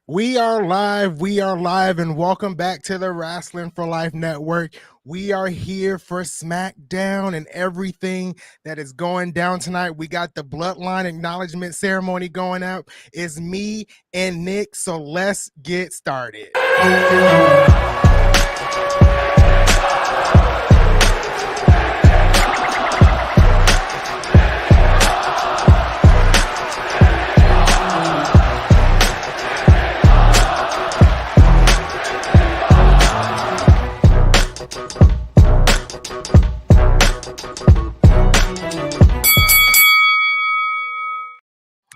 We are live, and welcome back to the Wrestling for Life Network. We are here for Smackdown and everything that is going down tonight. We got the Bloodline acknowledgement ceremony going up. It's me and Nick, so let's get started.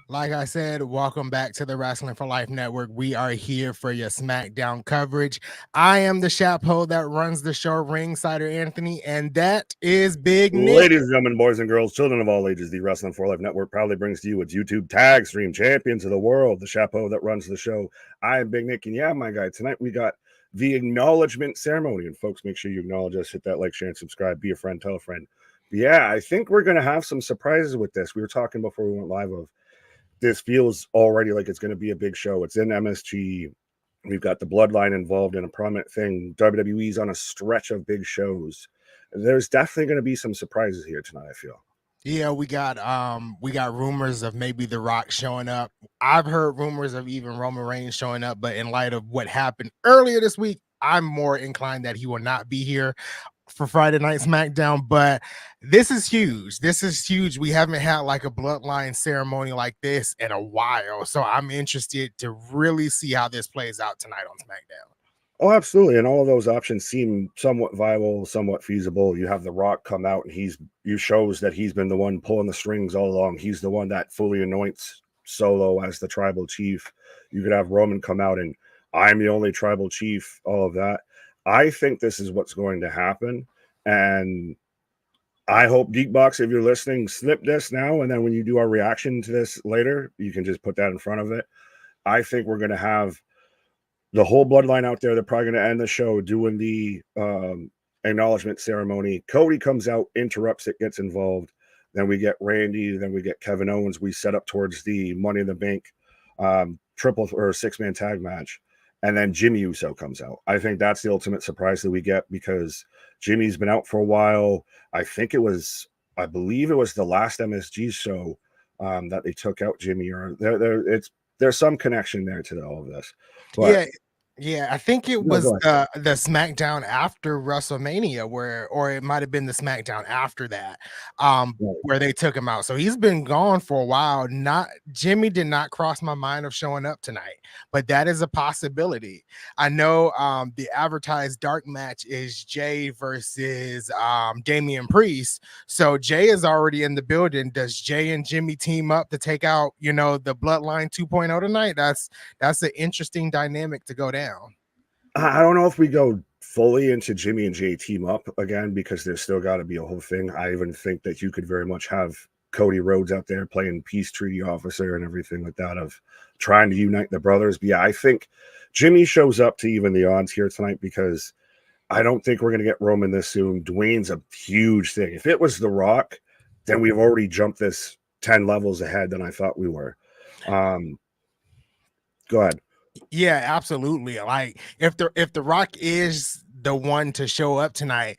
Like I said, welcome back to the Wrestling for Life Network. We are here for your SmackDown coverage. I am the chapeau that runs the show, Ringsider Anthony, and that is Big Nick. Ladies and gentlemen, boys and girls, children of all ages, the Wrestling for Life Network proudly brings to you its YouTube tag stream champions of the world, the chapeau that runs the show. I am Big Nick, and yeah, my guy, tonight we got the acknowledgement ceremony. And folks, make sure you acknowledge us, hit that like, share, and subscribe, be a friend, tell a friend. But yeah, I think we're going to have some surprises with this. We were talking before we went live of this feels already like it's going to be a big show. It's in MSG. We've got the Bloodline involved in a prominent thing. WWE's on a stretch of big shows. There's definitely going to be some surprises here tonight, I feel. Yeah, we got rumors of maybe The Rock showing up. I've heard rumors of even Roman Reigns showing up, but in light of what happened earlier this week, I'm more inclined that he will not be here for Friday Night SmackDown. But this is huge. This is huge. We haven't had like a Bloodline ceremony like this in a while, so I'm interested to really see how this plays out tonight on SmackDown. Oh, absolutely. And all of those options seem somewhat viable, somewhat feasible. You have The Rock come out and you shows that he's been the one pulling the strings all along. He's the one that fully anoints Solo as the tribal chief. You could have Roman come out and I'm the only tribal chief, all of that. I think this is what's going to happen. And I hope Geekbox, if you're listening, snip this now. And then when you do our reaction to this later, you can just put that in front of it. I think we're going to have the whole Bloodline out there. They're probably going to end the show doing the acknowledgement ceremony. Cody comes out, interrupts it, gets involved. Then we get Randy. Then we get Kevin Owens. We set up towards the Money in the Bank triple or six-man tag match. And then Jimmy Uso comes out. I think that's the ultimate surprise that we get because Jimmy's been out for a while. I believe it was the last MSG show that they took out Jimmy. Or there's some connection there to all of this. But, yeah, I think it was the SmackDown after WrestleMania or it might have been the SmackDown after that, where they took him out. So he's been gone for a while. Jimmy did not cross my mind of showing up tonight, but that is a possibility. I know the advertised dark match is Jay versus Damian Priest. So Jay is already in the building. Does Jay and Jimmy team up to take out, the Bloodline 2.0 tonight? That's an interesting dynamic to go down. I don't know if we go fully into Jimmy and Jay team up again because there's still got to be a whole thing. I even think that you could very much have Cody Rhodes out there playing peace treaty officer and everything like that of trying to unite the brothers. But yeah, I think Jimmy shows up to even the odds here tonight because I don't think we're going to get Roman this soon. Dwayne's a huge thing. If it was The Rock, then we've already jumped this 10 levels ahead than I thought we were. Go ahead. Yeah, absolutely. Like if the Rock is the one to show up tonight,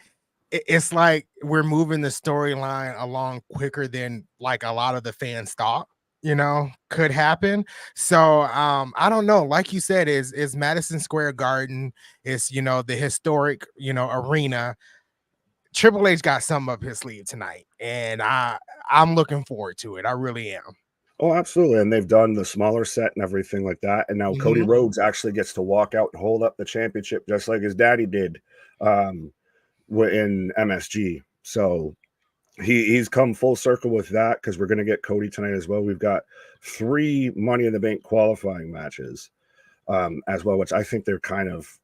it's like we're moving the storyline along quicker than like a lot of the fans thought, could happen. So I don't know. Like you said, is Madison Square Garden, is the historic, arena. Triple H got something up his sleeve tonight, and I'm looking forward to it. I really am. Oh, absolutely. And they've done the smaller set and everything like that. And now Cody Rhodes actually gets to walk out and hold up the championship just like his daddy did in MSG. So he's come full circle with that because we're going to get Cody tonight as well. We've got 3 Money in the Bank qualifying matches as well, which I think they're kind of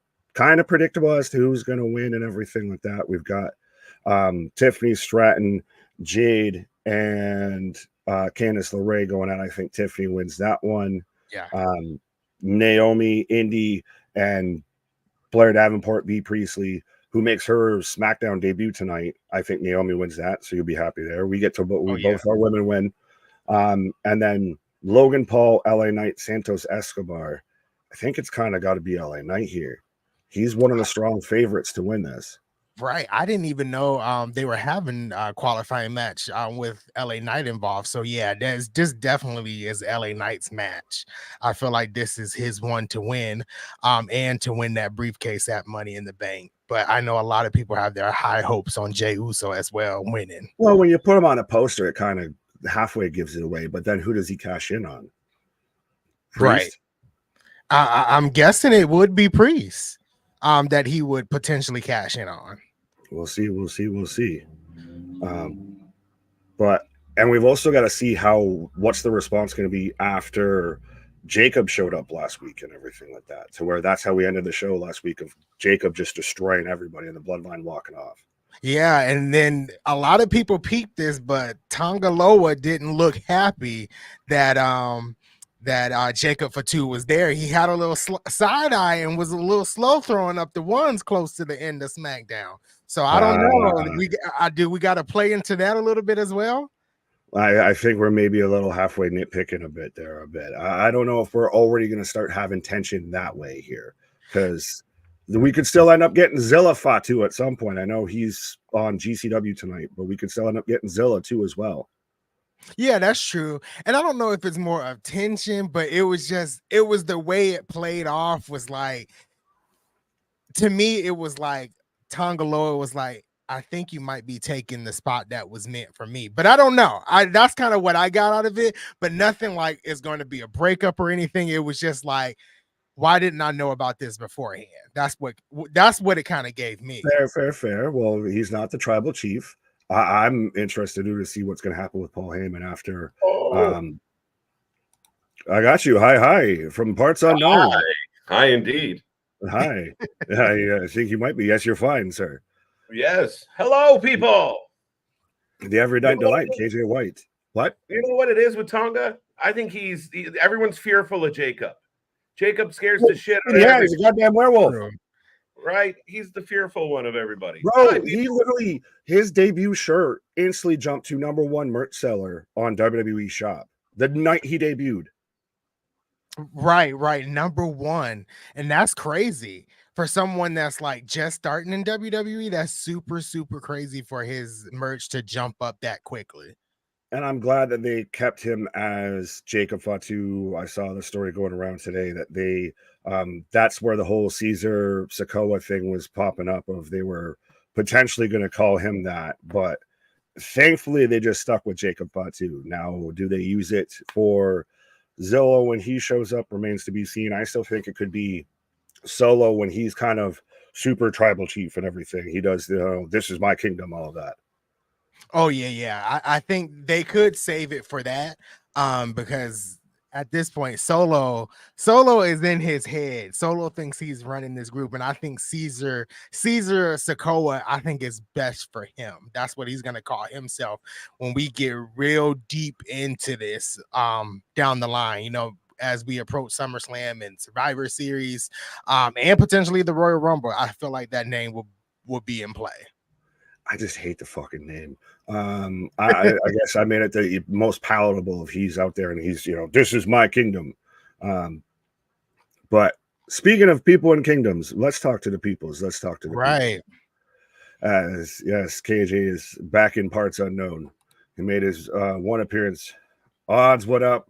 predictable as to who's going to win and everything like that. We've got Tiffany Stratton, Jade, and Candice LeRae going out. I think Tiffany wins that one. Yeah. Naomi, Indy, and Blair Davenport, B. Priestley, who makes her SmackDown debut tonight. I think Naomi wins that, so you'll be happy there. We get to both our women win. And then Logan Paul, LA Knight, Santos Escobar. I think it's kind of got to be LA Knight here. He's one of the strong favorites to win this. Right. I didn't even know they were having a qualifying match with LA Knight involved. So yeah, this definitely is LA Knight's match. I feel like this is his one to win, and to win that briefcase at Money in the Bank. But I know a lot of people have their high hopes on Jey Uso as well winning. Well, when you put him on a poster, it kind of halfway gives it away. But then who does he cash in on? Priest? Right. I'm guessing it would be Priest. That he would potentially cash in on. We'll see. But we've also got to see what's the response going to be after Jacob showed up last week and everything like that, to where that's how we ended the show last week, of Jacob just destroying everybody and the Bloodline walking off. Yeah, and then a lot of people peeped this, but Tonga Loa didn't look happy that Jacob Fatu was there. He had a little side eye and was a little slow throwing up the ones close to the end of SmackDown. So I don't know. We got to play into that a little bit as well. I think we're maybe a little halfway nitpicking a bit. I don't know if we're already going to start having tension that way here, because we could still end up getting Zilla Fatu at some point. I know he's on GCW tonight, but we could still end up getting Zilla too as well. Yeah, that's true. And I don't know if it's more of tension, but it was the way it played off was like, to me, it was like Tonga Loa was like, I think you might be taking the spot that was meant for me. But I don't know. That's kind of what I got out of it, but nothing like it's going to be a breakup or anything. It was just like, why didn't I know about this beforehand? That's what it kind of gave me. Fair. Well, he's not the tribal chief. I'm interested to see what's going to happen with Paul Heyman after. I got you. Hi, from parts unknown. Hi, indeed. Hi. I think you might be. Yes, you're fine, sir. Yes. Hello, people. The Everyday Delight, KJ White. What? You know what it is with Tonga? I think everyone's fearful of Jacob. Jacob scares the shit out of everybody. He's a goddamn werewolf. Right? He's the fearful one of everybody. Bro, his debut shirt instantly jumped to #1 merch seller on WWE Shop the night he debuted. Right, #1. And that's crazy for someone that's like just starting in WWE. That's super, super crazy for his merch to jump up that quickly. And I'm glad that they kept him as Jacob Fatu. I saw the story going around today that they that's where the whole Caesar Sikoa thing was popping up, of they were potentially going to call him that, but thankfully they just stuck with Jacob Fatu. Now, do they use it for Zillow when he shows up remains to be seen. I still think it could be Solo when he's kind of super tribal chief and everything. He does, this is my kingdom, all of that. Oh yeah. I think they could save it for that, because at this point, Solo is in his head. Solo thinks he's running this group, and I think Caesar Sikoa, I think is best for him. That's what he's gonna call himself when we get real deep into this down the line, as we approach SummerSlam and Survivor Series, and potentially the Royal Rumble. I feel like that name will be in play. I just hate the fucking name. I guess I made it the most palatable if he's out there and he's, this is my kingdom. But speaking of people and kingdoms, let's talk to the peoples. Let's talk to the right. Yes, KJ is back in parts unknown. He made his one appearance. Odds, what up?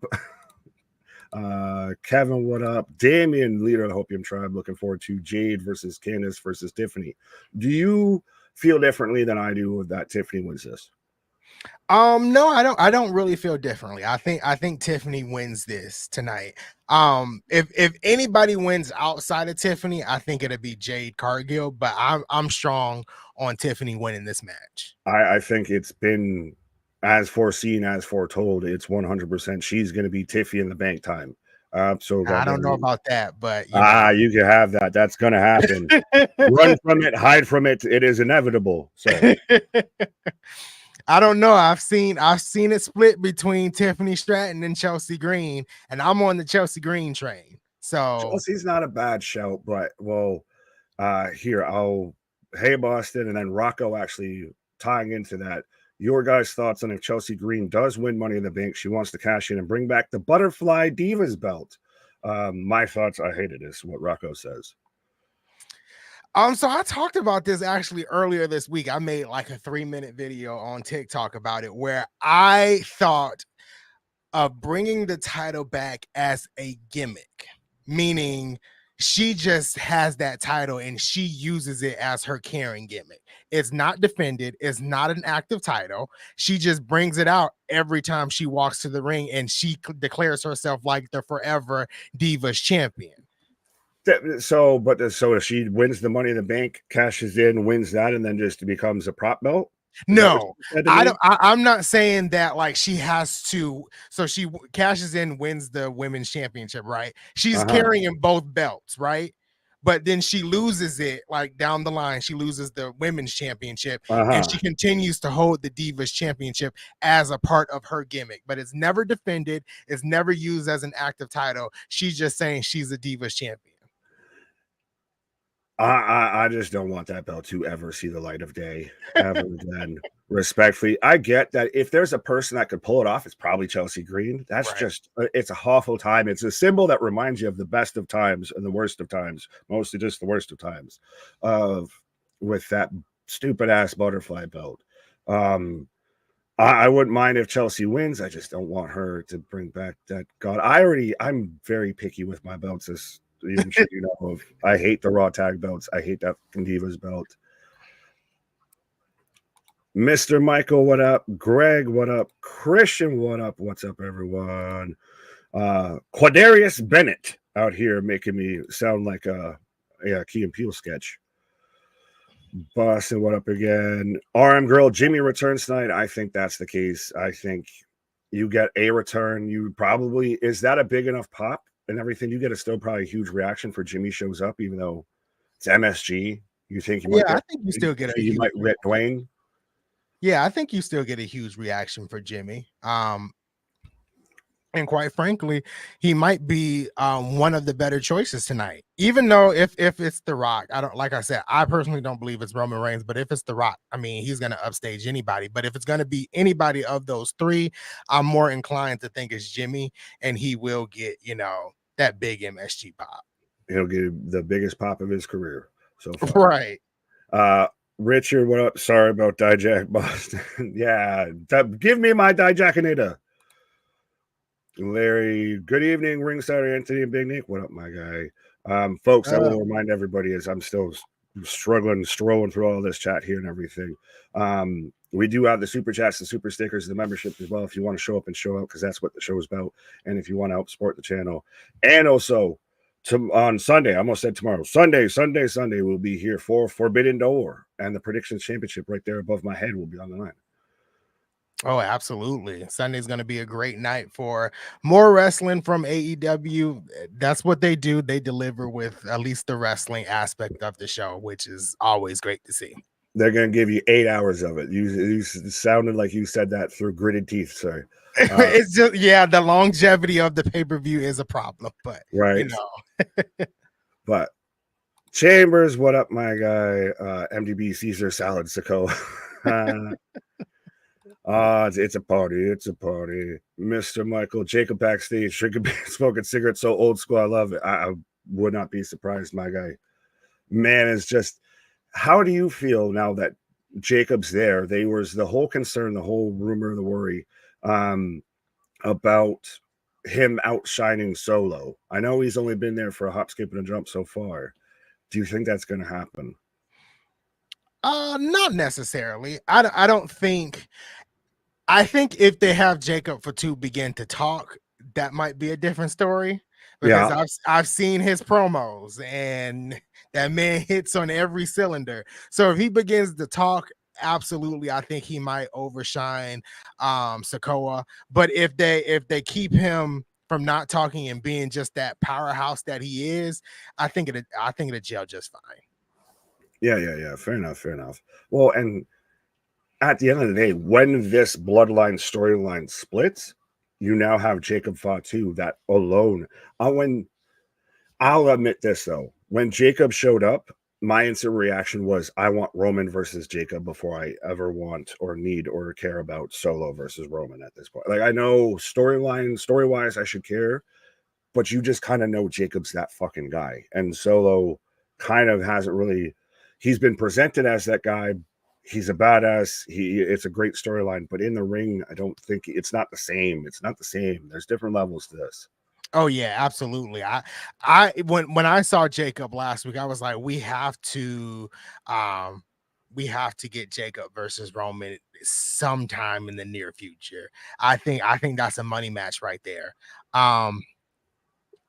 Kevin, what up? Damien, leader of the Hopium tribe, looking forward to Jade versus Candice versus Tiffany. Do you feel differently than I do that Tiffany wins this? No, I don't really feel differently. I think Tiffany wins this tonight. If anybody wins outside of Tiffany, I think it'll be Jade Cargill, but I'm strong on Tiffany winning this match. I think it's been as foreseen, as foretold. It's 100%. She's going to be Tiffy in the bank time. So I don't know about that, but you can have that. That's going to happen. Run from it, hide from it. It is inevitable. So I don't know. I've seen it split between Tiffany Stratton and Chelsea Green, and I'm on the Chelsea Green train. So Chelsea's not a bad shout, but hey Boston, and then Rocco actually tying into that. Your guys' thoughts on if Chelsea Green does win Money in the Bank, she wants to cash in and bring back the Butterfly Divas belt. My thoughts, I hated this, what Rocco says. So I talked about this actually earlier this week. I made like a 3-minute video on TikTok about it where I thought of bringing the title back as a gimmick, meaning she just has that title and she uses it as her carrying gimmick. It's not defended, it's not an active title. She just brings it out every time she walks to the ring and she declares herself like the forever Divas champion. So if she wins the Money in the Bank, cashes in, wins that, and then just becomes a prop belt? No, I'm not saying that like she has to. So she cashes in, wins the women's championship, right? She's carrying both belts, right? But then she loses it like down the line. She loses the women's championship and she continues to hold the Divas championship as a part of her gimmick, but it's never defended. It's never used as an active title. She's just saying she's a Divas champion. I just don't want that belt to ever see the light of day ever again. Respectfully, I get that if there's a person that could pull it off, it's probably Chelsea Green. That's just it's a awful time. It's a symbol that reminds you of the best of times and the worst of times, mostly just the worst of times, with that stupid ass butterfly belt. I wouldn't mind if Chelsea wins. I just don't want her to bring back that god. I'm very picky with my belts. I'm sure you know of. I hate the Raw tag belts. I hate that Divas belt. Mr. Michael, what up? Greg, what up? Christian, what up? What's up, everyone? Quadarius Bennett out here making me sound like a Key and Peele sketch. Boston, what up again? RM Girl, Jimmy returns tonight. I think that's the case. I think you get a return. Is that a big enough pop and everything? You get probably a huge reaction for Jimmy shows up, even though it's MSG. You think I think you still get you might get Dwayne. Yeah, I think you still get a huge reaction for Jimmy. And quite frankly, he might be one of the better choices tonight. Even though if it's The Rock, I personally don't believe it's Roman Reigns, but if it's The Rock, I mean, he's gonna upstage anybody. But if it's gonna be anybody of those three, I'm more inclined to think it's Jimmy, and he will get, that big MSG pop. He'll get the biggest pop of his career so far. Right. Richard, what up? Sorry about Dijak Boston. Yeah, give me my Dijakinator. Larry, good evening, Ringside Anthony and Big Nick. What up, my guy? Folks, I will remind everybody as I'm still strolling through all this chat here and everything. We do have the super chats and super stickers, the membership as well. If you want to show up and show out, because that's what the show is about. And if you want to help support the channel, and also on Sunday, I almost said tomorrow, Sunday, we'll be here for Forbidden Door, and the Predictions Championship right there above my head will be on the line. Oh, absolutely. Sunday's going to be a great night for more wrestling from AEW. That's what they do. They deliver with at least the wrestling aspect of the show, which is always great to see. They're going to give you 8 hours of it. You sounded like you said that through gritted teeth, sir. It's just, the longevity of the pay-per-view is a problem, but right. But Chambers, what up, my guy? MDB Caesar salad, Sicko. It's a party. It's a party. Mr. Michael, Jacob backstage, drinking, smoking cigarettes, so old school. I love it. I would not be surprised, my guy. Man, it's just, how do you feel now that Jacob's there? They was the whole concern, the whole rumor, the worry about him outshining Solo. I know he's only been there for a hop, skip, and a jump so far. Do you think that's going to happen? Not necessarily. I don't think. I think if they have Jacob Fatu begin to talk, that might be a different story. Because I've seen his promos, and that man hits on every cylinder. So if he begins to talk, absolutely, I think he might overshine Sikoa. But if they keep him from not talking and being just that powerhouse that he is, I think it'll gel just fine. Yeah. Fair enough. Well, and at the end of the day, when this bloodline storyline splits, you now have Jacob Fatu that alone. I'll admit this though, when Jacob showed up, my instant reaction was, I want Roman versus Jacob before I ever want or need or care about Solo versus Roman at this point. Like, I know story-wise, I should care, but you just kind of know Jacob's that fucking guy. And Solo kind of hasn't really, he's been presented as that guy. He's a badass. It's a great storyline, but in the ring, I don't think it's not the same. It's not the same. There's different levels to this. Oh yeah, absolutely. When I saw Jacob last week, I was like, we have to get Jacob versus Roman sometime in the near future. I think that's a money match right there.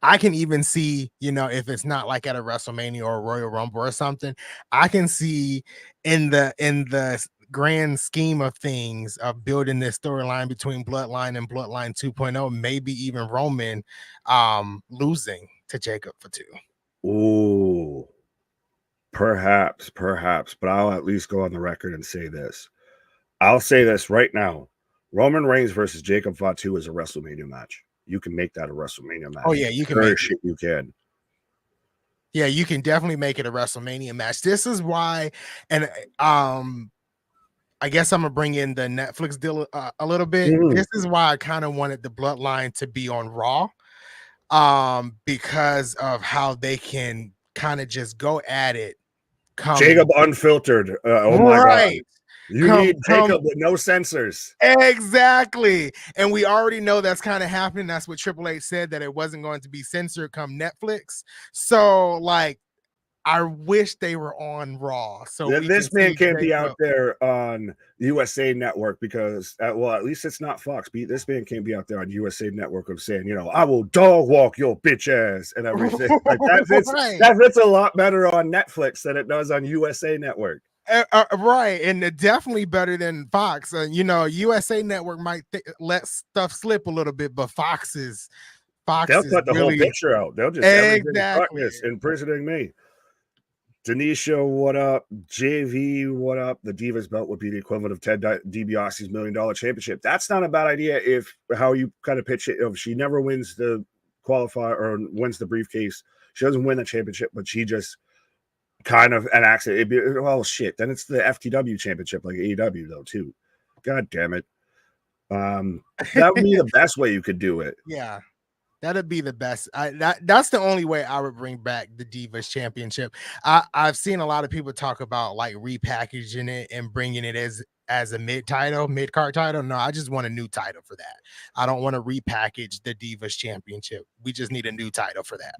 I can even see, if it's not like at a WrestleMania or a Royal Rumble or something, I can see in the grand scheme of things of building this storyline between Bloodline and Bloodline 2.0, maybe even Roman losing to Jacob for 2. Ooh, perhaps, but I'll at least go on the record and say this. I'll say this right now. Roman Reigns versus Jacob Fatu is a WrestleMania match. You can make that a WrestleMania match. Oh yeah, you can make it. You can. Yeah, you can definitely make it a WrestleMania match. This is why, and I guess I'm gonna bring in the Netflix deal a little bit. This is why I kind of wanted the Bloodline to be on Raw, because of how they can kind of just go at it. Jacob unfiltered. Oh my god. You need Jacob with no censors. Exactly. And we already know that's kind of happening. That's what Triple H said, that it wasn't going to be censored come Netflix. So, like, I wish they were on Raw. So this man can't be out there on USA Network because, well, at least it's not Fox. This man can't be out there on USA Network of saying, I will dog walk your bitch ass and everything. Like that fits a lot better on Netflix than it does on USA Network. Right, and definitely better than Fox. USA Network might let stuff slip a little bit, but Fox they'll cut the whole picture out. They'll just exactly imprisoning me. Denisha, what up? JV, what up? The Divas belt would be the equivalent of Ted DiBiase's $1 million championship. That's not a bad idea if how you kind of pitch it. If she never wins the qualifier or wins the briefcase, she doesn't win the championship, but she just kind of an accident. Well, shit. Then it's the FTW championship, like AEW though, too. God damn it. That would be the best way you could do it. Yeah, that'd be the best. That's the only way I would bring back the Divas championship. I've seen a lot of people talk about like repackaging it and bringing it as a mid-card title. No, I just want a new title for that. I don't want to repackage the Divas championship. We just need a new title for that.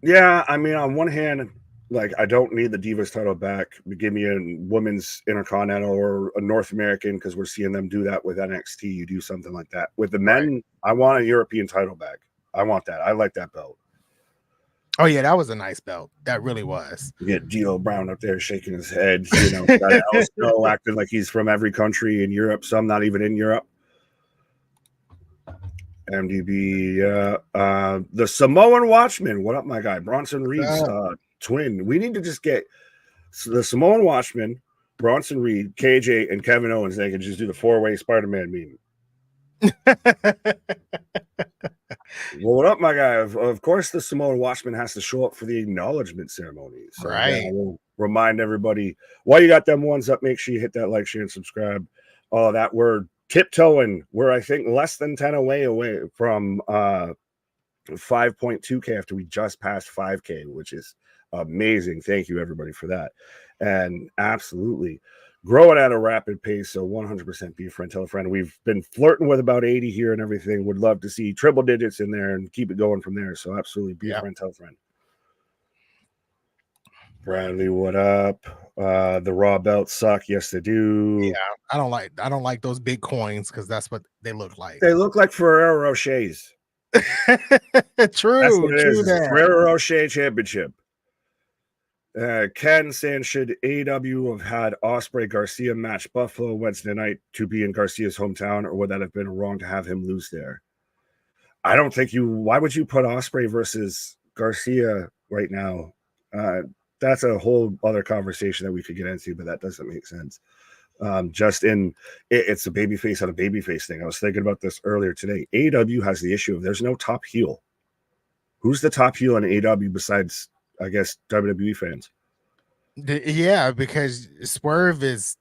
Yeah, I mean, on one hand, like, I don't need the Divas title back. Give me a women's Intercontinental or a North American, because we're seeing them do that with NXT. You do something like that. With the men, I want a European title back. I want that. I like that belt. Oh, yeah, that was a nice belt. That really was. You get D'Lo Brown up there shaking his head, acting like he's from every country in Europe, some not even in Europe. MDB, the Samoan Watchman. What up, my guy? Bronson Reed's twin. We need to just get the Samoan Watchman, Bronson Reed, KJ, and Kevin Owens. They can just do the 4-way Spider-Man meme. Well, what up, my guy? Of course, the Samoan Watchman has to show up for the acknowledgement ceremony. So right. I will remind everybody, while you got them ones up, make sure you hit that like, share, and subscribe. Oh, that we're tiptoeing. We're, I think, less than 10 away from 5.2K after we just passed 5K, which is amazing. Thank you, everybody, for that. And absolutely growing at a rapid pace. So 100% be a friend, tell a friend. We've been flirting with about 80 here and everything. Would love to see triple digits in there and keep it going from there. So absolutely be a friend, tell a friend. Bradley, what up? The Raw belts suck. Yes, they do. Yeah, I don't like those big coins because that's what they look like. They look like Ferrero Rochers. True. That's what it is. That. Ferrero Rocher Championship. Ken saying, should AEW have had Ospreay Garcia match Buffalo Wednesday night to be in Garcia's hometown, or would that have been wrong to have him lose there? I don't think why would you put Ospreay versus Garcia right now? That's a whole other conversation that we could get into, but that doesn't make sense. It's a babyface on a babyface thing. I was thinking about this earlier today. AEW has the issue of there's no top heel. Who's the top heel in AEW besides, I guess, WWE fans? Yeah, because Swerve is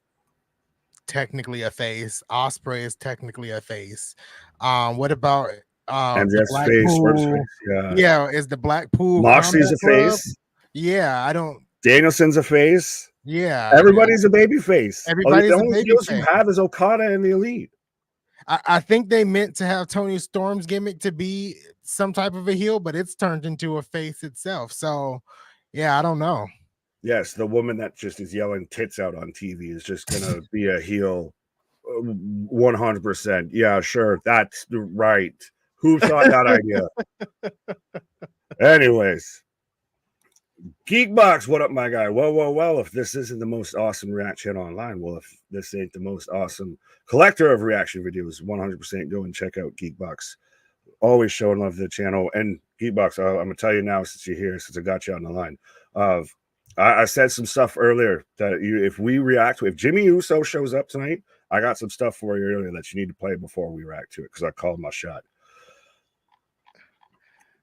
technically a face. Ospreay is technically a face. What about The MJF's face, Blackpool, yeah, is the Blackpool Moxley's Combat a Club. face. Yeah, I don't. Danielson's a face. Yeah, Everybody's a baby face. everybody's The a only baby heels face. you have is Okada and the Elite. I think they meant to have Tony Storm's gimmick to be some type of a heel, but it's turned into a face itself. So, yeah, I don't know. Yes, the woman that just is yelling tits out on TV is just gonna be a heel, 100%. Yeah, sure, that's right. Who thought that idea? Anyways, Geekbox, what up, my guy? Well, if this isn't the most awesome reaction online, well, if this ain't the most awesome collector of reaction videos, 100% go and check out Geekbox. Always showing love to the channel. And Geekbox, I'm going to tell you now, since you're here, since I got you on the line, I said some stuff earlier that if we react to, if Jimmy Uso shows up tonight, I got some stuff for you earlier that you need to play before we react to it, because I called my shot.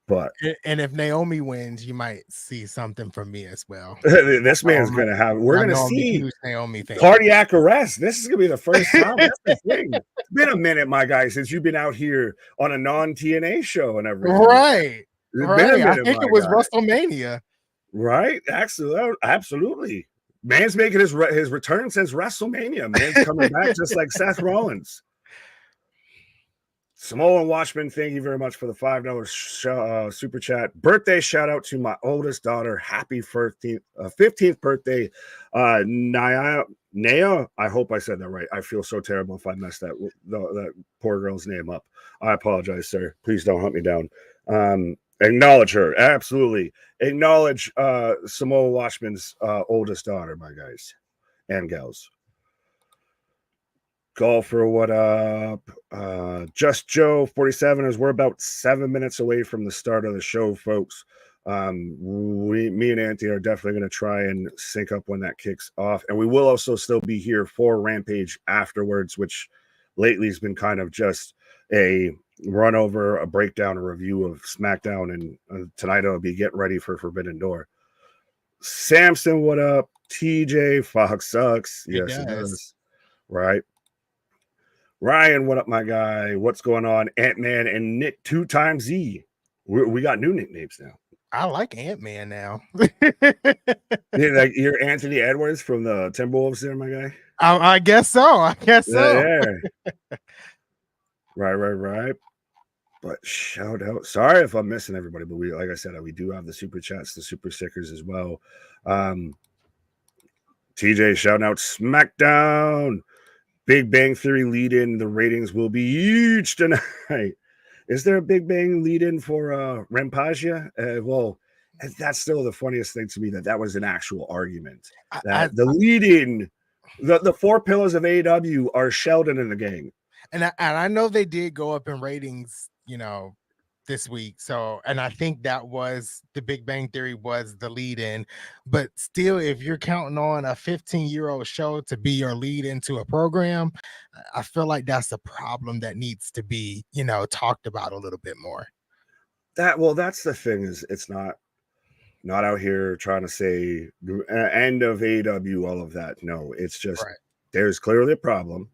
But and if Naomi wins, you might see something from me as well. This man's gonna have. We're gonna see Naomi cardiac arrest. This is gonna be the first time. That's the thing. It's been a minute, my guy, since you've been out here on a non-TNA show and everything. Right. It's been a minute, I think it was WrestleMania. Right. Absolutely. Man's making his return since WrestleMania. Man's coming back just like Seth Rollins. Samoan Watchman, thank you very much for the $5 super chat. Birthday shout out to my oldest daughter. Happy 15th birthday. Naya, I hope I said that right. I feel so terrible if I messed that poor girl's name up. I apologize, sir. Please don't hunt me down. Acknowledge her. Absolutely. Acknowledge Samoan Watchman's oldest daughter, my guys and gals. Golfer, what up? Just Joe 47, as we're about 7 minutes away from the start of the show, folks. Me and Auntie are definitely going to try and sync up when that kicks off, and we will also still be here for Rampage afterwards, which lately has been kind of just a run over, a breakdown, a review of SmackDown, and tonight I'll be getting ready for Forbidden Door. Samson, what up? TJ, Fox sucks. Yes, it does. Right. Ryan, what up, my guy? What's going on? Ant-Man and Nick 2XZ. We got new nicknames now. I like Ant-Man now. Like you're Anthony Edwards from the Timberwolves there, my guy? I guess so. Yeah. Right. But shout out. Sorry if I'm missing everybody, but like I said, we do have the super chats, the super stickers as well. TJ shouting out SmackDown. Big Bang Theory lead-in. The ratings will be huge tonight. Is there a Big Bang lead-in for Rampage? Well, that's still the funniest thing to me, that was an actual argument. That the lead-in, the four pillars of AEW are Sheldon and the gang. And I know they did go up in ratings, this week. So, and I think that was the Big Bang Theory was the lead in, but still, if you're counting on a 15-year-old show to be your lead into a program, I feel like that's a problem that needs to be, talked about a little bit more. That's the thing, is it's not out here trying to say end of AEW, all of that. No, it's just There's clearly a problem.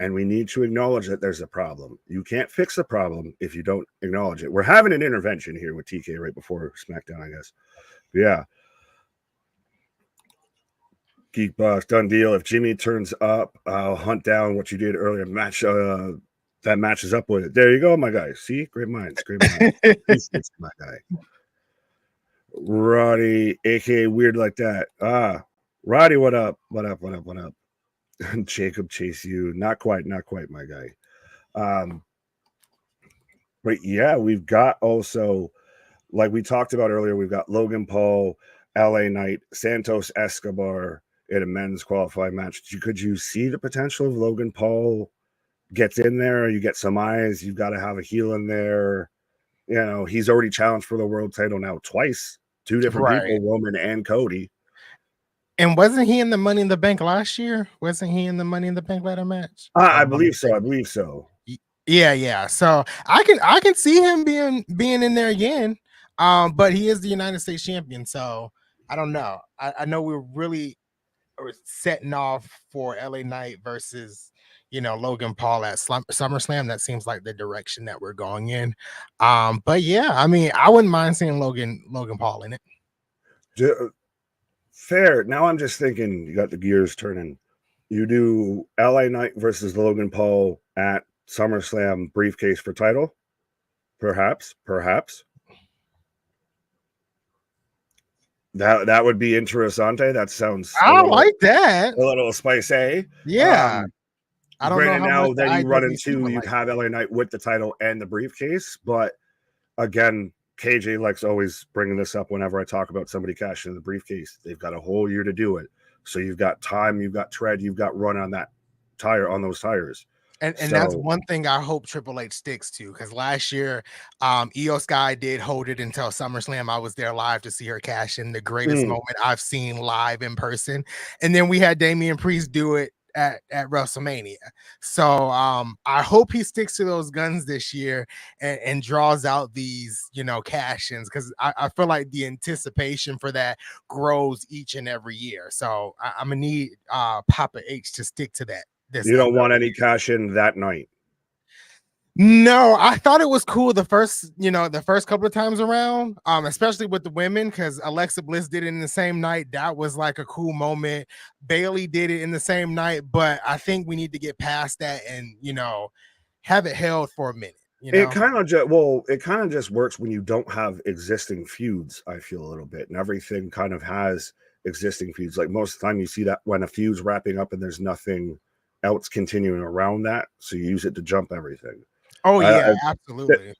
And we need to acknowledge that there's a problem. You can't fix the problem if you don't acknowledge it. We're having an intervention here with TK right before SmackDown, I guess. But yeah. Geekbox, done deal. If Jimmy turns up, I'll hunt down what you did earlier. That matches up with it. There you go, my guy. See? Great minds. My guy. Roddy, aka Weird Like That. Roddy, what up? What up? Jacob Chase you. Not quite, my guy. But yeah, we've got also, like we talked about earlier, we've got Logan Paul, LA Knight, Santos Escobar in a men's qualifying match. Could you see the potential of Logan Paul gets in there? You get some eyes. You've got to have a heel in there. He's already challenged for the world title now twice. Two different people, Roman and Cody. And wasn't he in the Money in the Bank last year? Wasn't he in the Money in the Bank ladder match? I believe so. Yeah. So I can see him being in there again. But he is the United States champion, so I don't know. I know we're really setting off for LA Knight versus Logan Paul at SummerSlam. That seems like the direction that we're going in. But yeah, I mean, I wouldn't mind seeing Logan Paul in it. Fair. Now I'm just thinking, you got the gears turning. You do LA Knight versus Logan Paul at SummerSlam, briefcase for title. Perhaps. That would be interessante. That sounds like that. A little spicy. Yeah. I don't know how now much that you run IWC into, would you like have LA Knight with the title and the briefcase, but again, KJ likes always bringing this up whenever I talk about somebody cashing in the briefcase. They've got a whole year to do it, so you've got time, you've got tread, you've got run on those tires. And that's one thing I hope Triple H sticks to, because last year, Io Sky did hold it until SummerSlam. I was there live to see her cash in, the greatest moment I've seen live in person. And then we had Damian Priest do it at WrestleMania. So I hope he sticks to those guns this year and draws out these, cash-ins, because I feel like the anticipation for that grows each and every year. So I'm gonna need Papa H to stick to that. You don't want any cash in that night? No, I thought it was cool the first couple of times around, especially with the women, because Alexa Bliss did it in the same night. That was like a cool moment. Bailey did it in the same night, but I think we need to get past that and have it held for a minute. It kind of just works when you don't have existing feuds. I feel a little bit, and everything kind of has existing feuds. Like most of the time, you see that when a feud's wrapping up and there's nothing else continuing around that, so you use it to jump everything. Oh yeah, absolutely.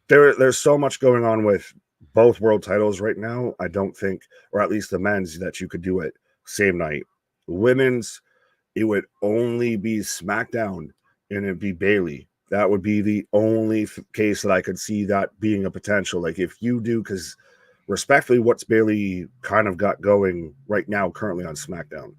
There's so much going on with both world titles right now. I don't think, or at least the men's, that you could do it same night. Women's, it would only be SmackDown, and it'd be Bailey. That would be the only case that I could see that being a potential. Like if you do, because respectfully, what's Bailey kind of got going right now currently on SmackDown?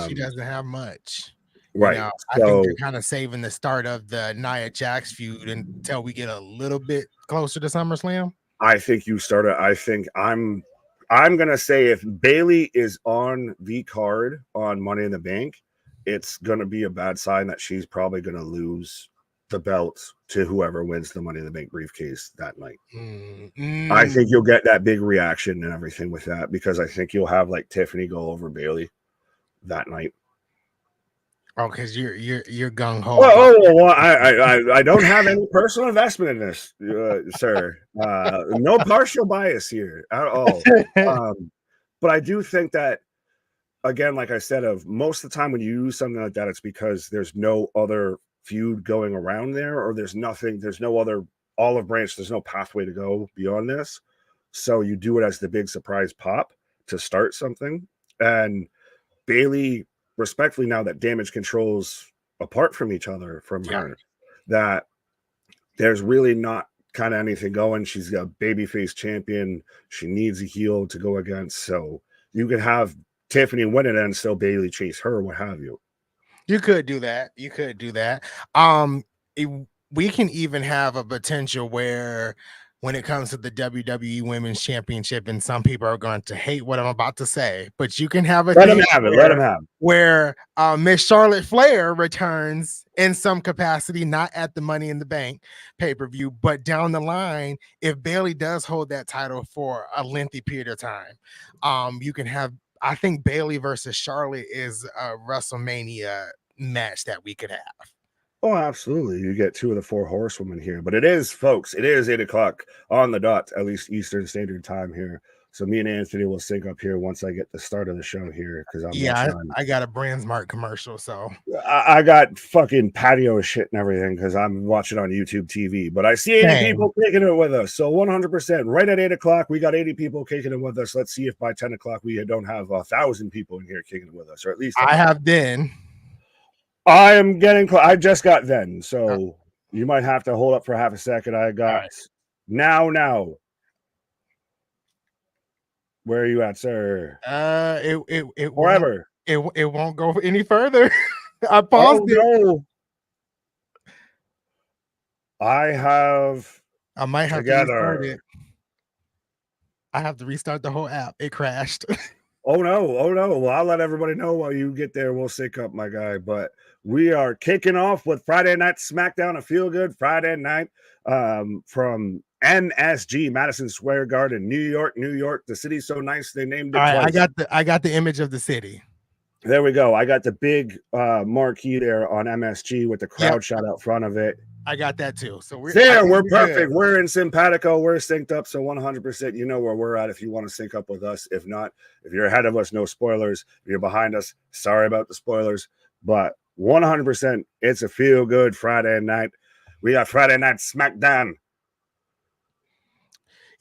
She doesn't have much. Right. I think they're kind of saving the start of the Nia Jax feud until we get a little bit closer to SummerSlam. I think you started. I think I'm gonna say if Bailey is on the card on Money in the Bank, it's gonna be a bad sign that she's probably gonna lose the belt to whoever wins the Money in the Bank briefcase that night. I think you'll get that big reaction and everything with that, because I think you'll have like Tiffany go over Bailey that night. Oh, because you're gung ho. Well, I don't have any personal investment in this, sir. No partial bias here at all. But I do think that, again, like I said, of most of the time when you use something like that, it's because there's no other feud going around there, or there's no other olive branch, there's no pathway to go beyond this. So you do it as the big surprise pop to start something. And Bailey, respectfully, now that Damage Control's apart from each other from her, that there's really not kind of anything going. She's a babyface champion. She needs a heel to go against. So you could have Tiffany win it and still Bailey chase her, what have you. You could do that. We can even have a potential where, when it comes to the WWE Women's Championship, and some people are going to hate what I'm about to say, but you can have let them have it. Where Miss Charlotte Flair returns in some capacity, not at the Money in the Bank pay-per-view, but down the line, if Bailey does hold that title for a lengthy period of time, you can have. I think Bailey versus Charlotte is a WrestleMania match that we could have. Oh, absolutely. You get two of the four horsewomen here. But it is, folks, it is 8 o'clock on the dot, at least Eastern Standard Time here. So me and Anthony will sync up here once I get the start of the show here, because I got a BrandSmart commercial, so I got fucking patio shit and everything because I'm watching on YouTube TV. But I see 80 people kicking it with us, so 100% right at 8 o'clock we got 80 people kicking it with us. Let's see if by 10 o'clock we don't have 1,000 people in here kicking it with us, or at least I have been. I am getting close. I just got then, so you might have to hold up for half a second. I got now. Where are you at, sir? It forever. It won't go any further. I paused it. No. I might have to restart it. I have to restart the whole app. It crashed. Oh no. Well, I'll let everybody know while you get there. We'll sync up, my guy. But we are kicking off with Friday Night Smackdown, a feel good Friday night from MSG, Madison Square Garden, New York. The city's so nice they named it All right, twice. I got the image of the city. There we go. I got the big marquee there on MSG with the crowd shot out front of it. I got that too. So we're perfect. Good. We're in simpatico. We're synced up. So 100%, you know where we're at if you want to sync up with us. If not, if you're ahead of us, no spoilers. If you're behind us, sorry about the spoilers. But 100%, it's a feel good Friday night. We got Friday Night Smackdown.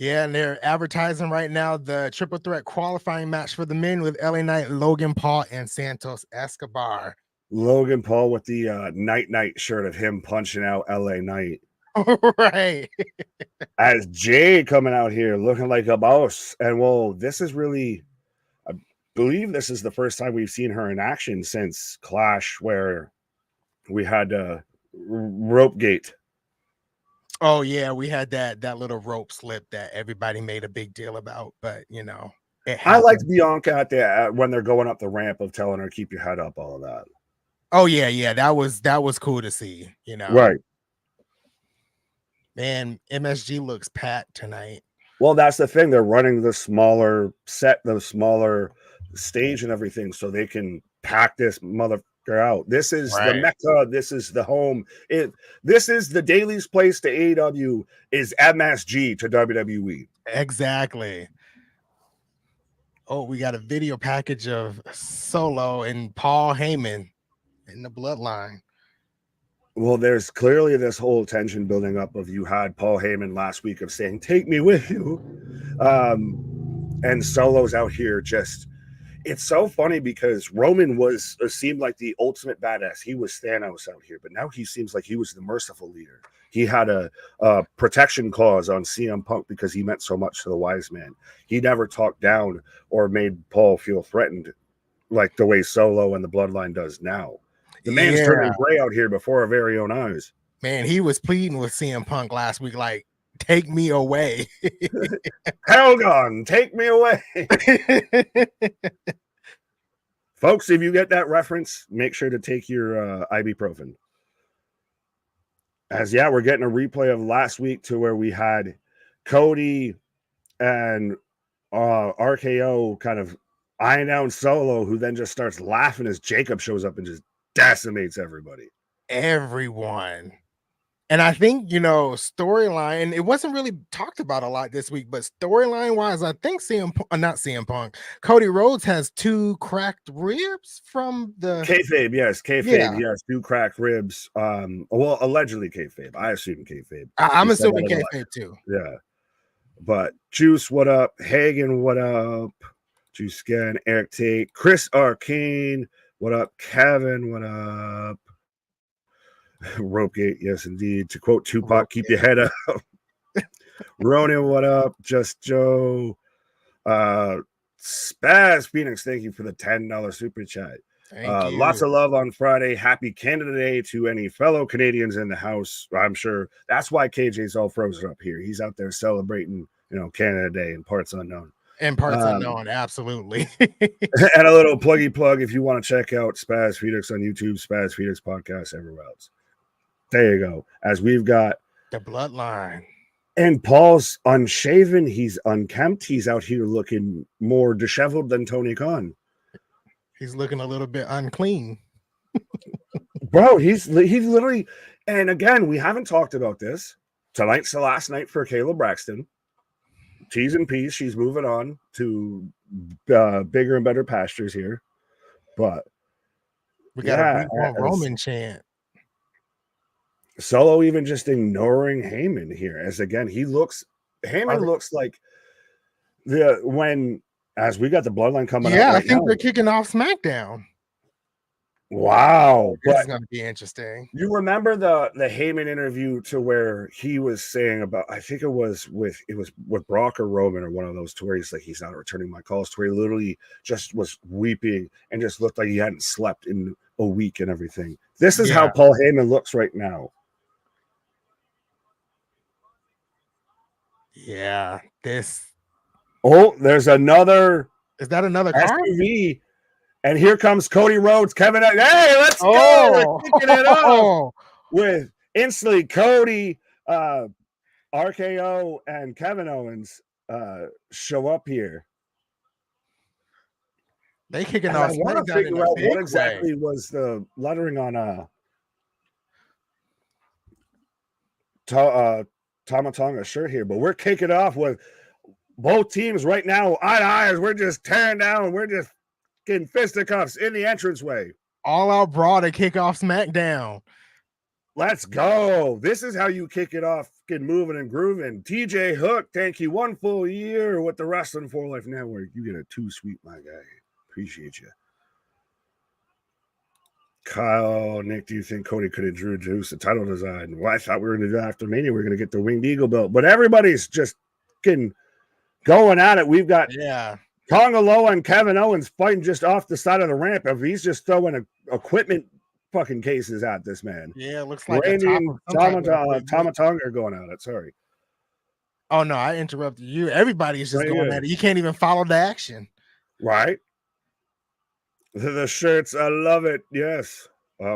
Yeah, and they're advertising right now the triple threat qualifying match for the men with LA Knight, Logan Paul, and Santos Escobar. Logan Paul with the night shirt of him punching out LA Knight. Right. As Jay coming out here looking like a boss. And well, this is really, I believe this is the first time we've seen her in action since Clash, where we had rope gate. Oh yeah, we had that little rope slip that everybody made a big deal about, but you know, I liked Bianca at the when they're going up the ramp of telling her keep your head up, all of that. Oh yeah, that was cool to see, you know. Right. Man, MSG looks packed tonight. Well, that's the thing. They're running the smaller set, the smaller stage and everything, so they can pack this motherfucker out. This is the Mecca. This is the home. This is the Daily's place to AEW is MSG to WWE. Exactly. Oh, we got a video package of Solo and Paul Heyman in the Bloodline. Well, there's clearly this whole tension building up of you had Paul Heyman last week of saying, take me with you. And Solo's out here just, it's so funny because Roman seemed like the ultimate badass. He was Thanos out here, but now he seems like he was the merciful leader. He had a protection clause on CM Punk because he meant so much to the wise man. He never talked down or made Paul feel threatened like the way Solo and the Bloodline does now. The man's turning gray out here before our very own eyes. Man, he was pleading with CM Punk last week, like, take me away. Helgon, take me away. Folks, if you get that reference, make sure to take your ibuprofen. We're getting a replay of last week to where we had Cody and RKO kind of eyeing down Solo, who then just starts laughing as Jacob shows up and just decimates everyone. And I think, you know, storyline, it wasn't really talked about a lot this week, but storyline wise, I think not CM Punk, Cody Rhodes has 2 cracked ribs from the kayfabe. Yes, kayfabe. Yes, 2 cracked ribs. Well, allegedly kayfabe. I assume kayfabe. I'm assuming kayfabe too. Yeah, but Juice, what up? Hagen, what up? Juice Scan, Eric Tate, Chris Arcane, what up? Kevin, what up? Ropegate, yes, indeed. To quote Tupac, keep your head up. Ronan, what up? Just Joe. Spaz Phoenix, thank you for the $10 super chat. Lots of love on Friday. Happy Canada Day to any fellow Canadians in the house. I'm sure that's why KJ's all frozen up here. He's out there celebrating, you know, Canada Day in parts unknown. Unknown, absolutely. And a little pluggy plug if you want to check out Spaz Phoenix on YouTube, Spaz Phoenix podcast everywhere else. There you go. As we've got the Bloodline. And Paul's unshaven, he's unkempt, he's out here looking more disheveled than Tony Khan. He's looking a little bit unclean. Bro, he's literally, and again, we haven't talked about this. Tonight's the last night for Kayla Braxton. T's and P's, she's moving on to bigger and better pastures here. But we got a Roman chant. Solo even just ignoring Heyman here, as again Heyman looks like as we got the Bloodline coming out. Yeah, I think they're kicking off SmackDown. Wow, this is gonna be interesting. You remember the Heyman interview to where he was saying about, I think it was with Brock or Roman or one of those, to where he's like, he's not returning my calls, to where he literally just was weeping and just looked like he hadn't slept in a week and everything. This is how Paul Heyman looks right now. Yeah, this. Oh, there's another Is that another car? SUV. And here comes Cody Rhodes, Kevin. Hey, let's go. We're kicking it off with instantly Cody, RKO, and Kevin Owens show up here. They kicking off. I want to figure out what exactly was the lettering on Tama Tonga's shirt here, but we're kicking off with both teams right now eye to eye as we're just tearing down. We're just getting fisticuffs in the entranceway. All out brawl to kick off SmackDown. Let's go. This is how you kick it off, get moving and grooving. TJ Hook, thank you. 1 full year with the Wrestling for Life Network. You get a 2 sweet, my guy. Appreciate you. Kyle, Nick, do you think Cody could introduce the title design? Well, I thought we were going to do after Mania. We're going to get the Winged Eagle belt, but everybody's just getting going at it. We've got Tonga Loa and Kevin Owens fighting just off the side of the ramp. If he's just throwing equipment fucking cases at this man. Yeah, it looks like Randy and Tama Tonga are going at it. Sorry. Oh no, I interrupted you. Everybody's just going at it. You can't even follow the action. Right. The shirts, I love it. Yes.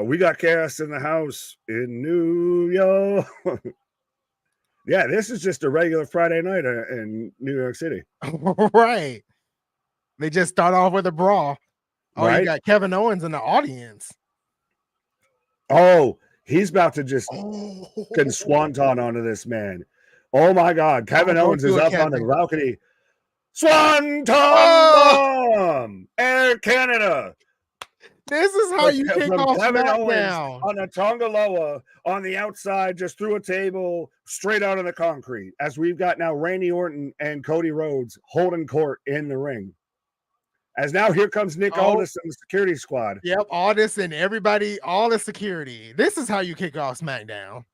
We got chaos in the house in New York. Yeah, this is just a regular Friday night in New York City. Right. They just start off with a brawl. Oh, right? You got Kevin Owens in the audience. Oh, he's about to just can swanton onto this man. Oh my God. Kevin Owens is up on the balcony. Swanton bomb! Air Canada. This is how you kick off Kevin SmackDown. Owens on a Tonga Loa on the outside, just through a table, straight out of the concrete. As we've got now Randy Orton and Cody Rhodes holding court in the ring. As now here comes Nick Aldis and the security squad. Yep, Aldis and everybody, all the security. This is how you kick off SmackDown.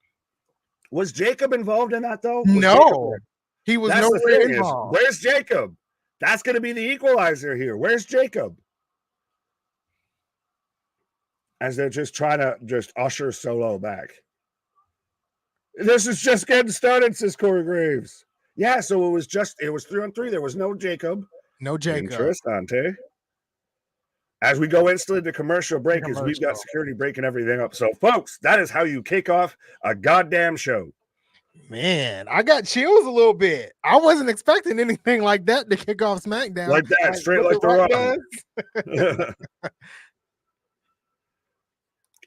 Was Jacob involved in that though? No, he was nowhere involved. Where's Jacob? That's going to be the equalizer here. Where's Jacob? As they're just trying to just usher Solo back. This is just getting started, says Corey Graves. Yeah, so it was 3-on-3. There was no Jacob. No Jacob. Interessante. As we go instantly to commercial break, as we've got security breaking everything up. So, folks, that is how you kick off a goddamn show. Man, I got chills a little bit. I wasn't expecting anything like that to kick off SmackDown. Like that, straight like the Rock.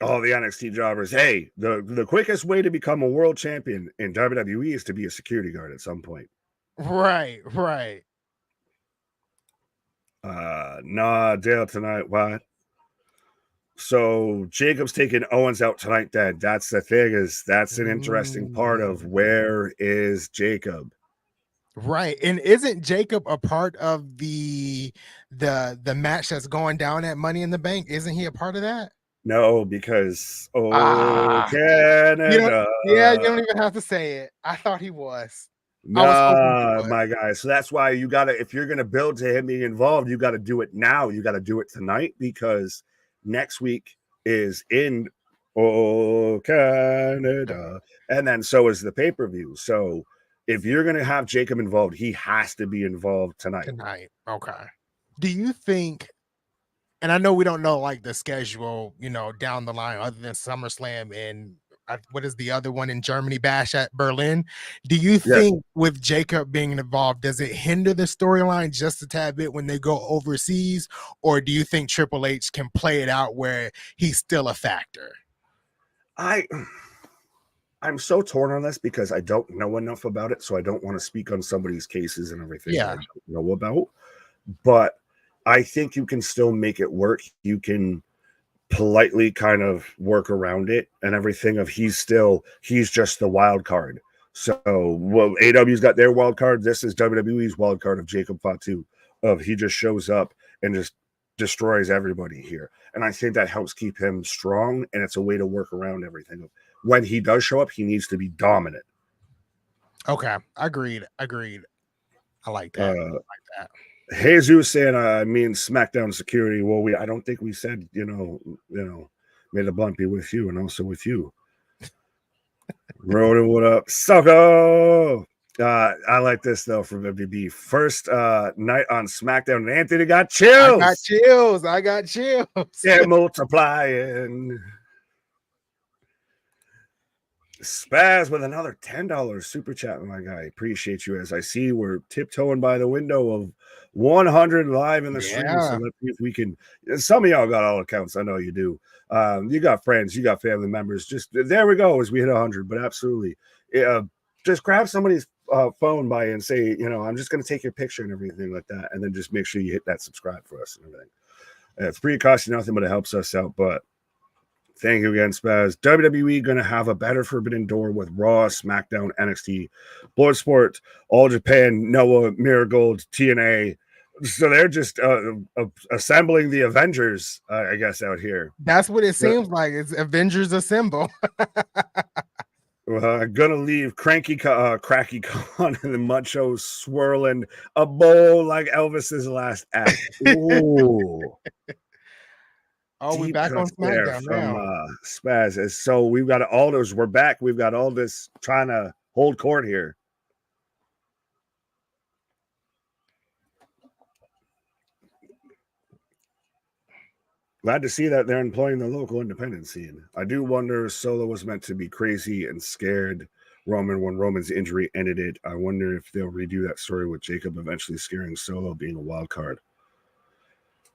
Oh, the NXT jobbers. Hey, the quickest way to become a world champion in WWE is to be a security guard at some point. Right. Nah, Dale tonight. What? So Jacob's taking Owens out tonight. That's the thing, that's an interesting part of where is Jacob. Right. And isn't Jacob a part of the match that's going down at Money in the Bank? Isn't he a part of that? No, because Canada. You don't even have to say it. I thought he was. Nah, my guy. So that's why you gotta, if you're gonna build to him being involved, you gotta do it now. You gotta do it tonight, because next week is in Canada, and then so is the pay-per-view. So if you're gonna have Jacob involved, he has to be involved tonight. Okay. Do you think? And I know we don't know like the schedule, down the line, other than SummerSlam and what is the other one in Germany, Bash at Berlin. Do you think with Jacob being involved, does it hinder the storyline just a tad bit when they go overseas? Or do you think Triple H can play it out where he's still a factor? I'm so torn on this because I don't know enough about it. So I don't want to speak on somebody's cases and everything that I don't know about. But I think you can still make it work. You can politely kind of work around it and everything of he's just the wild card. So AW's got their wild card. This is WWE's wild card of Jacob Fatu. He just shows up and just destroys everybody here. And I think that helps keep him strong, and it's a way to work around everything. When he does show up, he needs to be dominant. Okay. Agreed. I like that. Jesus saying, I mean, SmackDown security. Well, I don't think we said, made a blunt be with you and also with you. Roden, what up? Sucker! I like this though from WB. First night on SmackDown, and Anthony got chills. I got chills. Yeah, multiplying. Spaz with another $10 super chat, my guy. Appreciate you. As I see, we're tiptoeing by the window of 100 live in the stream. So let's see if we can. Some of y'all got all accounts. I know you do. You got friends, you got family members. Just there we go as we hit 100. But absolutely, just grab somebody's phone by and say, I'm just going to take your picture and everything like that, and then just make sure you hit that subscribe for us and everything. It's pretty costly, nothing, but it helps us out. But thank you again, Spaz. WWE going to have a better Forbidden Door with Raw, SmackDown, NXT, Bloodsport, All Japan, Noah, Marigold, TNA. So they're just assembling the Avengers, I guess, out here. That's what it seems like. It's Avengers Assemble. Gonna leave Cracky Khan and the Munchos swirling a bowl like Elvis's last act. Ooh. Oh, we're back on SmackDown from now. Spaz. So we've got all those. We're back. We've got all this trying to hold court here. Glad to see that they're employing the local independent scene. I do wonder if Solo was meant to be crazy and scared Roman when Roman's injury ended it. I wonder if they'll redo that story with Jacob eventually scaring Solo being a wild card.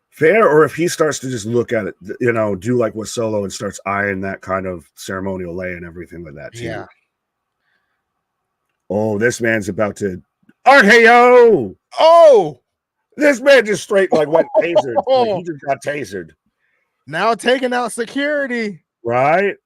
Fair, or if he starts to just look at it, do like with Solo and starts eyeing that kind of ceremonial lay and everything like that too. Yeah. Oh, this man's about to RKO. Oh, this man just straight went tasered. Like he just got tasered. Now taking out security. Right.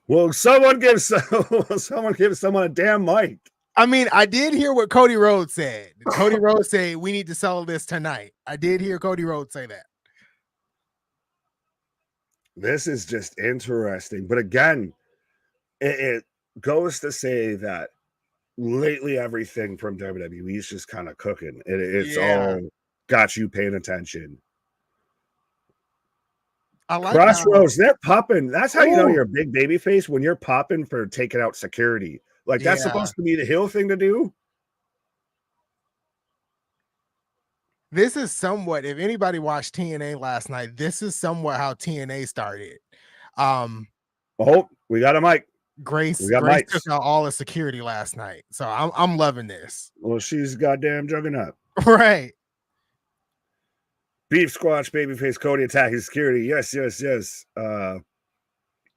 Will someone give someone a damn mic? I mean, I did hear what Cody Rhodes said. Cody Rhodes said we need to settle this tonight. I did hear Cody Rhodes say that. This is just interesting. But again, it goes to say that lately everything from WWE is just kind of cooking. It's all got you paying attention. I like Crossroads, they're popping. That's how you know you're a big baby face, when you're popping for taking out security. Like that's supposed to be the heel thing to do. This is somewhat, if anybody watched TNA last night, this is somewhat how TNA started. Oh, we got a mic. Grace took out all the security last night. So I'm loving this. Well, she's goddamn juggernaut. Right. Beef Squatch, babyface Cody attacking security. Yes.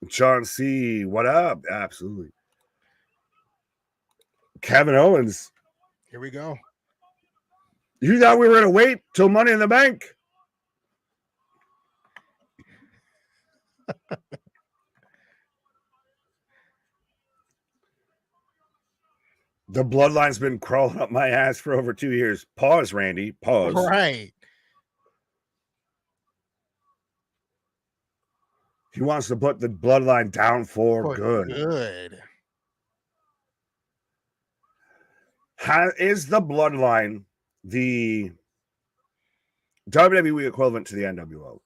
John C. What up? Absolutely. Kevin Owens. Here we go. You thought we were gonna wait till Money in the Bank? The bloodline's been crawling up my ass for over 2 years. Pause, Randy. Pause. Right. He wants to put the bloodline down for good. Is the bloodline the WWE equivalent to the NWO?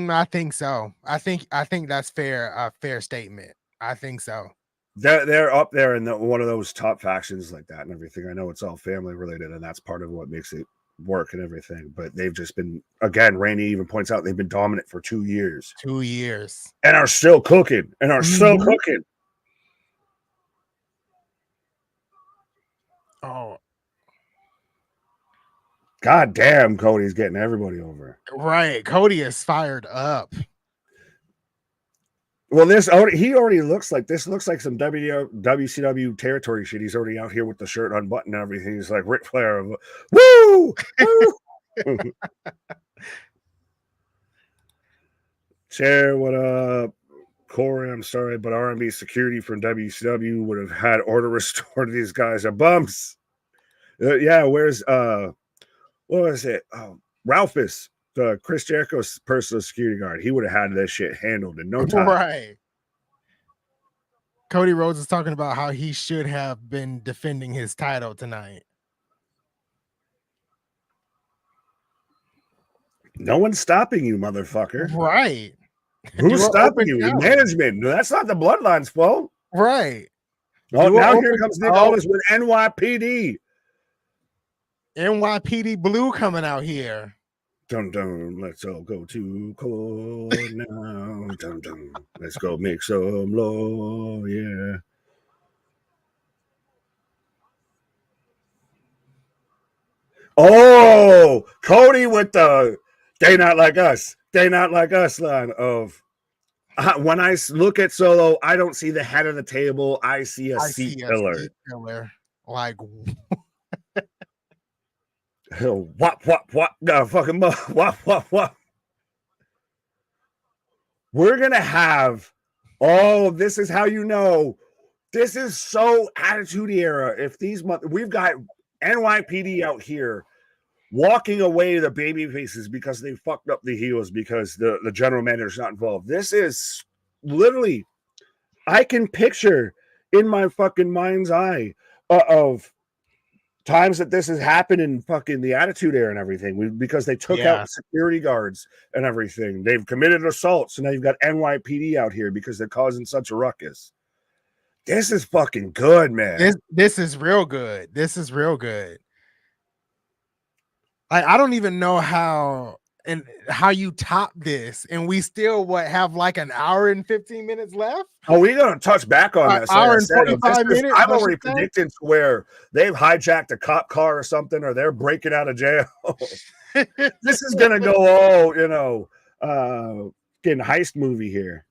I think so. I think that's fair. A fair statement. I think so. They're up there in one of those top factions like that and everything. I know it's all family related, and that's part of what makes it work and everything. But they've just been, again, Randy even points out, they've been dominant for 2 years. 2 years. And are still cooking. Still cooking. Oh. God damn, Cody's getting everybody over. Right. Cody is fired up. Well, he already looks like some WCW territory shit. He's already out here with the shirt unbuttoned and everything. He's like Ric Flair. Woo! Woo! Chair, what up? Corey, I'm sorry, but R&B security from WCW would have had order restored to these guys are bumps. Where's what was it? Ralphus. Chris Jericho's personal security guard, he would have had this shit handled in no time. Right. Cody Rhodes is talking about how he should have been defending his title tonight. No one's stopping you, motherfucker. Right. Who's stopping you? Management. No, that's not the Bloodline's fault. Right. Oh, now here comes Nick Aldis with NYPD. NYPD Blue coming out here. Dum dum, let's all go to court now. Dum dum, let's go make some law, yeah. Oh, Cody with the "they not like us line of when I look at Solo, I don't see the head of the table. I see a seat pillar. Like, what? Fucking what? We're gonna have. Oh, this is how you know. This is so Attitude Era. If these we've got NYPD out here walking away the baby faces because they fucked up the heels because the general manager's not involved. This is literally, I can picture in my fucking mind's eye of times that this has happened in fucking the Attitude Era and everything because they took out security guards and everything. They've committed assault. So now you've got NYPD out here because they're causing such a ruckus. This is fucking good, man. This is real good. This is real good. I don't even know how you top this, and we still have like an hour and 15 minutes left. Oh, we're gonna touch back on this. Hour and 45 minutes. I'm already predicting to where they've hijacked a cop car or something, or they're breaking out of jail. This is gonna go all getting heist movie here.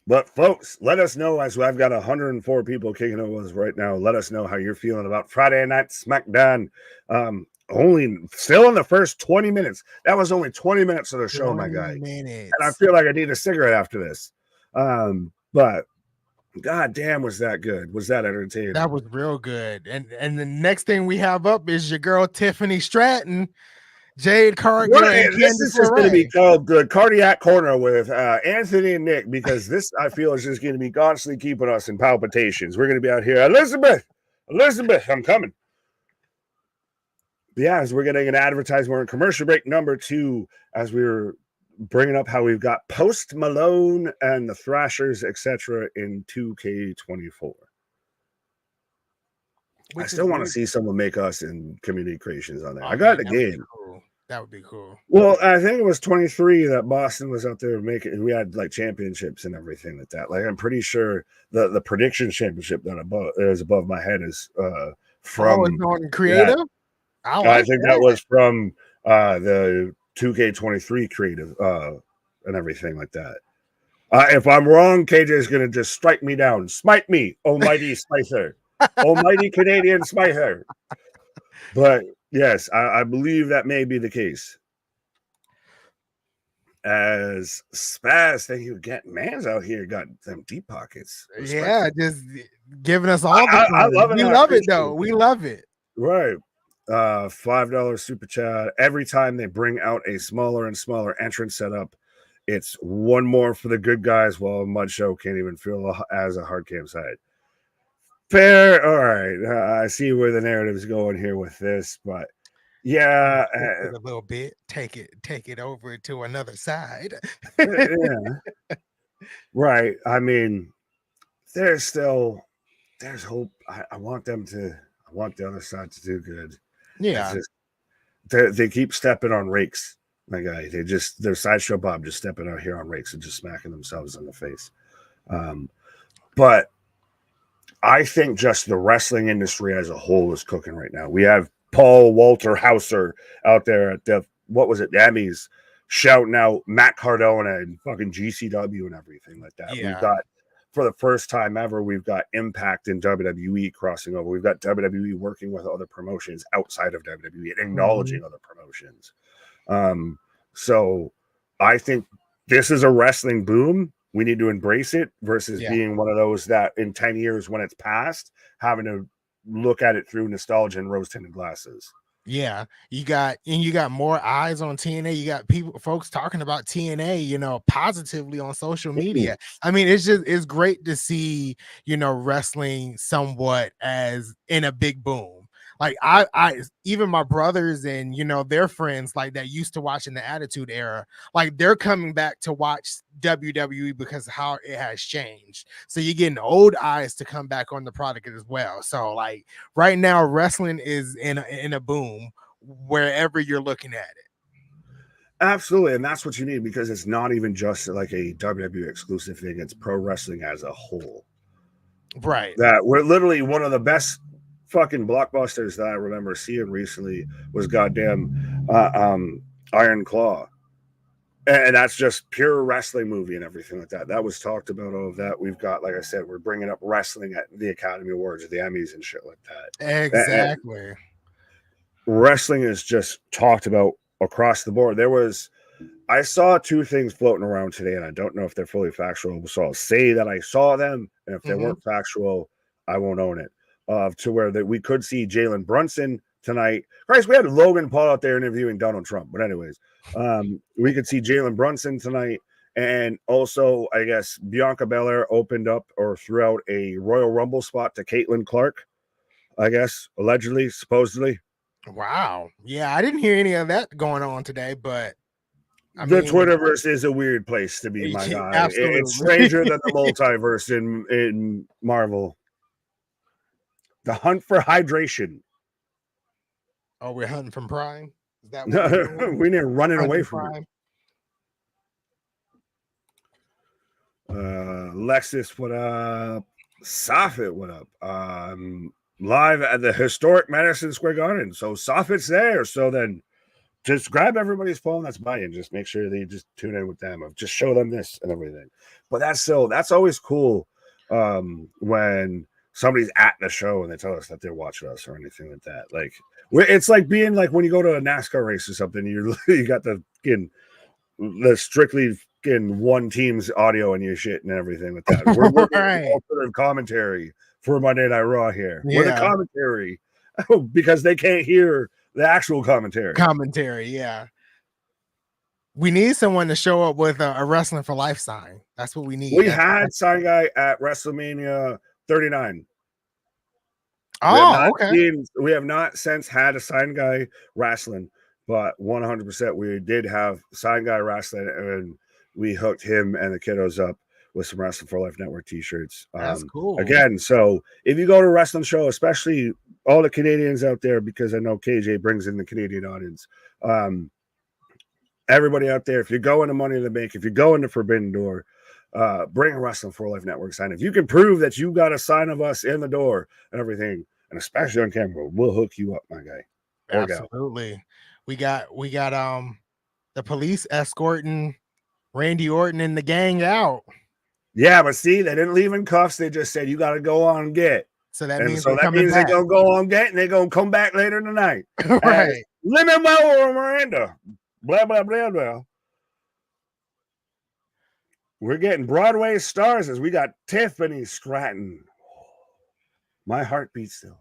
But folks, let us know, as I've got 104 people kicking over us right now. Let us know how you're feeling about Friday Night Smackdown. Only still in the first 20 minutes. That was only 20 minutes of the show, my guy. And I feel like I need a cigarette after this. But god damn, was that good? Was that entertaining? That was real good. And the next thing we have up is your girl Tiffany Stratton, Jade Cargill, and this is just going to be called the Cardiac Corner with Anthony and Nick, because this, I feel, is just going to be constantly keeping us in palpitations. We're going to be out here. Elizabeth, I'm coming. But yeah, as we're getting an advertisement, we're in commercial break number 2, as we were bringing up how we've got Post Malone and the Thrashers, etc. in 2K24. I still want to see someone make us in Community Creations on there. I got the game. Cool. That would be cool. Well, I think it was 23 that Boston was out there making. We had like championships and everything like that. Like, I'm pretty sure the prediction championship that is above my head is from creative. I think that was from the 2K23 creative and everything like that. If I'm wrong, KJ is going to just strike me down. Smite me, almighty Slicer. Almighty Canadian Smiter. But yes, I believe that may be the case. As Spaz, thank you. Man's out here got them deep pockets. Yeah, just giving us all I love it. We love it though. We love it. Right. $5 super chat. Every time they bring out a smaller and smaller entrance setup, it's one more for the good guys, while Mud Show can't even feel as a hard cam side. Fair. All right. I see where the narrative is going here with this, but yeah, a little bit. Take it over to another side. Yeah. Right. I mean, there's hope. I want the other side to do good. Yeah. They keep stepping on rakes, my guy. They're Sideshow Bob just stepping out here on rakes and just smacking themselves in the face. But I think just the wrestling industry as a whole is cooking right now. We have Paul Walter Hauser out there at the Emmys shouting out Matt Cardona and fucking GCW and everything like that. Yeah. We've got, for the first time ever, we've got Impact in WWE crossing over. We've got WWE working with other promotions outside of WWE and acknowledging other promotions. So I think this is a wrestling boom. We need to embrace it versus being one of those that in 10 years when it's past, having to look at it through nostalgia and rose-tinted glasses. Yeah, you got more eyes on TNA. You got folks talking about TNA, positively on social media. I mean, it's great to see, wrestling somewhat as in a big boom. Like I even my brothers and their friends like that used to watch in the Attitude Era, like they're coming back to watch WWE because of how it has changed. So you're getting old eyes to come back on the product as well. So like right now, wrestling is in a boom wherever you're looking at it. Absolutely, and that's what you need, because it's not even just like a WWE exclusive thing, it's pro wrestling as a whole. Right. That we're literally one of the best fucking blockbusters that I remember seeing recently was goddamn Iron Claw. And that's just pure wrestling movie and everything like that. That was talked about, all of that. We've got, like I said, we're bringing up wrestling at the Academy Awards or the Emmys and shit like that. Exactly. And wrestling is just talked about across the board. I saw two things floating around today, and I don't know if they're fully factual, so I'll say that I saw them, and if they weren't factual, I won't own it. To where that we could see Jalen Brunson tonight. Christ, we had Logan Paul out there interviewing Donald Trump, but anyways, we could see Jalen Brunson tonight, and also I guess Bianca Belair opened up or threw out a Royal Rumble spot to Caitlin Clark, I guess, allegedly, supposedly. Wow. Yeah, I didn't hear any of that going on today, but the Twitterverse is a weird place to be, my guy. Absolutely. It's stranger than the multiverse in Marvel. The hunt for hydration. Oh, we're hunting from Prime? Is that what we're running away from Prime? Lexus, what up? Soffit, what up? Live at the historic Madison Square Garden. So Soffit's there. So then just grab everybody's phone that's by you and just make sure they just tune in with them. Just show them this and everything. But that's always cool when somebody's at the show and they tell us that they're watching us or anything like that. Like it's like being like when you go to a NASCAR race or something, you got the strictly one team's audio and your shit and everything like that. We're right. Alternative commentary for Monday Night Raw here. Yeah. We're the commentary because they can't hear the actual commentary. Yeah. We need someone to show up with a wrestling for life sign. That's what we need. We had sign guy at WrestleMania 39. Oh, okay. We have not since had a sign guy wrestling, but 100% we did have sign guy wrestling, and we hooked him and the kiddos up with some Wrestling for Life Network t-shirts. That's cool. Again, so if you go to a wrestling show, especially all the Canadians out there, because I know KJ brings in the Canadian audience. Everybody out there, if you're going to Money in the Bank, if you're going to Forbidden Door, bring a Wrestling for Life Network sign. If you can prove that you got a sign of us in the door and everything, and especially on camera, we'll hook you up, my guy. Absolutely. We got the police escorting Randy Orton and the gang out. Yeah, but see, they didn't leave in cuffs. They just said you got to go on and get. So that means they're gonna go on get, and they're gonna come back later tonight. Right. Lin-Manuel Miranda. Blah blah blah blah. We're getting Broadway stars as we got Tiffany Stratton. My heart beats still.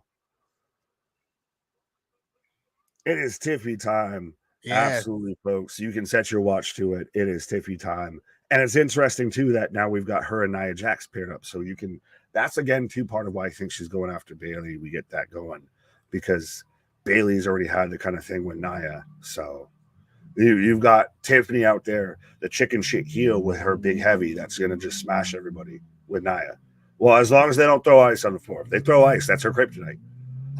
It is Tiffy time. Yes. Absolutely, folks. You can set your watch to it. It is Tiffy time. And it's interesting, too, that now we've got her and Nia Jax paired up. So you can, that's again, too, part of why I think she's going after Bayley. We get that going because Bayley's already had the kind of thing with Nia. So you've got Tiffany out there, the chicken shit heel with her big heavy that's going to just smash everybody with Nia. Well, as long as they don't throw ice on the floor. If they throw ice, that's her kryptonite.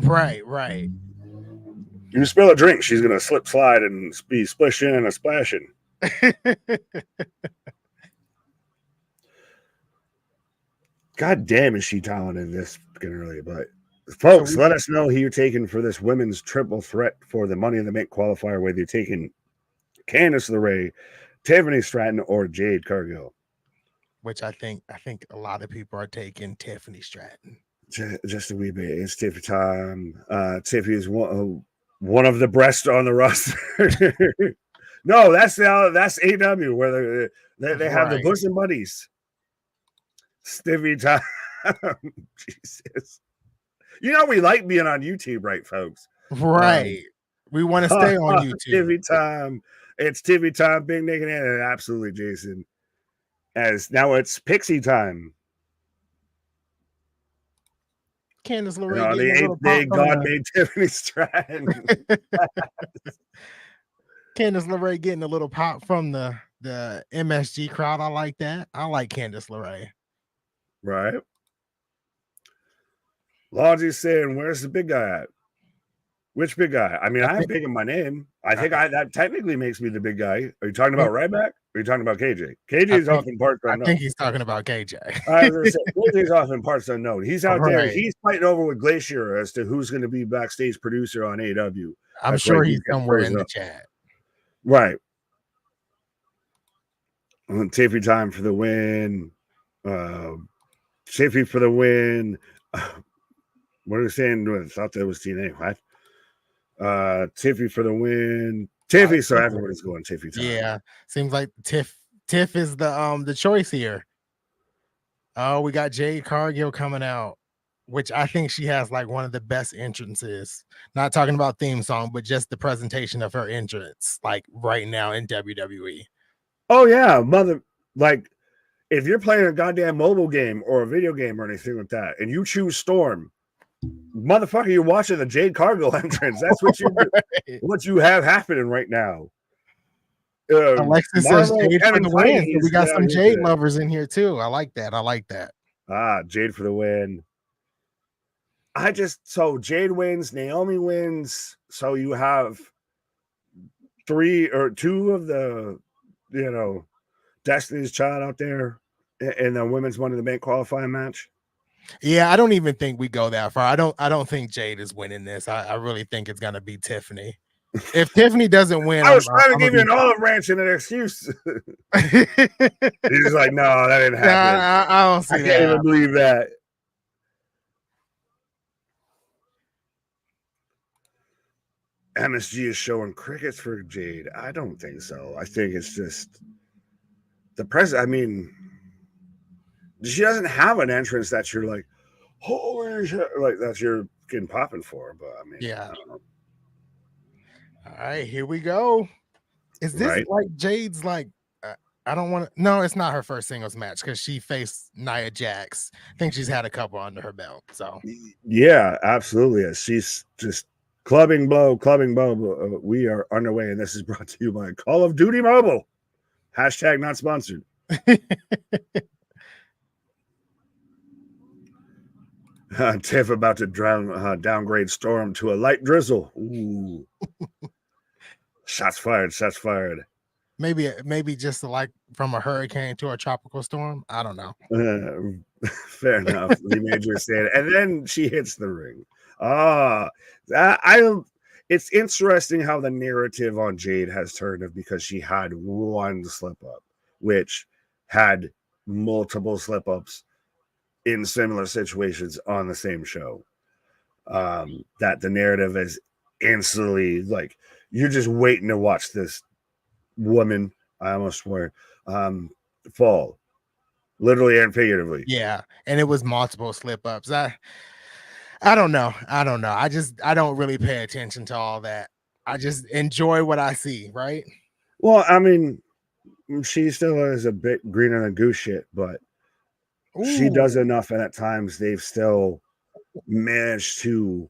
Right. You spill a drink, she's going to slide, and be splishing and a splashing. God damn, is she talented this fucking early. But folks, let us know who you're taking for this women's triple threat for the Money in the Bank qualifier, whether you're taking Candice LeRae, Tiffany Stratton, or Jade Cargill. Which I think a lot of people are taking Tiffany Stratton. Just a wee bit. It's Tiffy time. Tiffy is one of the breasts on the roster. No, that's AW where they have the bosom buddies. Stiffy time. Jesus. You know we like being on YouTube, right, folks? Right. We want to stay on YouTube. Tiffy time. It's Tiffy time. Big Naked and absolutely, Jason. As now it's Pixie time. Candice LeRae No, getting a little pop from God made Tiffany Stratton. Candice LeRae getting a little pop from the MSG crowd. I like that. I like Candice LeRae. Right. Lodgy's saying, "Where's the big guy at?" Which big guy? I mean, I have big in my name. I think that technically makes me the big guy. Are you talking about Ryback? Or are you talking about KJ? KJ is often parts unknown. I think he's talking about KJ. I was going to say, KJ is often parts unknown. He's out there. Right. He's fighting over with Glacier as to who's going to be backstage producer on AEW. I'm sure he's somewhere in the chat. Right. Tiffy time for the win. Tiffy for the win. What are you saying? I thought that was TNA. What? Tiffy for the win. Tiffy, so everybody's going Tiffy time. Yeah, seems like Tiff is the choice here. Oh, we got Jade Cargill coming out, which I think she has like one of the best entrances. Not talking about theme song, but just the presentation of her entrance, like right now in WWE. Oh yeah, like if you're playing a goddamn mobile game or a video game or anything like that, and you choose Storm, motherfucker, you're watching the Jade Cargill entrance. That's what you what you have happening right now. Alexis says Jade for the win. So we got some Jade lovers in here too. I like that. Jade for the win. So Jade wins, Naomi wins. So you have 2 of the, Destiny's Child out there in the women's Money in the Bank qualifying match. Yeah, I don't even think we go that far. I don't think Jade is winning this. I really think it's gonna be Tiffany. If Tiffany doesn't win, I was trying to give you an olive branch and an excuse. He's like, no, that didn't happen. I don't see that. I can't even believe that. MSG is showing crickets for Jade. I don't think so. I think it's just the president. I mean, she doesn't have an entrance that you're like, holy shit, like that you're getting popping for. But I mean, yeah. All right, here we go. Is this like Jade's like? I don't want to. No, it's not her first singles match because she faced Nia Jax. I think she's had a couple under her belt. So yeah, absolutely. She's just clubbing blow. We are underway, and this is brought to you by Call of Duty Mobile. # not sponsored. Tiff about to downgrade Storm to a light drizzle. Ooh. Shots fired. Maybe just like from a hurricane to a tropical storm. I don't know. Fair enough. Lee Major said, and then she hits the ring. It's interesting how the narrative on Jade has turned of because she had one slip up, which had multiple slip ups in similar situations on the same show. That the narrative is instantly like you're just waiting to watch this woman, I almost swear, fall, literally and figuratively. Yeah, and it was multiple slip ups. I don't know. I don't really pay attention to all that. I just enjoy what I see, right? Well, I mean, she still is a bit greener than goose shit, but she does enough, and at times they've still managed to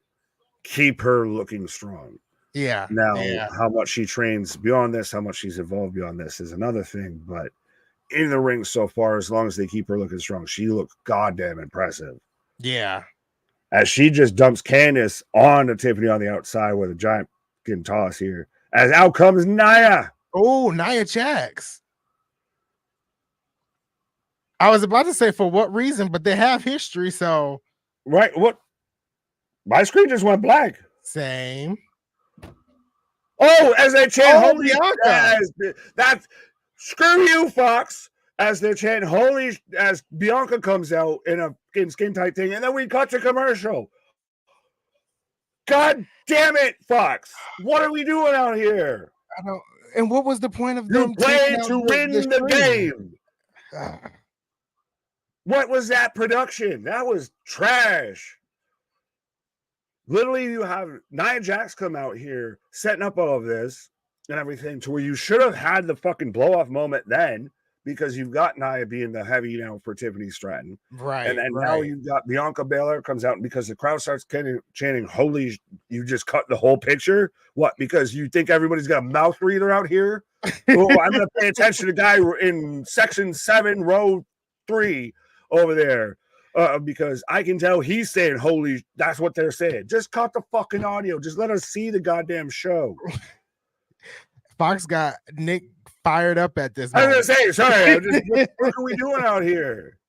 keep her looking strong. Yeah. Now, how much she trains beyond this, how much she's evolved beyond this is another thing. But in the ring so far, as long as they keep her looking strong, she looks goddamn impressive. Yeah. As she just dumps Candice on to Tiffany on the outside with a giant getting toss here. As out comes Nia. Oh, Nia Jax. I was about to say for what reason, but they have history, so. Right. What? My screen just went black. Same. Oh, as they chant holy that's screw you, Fox. As they chant holy as Bianca comes out in a skin tight thing, and then we cut to commercial. God damn it, Fox! What are we doing out here? I don't. And what was the point of them playing to win the game? What was that production? That was trash. Literally, you have Nia Jax come out here setting up all of this and everything to where you should have had the fucking blow off moment then because you've got Nia being the heavy now for Tiffany Stratton. Right. And now you've got Bianca Belair comes out, and because the crowd starts chanting, holy, you just cut the whole picture. What? Because you think everybody's got a mouth breather out here? Oh, I'm going to pay attention to the guy in section 7, row 3 over there. Because I can tell he's saying, holy, that's what they're saying. Just cut the fucking audio. Just let us see the goddamn show. Fox got Nick fired up at this. I was going to say, sorry, what are we doing out here?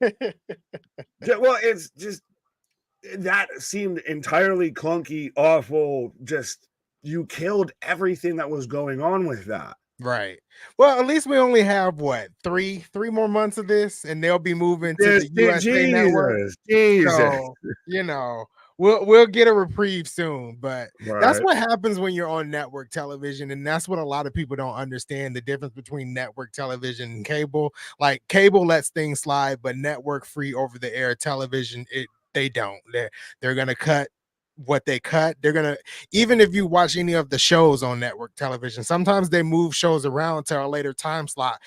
Well, it's just, that seemed entirely clunky, awful. Just, you killed everything that was going on with that. Right. Well, at least we only have what, three more months of this, and they'll be moving to the USA Network. So, you know, we'll get a reprieve soon. But that's what happens when you're on network television, and that's what a lot of people don't understand, the difference between network television and cable. Like, cable lets things slide, but network free over the air television, they don't. They're gonna cut what they cut. They're gonna, even if you watch any of the shows on network television, sometimes they move shows around to a later time slot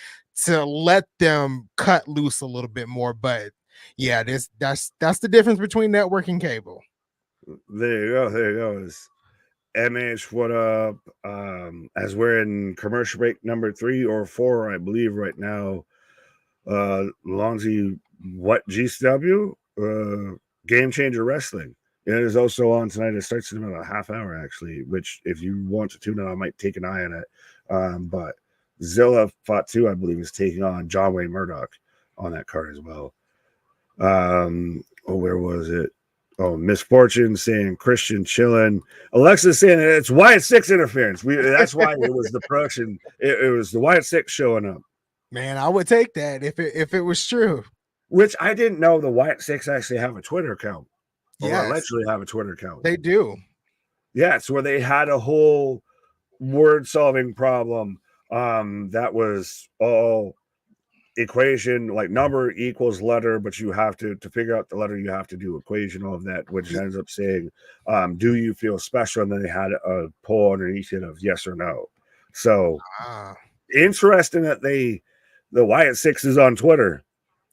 to let them cut loose a little bit more. But yeah, that's the difference between network and cable. There you go. It's MH, what up? As we're in commercial break number 3 or 4, I believe, right now. Longzy, what GCW? Game Changer Wrestling. It is also on tonight. It starts in about a half hour, actually, which if you want to tune in, I might take an eye on it. But Zilla Fatu, I believe, is taking on John Wayne Murdoch on that card as well. Where was it? Oh, Misfortune saying Christian chilling. Alexa saying it's Wyatt 6 interference. That's why it was the production. It was the Wyatt 6 showing up. Man, I would take that if it was true. Which I didn't know the Wyatt 6 actually have a Twitter account. Yeah, allegedly have a Twitter account. They do. Yeah, it's where they had a whole word solving problem. That was all equation, like number equals letter, but you have to figure out the letter, you have to do equation, all of that, which ends up saying, do you feel special? And then they had a poll underneath it of yes or no. So interesting that the Wyatt 6 is on Twitter.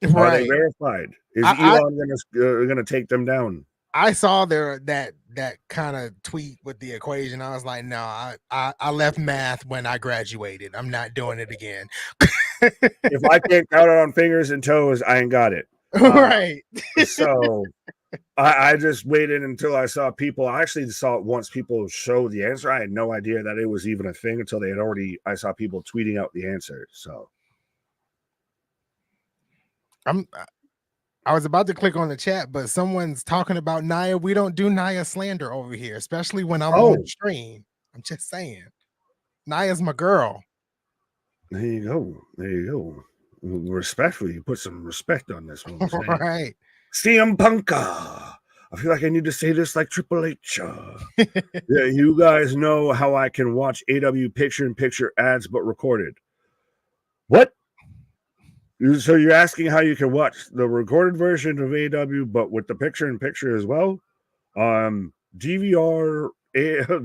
Right. Are they verified? Is Elon gonna take them down? I saw that kind of tweet with the equation. I was like, no, I left math when I graduated. I'm not doing it again. If I can't count it on fingers and toes, I ain't got it. Right. So I just waited until I saw people. I actually saw it once people showed the answer. I had no idea that it was even a thing until they had already. I saw people tweeting out the answer. So I was about to click on the chat, but someone's talking about Nia. We don't do Nia slander over here, especially when I'm on stream. I'm just saying. Nia's my girl. There you go. Respectfully, you put some respect on this one. Right. CM Punk. I feel like I need to say this like Triple H. Yeah, you guys know how I can watch AW picture-in-picture ads, but recorded. What? So you're asking how you can watch the recorded version of AW, but with the picture-in-picture as well? DVR,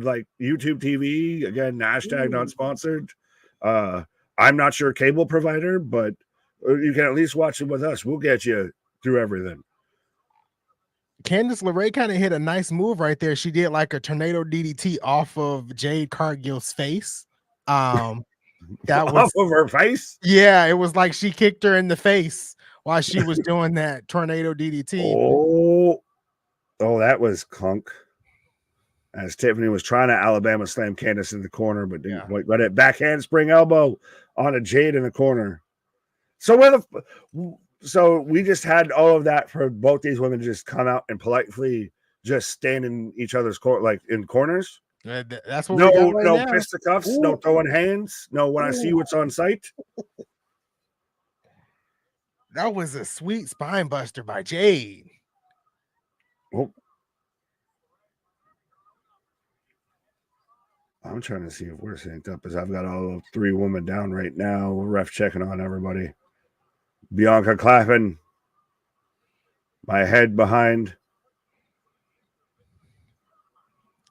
like YouTube TV, again, hashtag not sponsored. I'm not sure cable provider, but you can at least watch it with us. We'll get you through everything. Candice LeRae kind of hit a nice move right there. She did like a tornado DDT off of Jade Cargill's face. That was off of her face. Yeah, it was like she kicked her in the face while she was doing that tornado DDT. Oh, that was clunk. As Tiffany was trying to Alabama slam Candice in the corner, but didn't quite get it. Backhand spring elbow on a Jade in the corner. So we just had all of that for both these women to just come out and politely just stand in each other's court, like in corners. That's what we got right now. Fisticuffs, no throwing hands, no when I see what's on site. That was a sweet spine buster by Jade. Oh. I'm trying to see if we're synced up, as I've got all 3 women down right now. Ref checking on everybody. Bianca clapping. My head behind.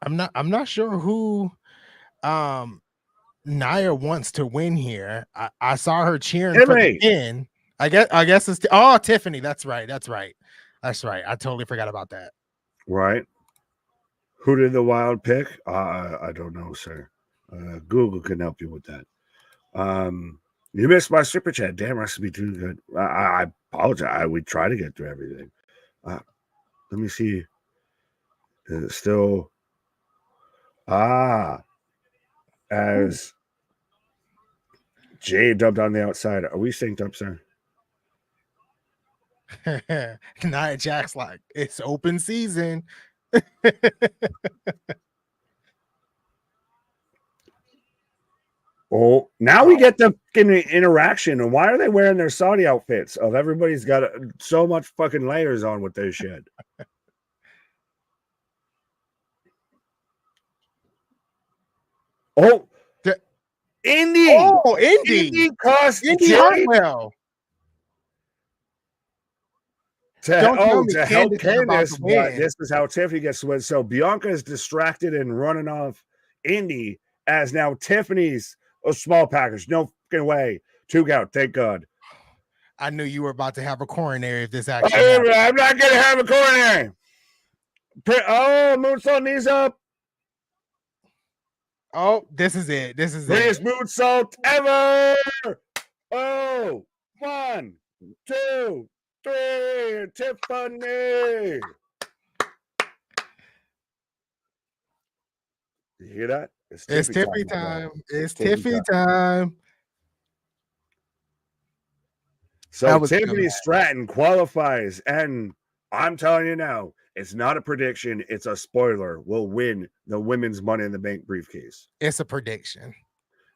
I'm not sure who Nia wants to win here. I saw her cheering for the pin. I guess it's Tiffany. That's right. I totally forgot about that. Right. Who did the Wild pick? I don't know, sir. Google can help you with that. You missed my super chat. Damn, recipe too good. I apologize. We try to get through everything. Let me see. Is it still? As Jay dubbed on the outside. Are we synced up, sir? Nia Jax like, it's open season. Oh, now we get the interaction. And why are they wearing their Saudi outfits? Of everybody's got so much fucking layers on with this shit. Oh, Indy. Oh, Indy cost Indy Hartwell. To help Candice, but this is how Tiffany gets to win. So Bianca is distracted and running off Indy as now Tiffany's a small package. No fucking way. 2 count. Thank God. I knew you were about to have a coronary if this actually happened. I'm not going to have a coronary. Oh, moonsault knees up. Oh, this is it. Biggest moonsault ever. Oh, 1, 2, 3, Tiffany. You hear that? It's Tiffany time. It's Tiffany time. So Tiffany Stratton qualifies, and I'm telling you now, it's not a prediction. It's a spoiler. Will win the women's Money in the Bank briefcase. It's a prediction.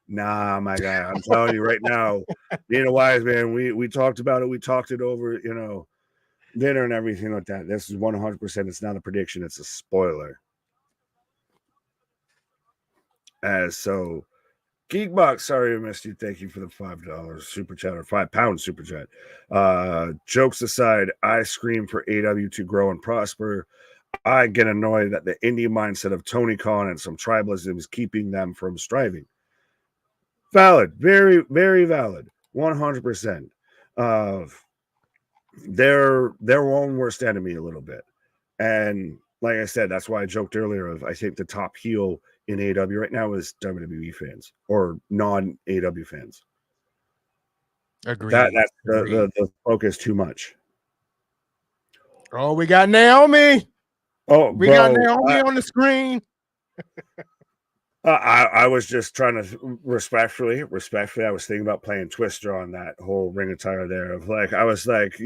Nah, my guy. I'm telling you right now, being a wise man, we talked about it. We talked it over, dinner and everything like that. This is 100%. It's not a prediction. It's a spoiler. So Geekbox, sorry I missed you. Thank you for the $5 super chat or £5 super chat. Jokes aside, I scream for AW to grow and prosper. I get annoyed that the indie mindset of Tony Khan and some tribalism is keeping them from striving. Valid, very, very valid, 100%. They're their own worst enemy a little bit, and like I said, that's why I joked earlier of I think the top heel in AEW right now is WWE fans or non-AEW fans. Agreed. That's the focus too much. Oh, we got Naomi. Oh, we got Naomi on the screen. I was just trying to respectfully. I was thinking about playing Twister on that whole ring attire there. Of like, I was like,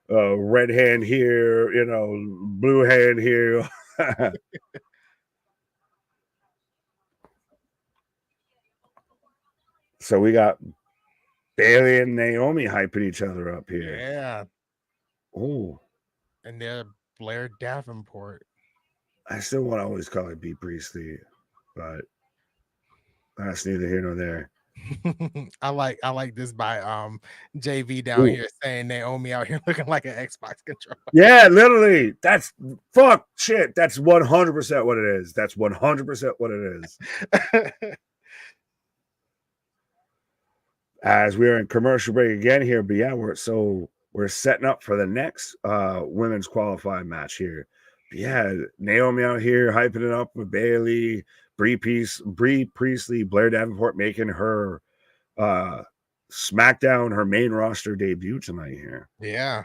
red hand here, blue hand here. So we got Bailey and Naomi hyping each other up here. Yeah. Oh. And they're Blair Davenport. I still want to always call her B. Priestley, but that's neither here nor there. I like this by JV down here saying Naomi out here looking like an Xbox controller. Yeah, literally. That's fuck shit. That's 100% what it is. That's 100% what it is. As we are in commercial break again here, but yeah, we're setting up for the next women's qualifying match here. But yeah, Naomi out here hyping it up with Bailey, Bree Priestley, Blair Davenport making her SmackDown, her main roster debut tonight here. Yeah.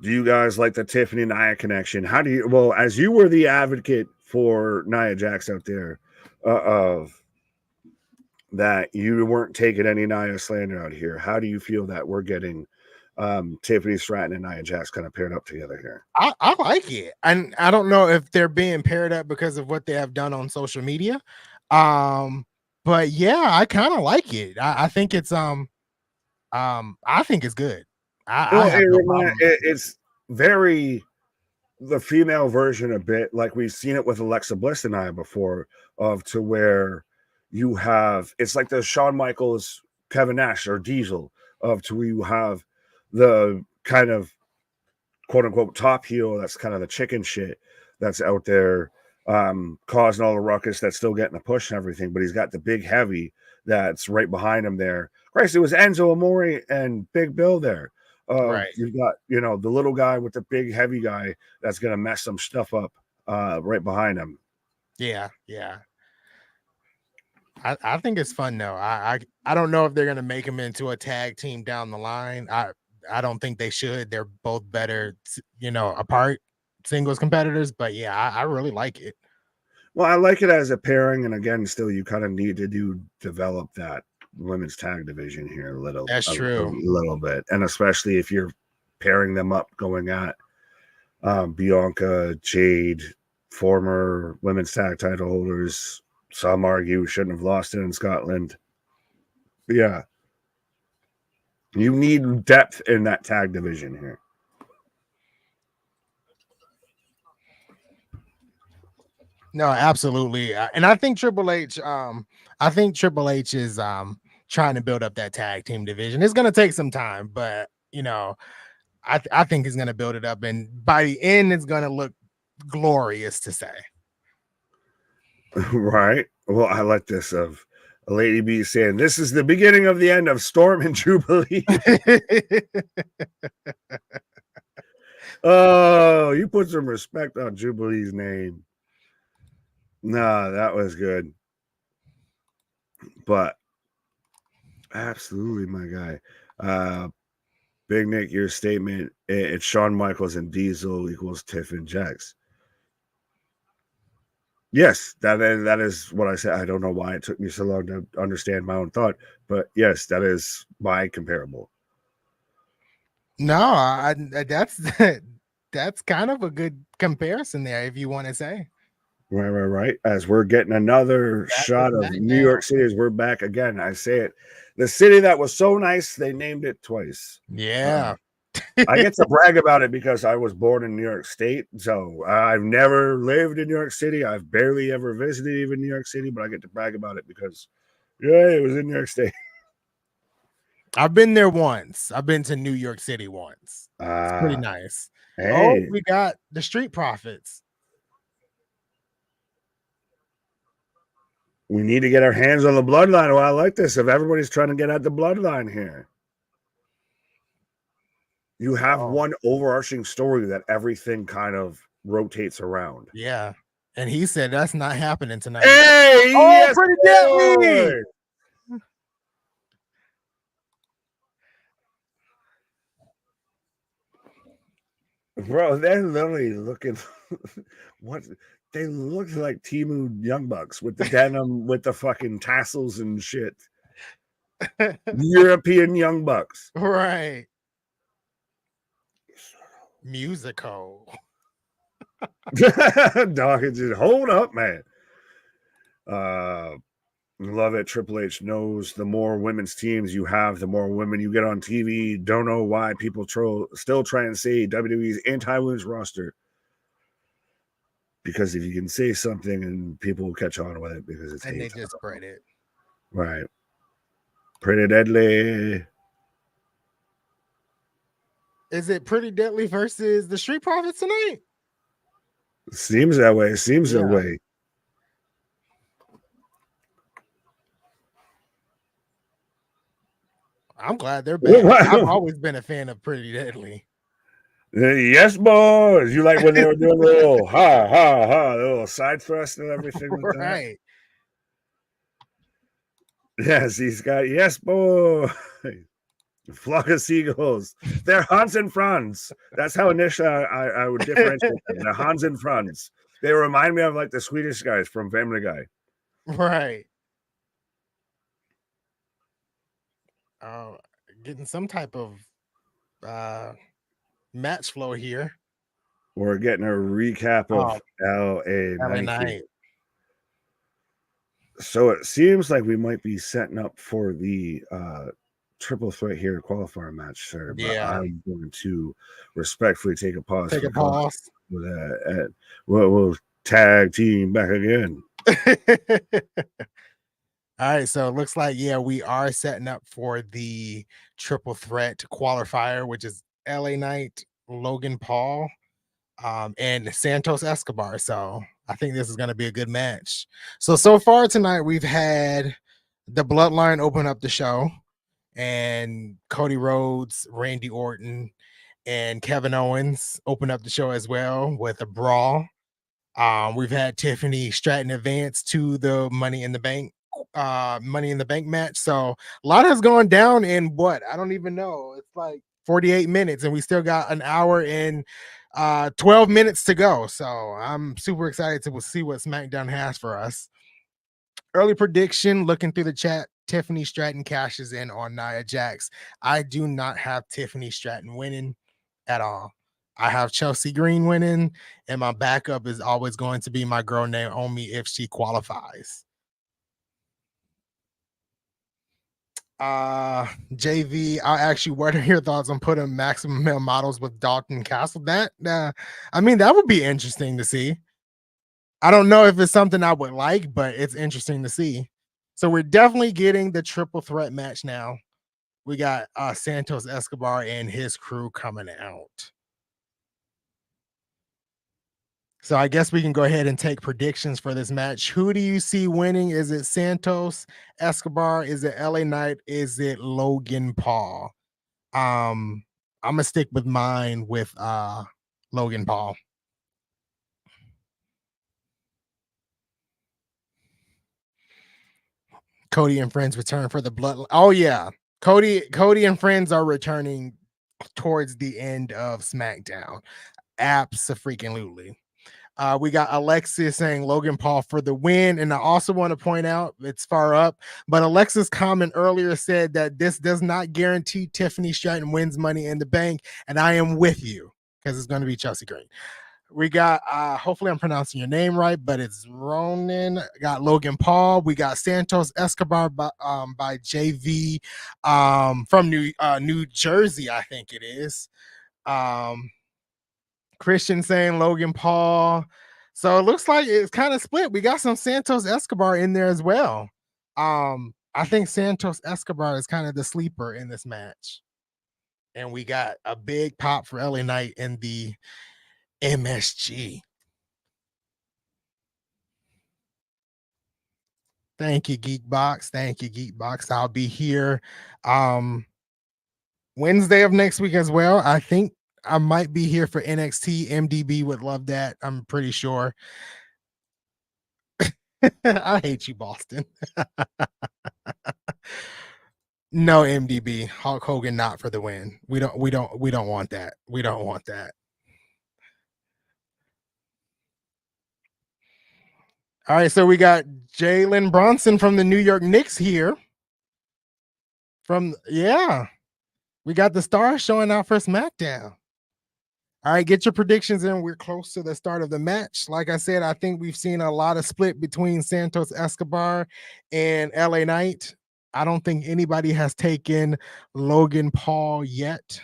Do you guys like the Tiffany Nia connection? How do you? Well, as you were the advocate for Nia Jax out there, of that you weren't taking any Nia slander out here. How do you feel that we're getting Tiffany Stratton and Nia Jax kind of paired up together here? I like it. And I don't know if they're being paired up because of what they have done on social media. But yeah, I kind of like it. I think it's I think it's good. It's very the female version a bit like we've seen it with Alexa Bliss and Nia before, of to where you have it's like the Shawn Michaels, Kevin Nash, or Diesel of to where you have the kind of quote unquote top heel that's kind of the chicken shit that's out there causing all the ruckus that's still getting the push and everything, but he's got the big heavy that's right behind him there. Christ, it was Enzo Amore and Big Bill there. Right. You've got, you know, the little guy with the big heavy guy that's going to mess some stuff up right behind him. Yeah. I think it's fun though. I don't know if they're gonna make him into a tag team down the line. I don't think they should. They're both better, you know, apart singles competitors. But yeah, I really like it. Well, I like it as a pairing, and again, still you kind of need to develop that women's tag division here a little. That's true. A little bit, and especially if you're pairing them up, going at Bianca, Jade, former women's tag title holders. Some argue shouldn't have lost it in Scotland. But yeah, you need depth in that tag division here. No, absolutely. And I think Triple H is trying to build up that tag team division. It's gonna take some time, but you know, I think he's gonna build it up, and by the end, it's gonna look glorious to say. Right. Well, I like this of a Lady B saying, "This is the beginning of the end of Storm and Jubilee." Oh, you put some respect on Jubilee's name. Nah, that was good. But absolutely, my guy. Big Nick, your statement, it's Shawn Michaels and Diesel equals Tiff and Jax. Yes, that is what I said. I don't know why it took me so long to understand my own thought, but yes, that is my comparable. No, that's kind of a good comparison there, if you want to say. Right. As we're getting another shot of New York City, as we're back again. I say it, the city that was so nice, they named it twice. Yeah. I get to brag about it because I was born in New York State. So I've never lived in New York City. I've barely ever visited even New York City, but I get to brag about it because, yeah, it was in New York State. I've been there once. I've been to New York City once. It's pretty nice. Hey. Oh, we got the Street Profits. We need to get our hands on the Bloodline. Well, I like this. If everybody's trying to get at the Bloodline here, you have one overarching story that everything kind of rotates around. Yeah. And he said that's not happening tonight. Hey, oh, yes, Pretty Deadly. Bro, they're literally looking what they look like Temu Young Bucks with the denim with the fucking tassels and shit. European Young Bucks. Right. Musical. Dog, just hold up, man. Love it. Triple H knows the more women's teams you have, the more women you get on TV. Don't know why people still try and say WWE's anti-women's roster. Because if you can say something and people will catch on with it because it's and they just spread it. Right. Pretty Deadly. Is it Pretty Deadly versus the Street Profits tonight? Seems that way. Seems that way. I'm glad they're back. I've always been a fan of Pretty Deadly. Yes, boys. You like when they were doing a little little side thrust and everything like right. that. Yes, he's got yes, boy. Flock of seagulls. They're Hans and Franz. That's how initially I would differentiate them. They're Hans and Franz. They remind me of like the Swedish guys from Family Guy. Right. Getting some type of match flow here. We're getting a recap of LA Night. So it seems like we might be setting up for the triple threat here qualifier match, sir. But I'm going to respectfully take a pause. Take a pause. We'll tag team back again. All right, so it looks like we are setting up for the triple threat qualifier, which is LA Knight, Logan Paul, and Santos Escobar. So I think this is going to be a good match. So far tonight, we've had the Bloodline open up the show, and Cody Rhodes, Randy Orton, and Kevin Owens open up the show as well with a brawl. We've had Tiffany Stratton advance to the Money in the Bank match. So a lot has gone down in what? I don't even know. It's like 48 minutes, and we still got an hour and 12 minutes to go. So I'm super excited to see what SmackDown has for us. Early prediction, looking through the chat, Tiffany Stratton cashes in on Nia Jax. I do not have Tiffany Stratton winning at all. I have Chelsea Green winning, and my backup is always going to be my girl Naomi if she qualifies. JV, I'll ask you, what are your thoughts on putting maximum male models with Dalton Castle? That I mean, that would be interesting to see. I don't know if it's something I would like, but it's interesting to see. So we're definitely getting the triple threat match now. We got Santos Escobar and his crew coming out. So I guess we can go ahead and take predictions for this match. Who do you see winning? Is it Santos Escobar? Is it LA Knight? Is it Logan Paul? I'm gonna stick with mine with Logan Paul. Cody and friends return for the Bloodline. Oh yeah, Cody and friends are returning towards the end of SmackDown. Abso-freaking-lutely. We got Alexis saying Logan Paul for the win. And I also want to point out, it's far up, but Alexis' comment earlier said that this does not guarantee Tiffany Stratton wins Money in the Bank. And I am with you because it's going to be Chelsea Green. We got, hopefully I'm pronouncing your name right, but it's Ronan. Got Logan Paul. We got Santos Escobar by JV from New Jersey, I think it is. Christian saying Logan Paul. So it looks like it's kind of split. We got some Santos Escobar in there as well. I think Santos Escobar is kind of the sleeper in this match. And we got a big pop for LA Knight in the MSG. Thank you, Geekbox. Thank you, Geekbox. I'll be here Wednesday of next week as well. I think I might be here for NXT. MDB would love that. I'm pretty sure. I hate you, Boston. No, MDB. Hulk Hogan not for the win. We don't want that. We don't want that. All right, so we got Jalen Bronson from the New York Knicks here. We got the Stars showing out for SmackDown. All right, get your predictions in. We're close to the start of the match. Like I said, I think we've seen a lot of split between Santos Escobar and LA Knight. I don't think anybody has taken Logan Paul yet.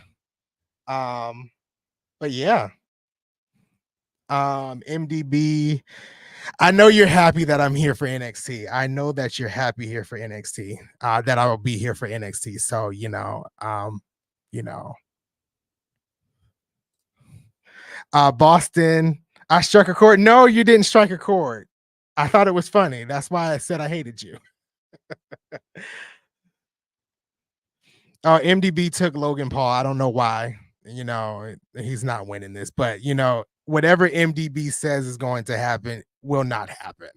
But yeah. MDB. I know you're happy that I'm here for NXT. I know that you're happy here for NXT. That I will be here for NXT. So, Boston, I struck a chord. No, you didn't strike a chord. I thought it was funny. That's why I said I hated you. MDB took Logan Paul. I don't know why. He's not winning this, but whatever MDB says is going to happen will not happen.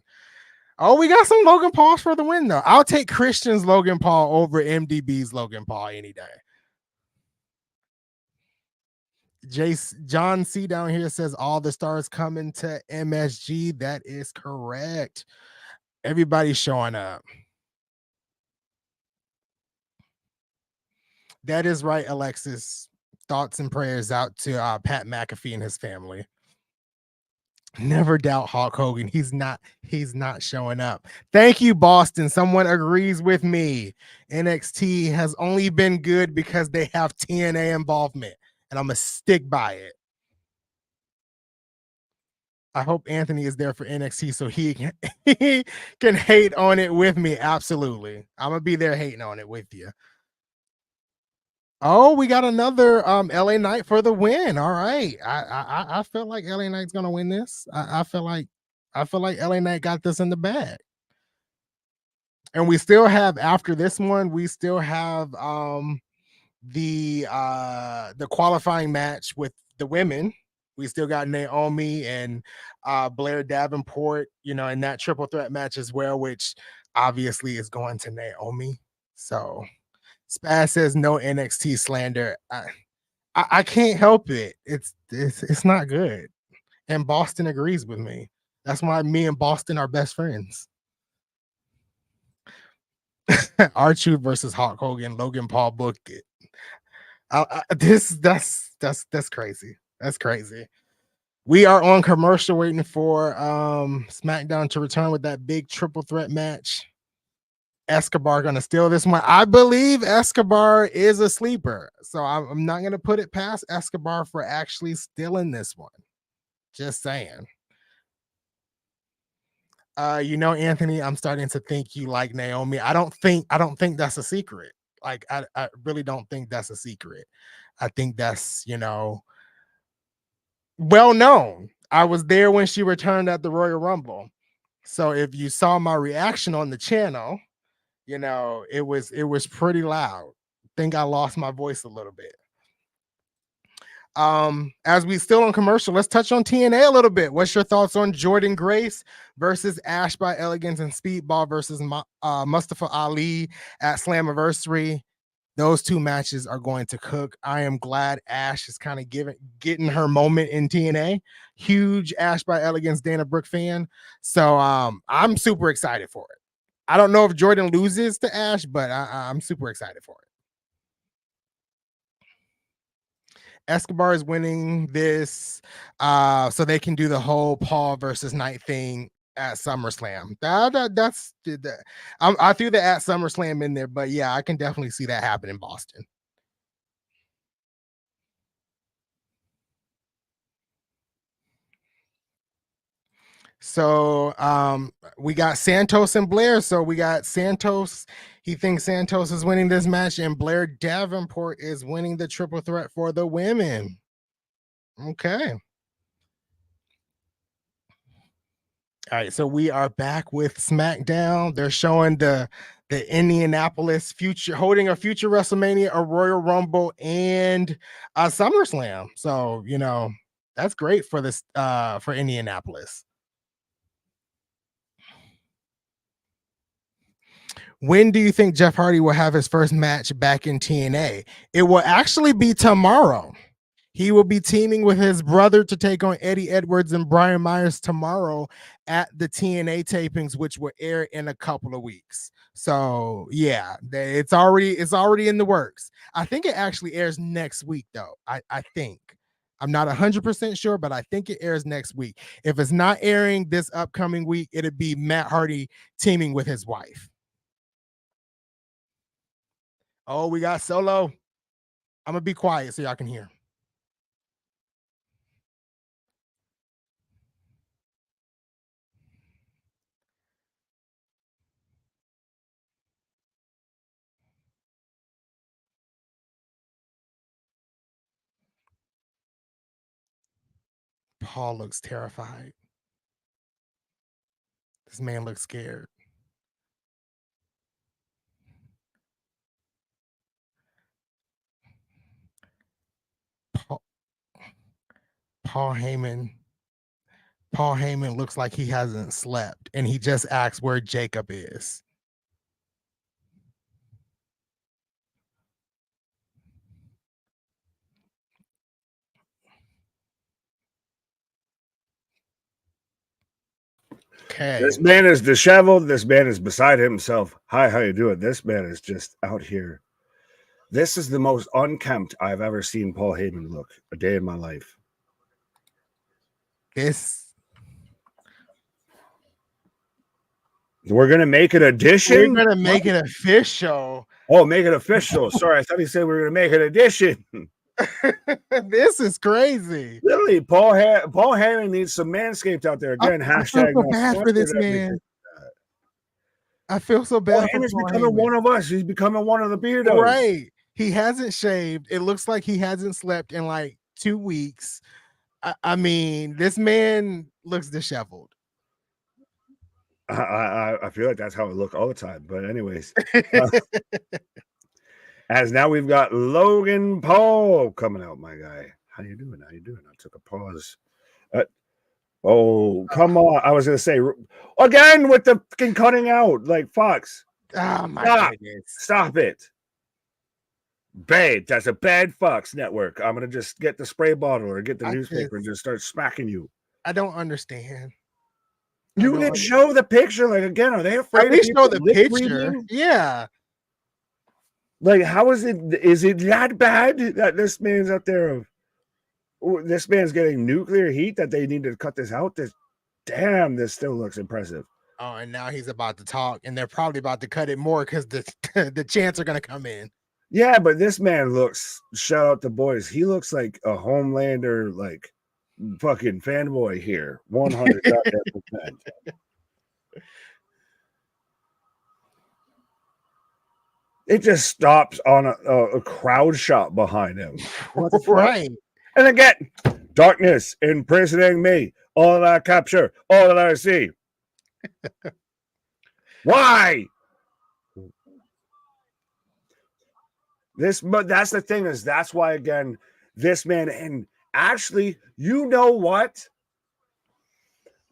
Oh, we got some Logan Pauls for the win, though. I'll take Christian's Logan Paul over MDB's Logan Paul any day. John C down here says all the stars coming to MSG. That is correct. Everybody's showing up. That is right, Alexis. Thoughts and prayers out to Pat McAfee and his family. Never doubt Hulk Hogan. He's not showing up. Thank you, Boston. Someone agrees with me. NXT has only been good because they have TNA involvement, and I'm gonna stick by it. I hope Anthony is there for NXT so he can hate on it with me. Absolutely. I'm gonna be there hating on it with you. Oh, we got another LA Knight for the win. All right. I feel like LA Knight's gonna win this. I feel like I feel like LA Knight got this in the bag. And we still have, after this one, we still have the qualifying match with the women. We still got Naomi and Blair Davenport, you know, in that triple threat match as well, which obviously is going to Naomi. So Spaz says no NXT slander. I can't help it. It's not good. And Boston agrees with me. That's why me and Boston are best friends. R-Truth versus Hulk Hogan. Logan Paul booked it. That's crazy. That's crazy. We are on commercial waiting for SmackDown to return with that big triple threat match. Escobar gonna steal this one. I believe Escobar is a sleeper, so I'm not gonna put it past Escobar for actually stealing this one. Just saying. You know, Anthony, I'm starting to think you like Naomi. I don't think that's a secret. Like, I really don't think that's a secret. I think that's, you know, well known. I was there when she returned at the Royal Rumble. So if you saw my reaction on the channel, you know, it was pretty loud. I think I lost my voice a little bit. As we still on commercial, let's touch on TNA a little bit. What's your thoughts on Jordan Grace versus Ash by Elegance and Speedball versus Mustafa Ali at Slammiversary? Those two matches are going to cook. I am glad Ash is kind of getting her moment in TNA. Huge Ash by Elegance Dana Brooke fan. So I'm super excited for it. I don't know if Jordan loses to Ash, but I'm super excited for it. Escobar is winning this so they can do the whole Paul versus Knight thing at SummerSlam. I threw the at SummerSlam in there, but yeah, I can definitely see that happen in Boston. So we got Santos and Blair. So we got Santos. He thinks Santos is winning this match, and Blair Davenport is winning the triple threat for the women. Okay. All right, so we are back with SmackDown. They're showing the Indianapolis future, holding a future WrestleMania, a Royal Rumble, and a SummerSlam. So, you know, that's great for this for Indianapolis. When do you think Jeff Hardy will have his first match back in TNA? It will actually be tomorrow. He will be teaming with his brother to take on Eddie Edwards and Brian Myers tomorrow at the TNA tapings, which will air in a couple of weeks. So yeah, it's already in the works. I think it actually airs next week, though. I think. I'm not 100% sure, but I think it airs next week. If it's not airing this upcoming week, it'll be Matt Hardy teaming with his wife. Oh, we got Solo. I'm gonna be quiet so y'all can hear. Paul looks terrified. This man looks scared. Paul Heyman looks like he hasn't slept, and he just asked where Jacob is. Okay. This man is disheveled. This man is beside himself. Hi, how you doing? This man is just out here. This is the most unkempt I've ever seen Paul Heyman look a day in my life. We're gonna make an addition. We're gonna make it official. Oh, make it official. Sorry, I thought he said we were gonna make an addition. This is crazy. Literally, Paul Heyman needs some Manscaped out there again. I feel so bad for this man. I feel so bad. Paul Heyman's becoming one of us. He's becoming one of the beardos. Right. He hasn't shaved. It looks like he hasn't slept in like 2 weeks. I mean, this man looks disheveled. I feel like that's how I look all the time. But anyways, as now we've got Logan Paul coming out, my guy. How you doing? How you doing? I took a pause. Oh, come on. I was going to say, again, with the fucking cutting out. Like, Fox. Oh, my goodness. Stop it. Bad. That's a bad Fox network. I'm going to just get the spray bottle or get the newspaper and just start smacking you. I don't understand. You can show the picture. Like, again, are they afraid to show the picture? Yeah. Like, how is it? Is it that bad that this man's out there? This man's getting nuclear heat that they need to cut this out. This still looks impressive. Oh, and now he's about to talk, and they're probably about to cut it more because the chants are going to come in. Yeah, but this man looks, shout out to boys, he looks like a Homelander, like fucking fanboy here. 100%. It just stops on a crowd shot behind him. Right. And again, darkness imprisoning me. All that I capture, all that I see. Why? But that's the thing is that's why, again, this man, and actually, you know what?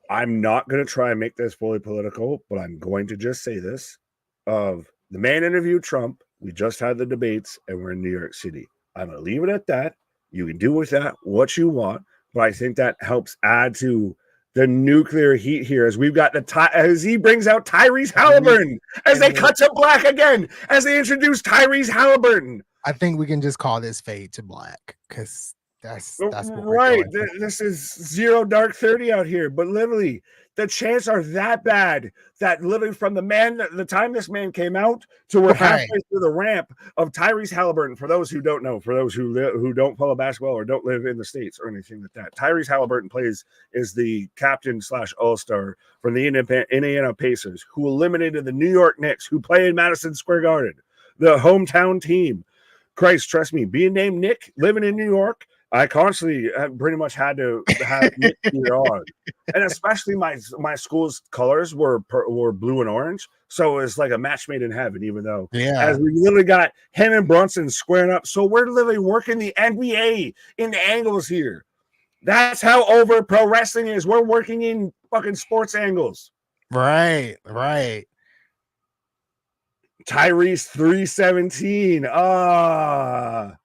I'm not going to try and make this fully political, but I'm going to just say this. The man interviewed Trump. We just had the debates, and we're in New York City. I'm going to leave it at that. You can do with that what you want, but I think that helps add to the nuclear heat here as we've got as he brings out Tyrese Halliburton, as they cut to black again, as they introduce Tyrese Halliburton. I think we can just call this fade to black because that's what right. This is 0 dark 30 out here, but literally the chants are that bad that literally from the time this man came out to we're halfway through the ramp of Tyrese Halliburton. For those who don't know, for those who don't follow basketball or don't live in the States or anything like that, Tyrese Halliburton is the captain / all-star from the Indiana Pacers, who eliminated the New York Knicks, who play in Madison Square Garden, the hometown team. Christ, trust me, being named Nick, living in New York, I constantly pretty much had to have Nick gear on, and especially my school's colors were blue and orange, so it was like a match made in heaven. Even though, as we literally got him and Brunson squaring up, so we're literally working the NBA in the angles here. That's how over pro wrestling is. We're working in fucking sports angles. Right. Tyrese 317. I'm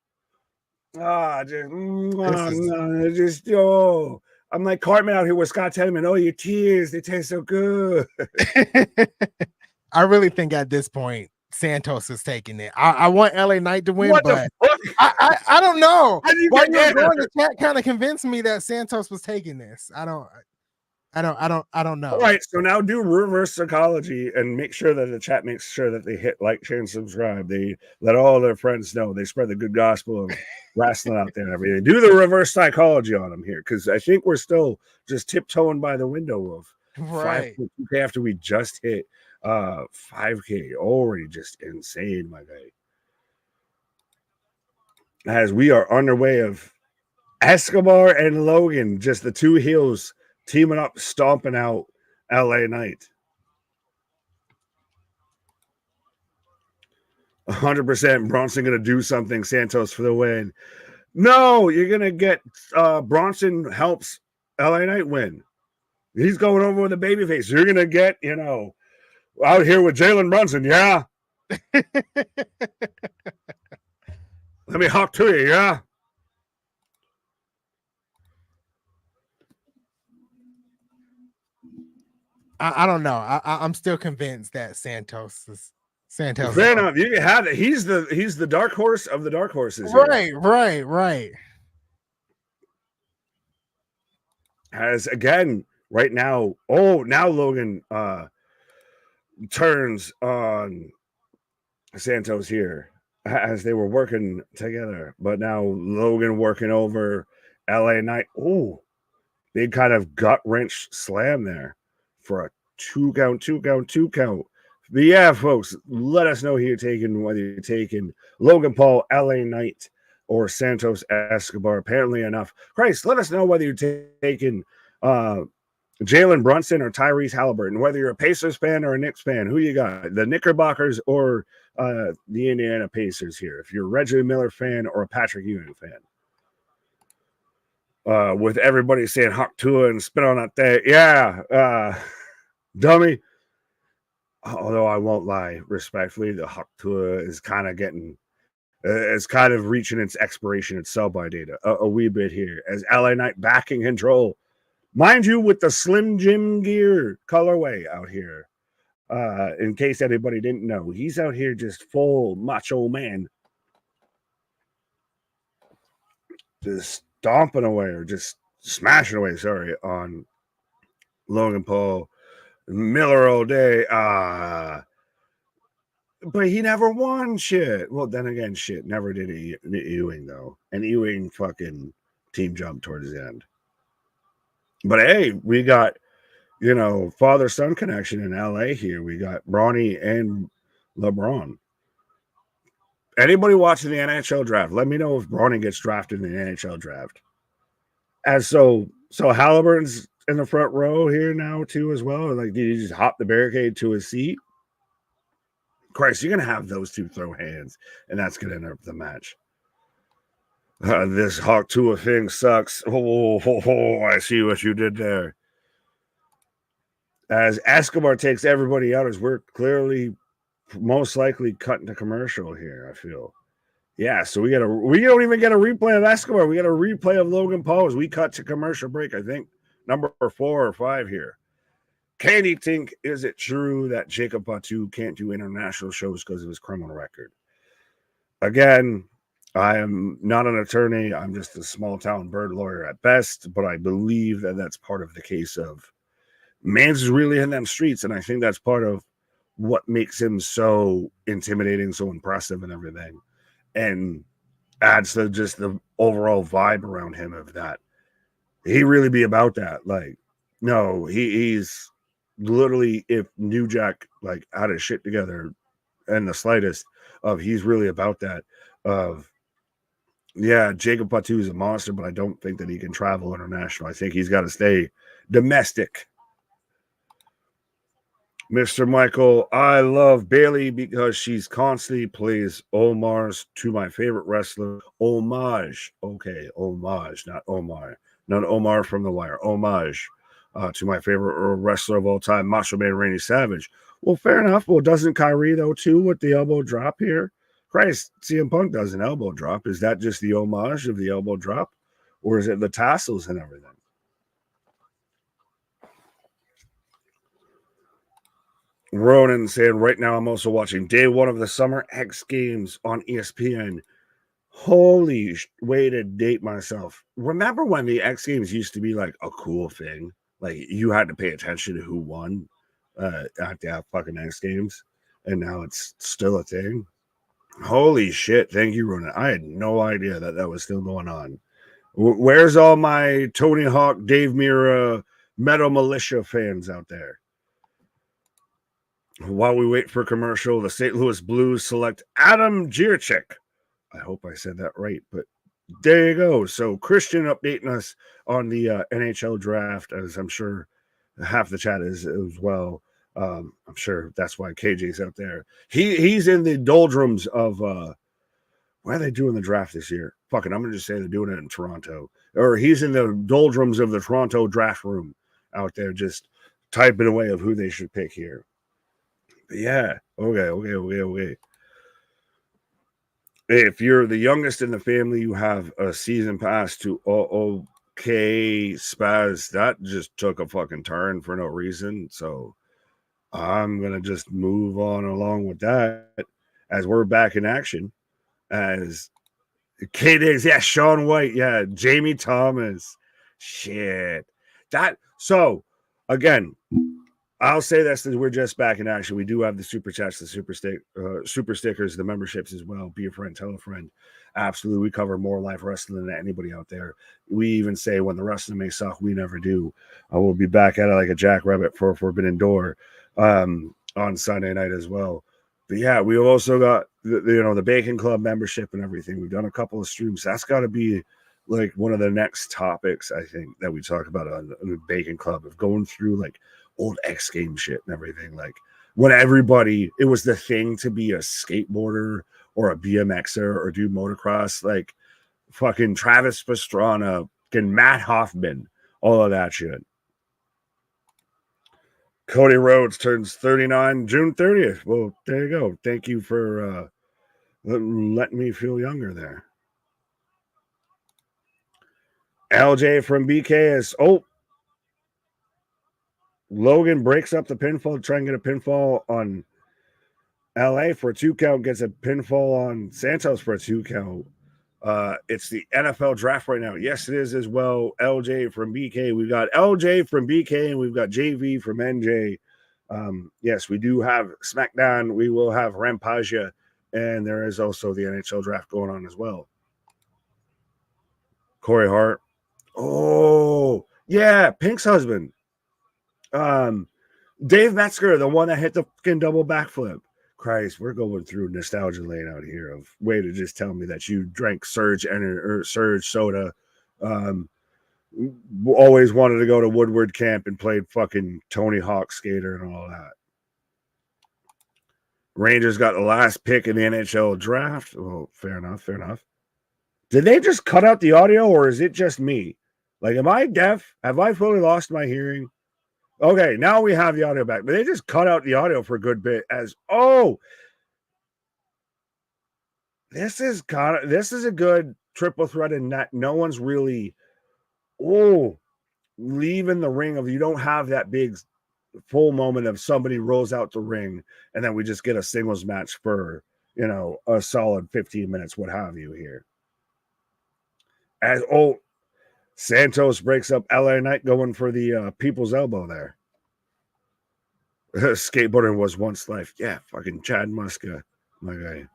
like Cartman out here with Scott Tenorman. Oh, your tears, they taste so good. I really think at this point, Santos is taking it. I want LA Knight to win, but I don't know. Why you're going to chat kind of convinced me that Santos was taking this. I don't know. All right, so now do reverse psychology and make sure that the chat makes sure that they hit like, share, and subscribe. They let all their friends know. They spread the good gospel of wrestling out there and everything. Do the reverse psychology on them here, because I think we're still just tiptoeing by the window of 5K after we just hit 5K. Already just insane, my guy. As we are underway of Escobar and Logan, just the two heels teaming up, stomping out LA Knight. 100% Bronson going to do something, Santos, for the win. No, you're going to get Bronson helps LA Knight win. He's going over with a babyface. You're going to get, out here with Jalen Brunson. Yeah. Let me hop to you. Yeah. I don't know. I'm still convinced that Santos. Fair enough. You can have it. He's the dark horse of the dark horses. Right. As again, right now, now Logan turns on Santos here as they were working together, but now Logan working over LA Knight. Oh, big kind of gut wrench slam there for a 2 count. But yeah, folks, let us know who you're taking, whether you're taking Logan Paul, LA Knight, or Santos Escobar. Apparently enough. Christ, let us know whether you're taking Jalen Brunson or Tyrese Halliburton, whether you're a Pacers fan or a Knicks fan, who you got? The Knickerbockers or the Indiana Pacers here? If you're a Reggie Miller fan or a Patrick Ewing fan. With everybody saying Hawk Tua and spit on that thing. Yeah, dummy. Although I won't lie, respectfully, the Hawk Tua is kind of getting, it's kind of reaching its expiration, its sell-by data a wee bit here. As LA Knight back in control. Mind you, with the Slim Jim gear colorway out here. In case anybody didn't know, he's out here just full macho man. Just stomping away or just smashing away, sorry, on Logan Paul. Miller all day. But he never won shit. Well, then again, shit, never did Ewing, though. And Ewing fucking team jumped towards the end. But hey, we got, father-son connection in LA here. We got Bronny and LeBron. Anybody watching the NHL draft, let me know if Bronny gets drafted in the NHL draft. As so Halliburton's in the front row here now too as well. Like, did he just hop the barricade to his seat? Christ, you're gonna have those two throw hands, and that's gonna interrupt the match. This Hawk Tua thing sucks. Oh, I see what you did there. As Escobar takes everybody out, as we're clearly most likely cutting to commercial here, I feel. Yeah, so we don't even get a replay of Escobar. We got a replay of Logan Paul as we cut to commercial break. I think number 4 or 5 here. Katie Tink, is it true that Jacob Batu can't do international shows because of his criminal record? Again, I am not an attorney. I'm just a small town bird lawyer at best, but I believe that that's part of the case of Mans is really in them streets, and I think that's part of what makes him so intimidating, so impressive and everything, and adds to just the overall vibe around him of that. He really be about that. Like, no, he's literally, if New Jack like had his shit together and the slightest of, he's really about that of, yeah, Jacob Batu is a monster, but I don't think that he can travel international. I think he's got to stay domestic. Mr. Michael, I love Bailey because she's constantly plays homage to my favorite wrestler. Homage. Okay, homage, not Omar. Not Omar from The Wire. Homage to my favorite wrestler of all time, Macho Man Randy Savage. Well, fair enough. Well, doesn't Kyrie, though, too, with the elbow drop here? Christ, CM Punk does an elbow drop. Is that just the homage of the elbow drop? Or is it the tassels and everything? Ronan saying, right now I'm also watching day 1 of the Summer X Games on ESPN. Holy way to date myself. Remember when the X Games used to be like a cool thing? Like, you had to pay attention to who won at the fucking X Games. And now it's still a thing. Holy shit. Thank you, Ronan. I had no idea that was still going on. Where's all my Tony Hawk, Dave Mirra, Metal Militia fans out there? While we wait for commercial, the St. Louis Blues select Adam Gierchik. I hope I said that right, but there you go. So Christian updating us on the NHL draft, as I'm sure half the chat is as well. I'm sure that's why KJ's out there. He's in the doldrums of where are they doing the draft this year? Fuck it, I'm gonna just say they're doing it in Toronto. Or he's in the doldrums of the Toronto draft room out there, just typing away of who they should pick here. Yeah. Okay. If you're the youngest in the family, you have a season pass to OK Spaz. That just took a fucking turn for no reason. So I'm going to just move on along with that as we're back in action. As K-Diggs, yeah, Sean White, yeah, Jamie Thomas. Shit. So, again, I'll say this, that we're just back in action. We do have the super chats, the super stickers, the memberships as well. Be a friend, tell a friend. Absolutely. We cover more live wrestling than anybody out there. We even say when the wrestling may suck, we never do. We'll be back at it like a jackrabbit for Forbidden Door on Sunday night as well. But yeah, we've also got the Bacon Club membership and everything. We've done a couple of streams. That's got to be like one of the next topics I think that we talk about on the Bacon Club of going through like old X Games shit and everything. Like when everybody, it was the thing to be a skateboarder or a BMXer or do motocross, like fucking Travis Pastrana, fucking Matt Hoffman, all of that shit. Cody Rhodes turns 39 June 30th. Well, there you go. Thank you for letting me feel younger there. LJ from BK is Logan breaks up the pinfall to try and get a pinfall on LA for a 2 count, gets a pinfall on Santos for a 2 count. It's the NFL draft right now. Yes, it is as well. LJ from BK. We've got LJ from BK and we've got JV from NJ. Yes, we do have SmackDown. We will have Rampage, and there is also the NHL draft going on as well. Corey Hart. Oh, yeah, Pink's husband. Dave Metzger, the one that hit the fucking double backflip. Christ, we're going through nostalgia lane out here of way to just tell me that you drank Surge soda. Always wanted to go to Woodward Camp and played fucking Tony Hawk Skater and all that. Rangers got the last pick in the NHL draft. Oh, fair enough. Did they just cut out the audio or is it just me? Like, am I deaf? Have I fully lost my hearing? Okay, now we have the audio back. But they just cut out the audio for a good bit this is a good triple threat in that no one's really leaving the ring of you don't have that big full moment of somebody rolls out the ring and then we just get a singles match for a solid 15 minutes, what have you here. As Santos breaks up LA Knight going for the people's elbow there. Skateboarding was once life. Yeah, fucking Chad Muska, my guy.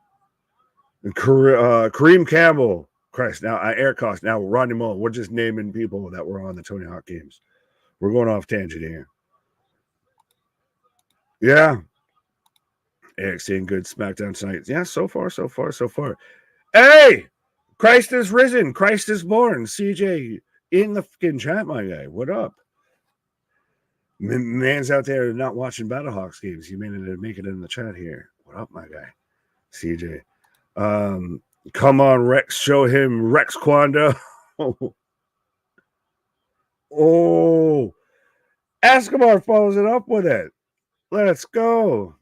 And Kareem Campbell. Christ, now Air Cost. Now Rodney Mullen. We're just naming people that were on the Tony Hawk games. We're going off tangent here. Yeah. AXT and good SmackDown tonight. Yeah, so far. Hey! Christ is risen. Christ is born. CJ in the fucking chat, my guy. What up? Man's out there not watching Battlehawks games. You managed to make it in the chat here. What up, my guy? CJ. Come on, Rex. Show him Rex Kwanda. Oh. Escobar follows it up with it. Let's go.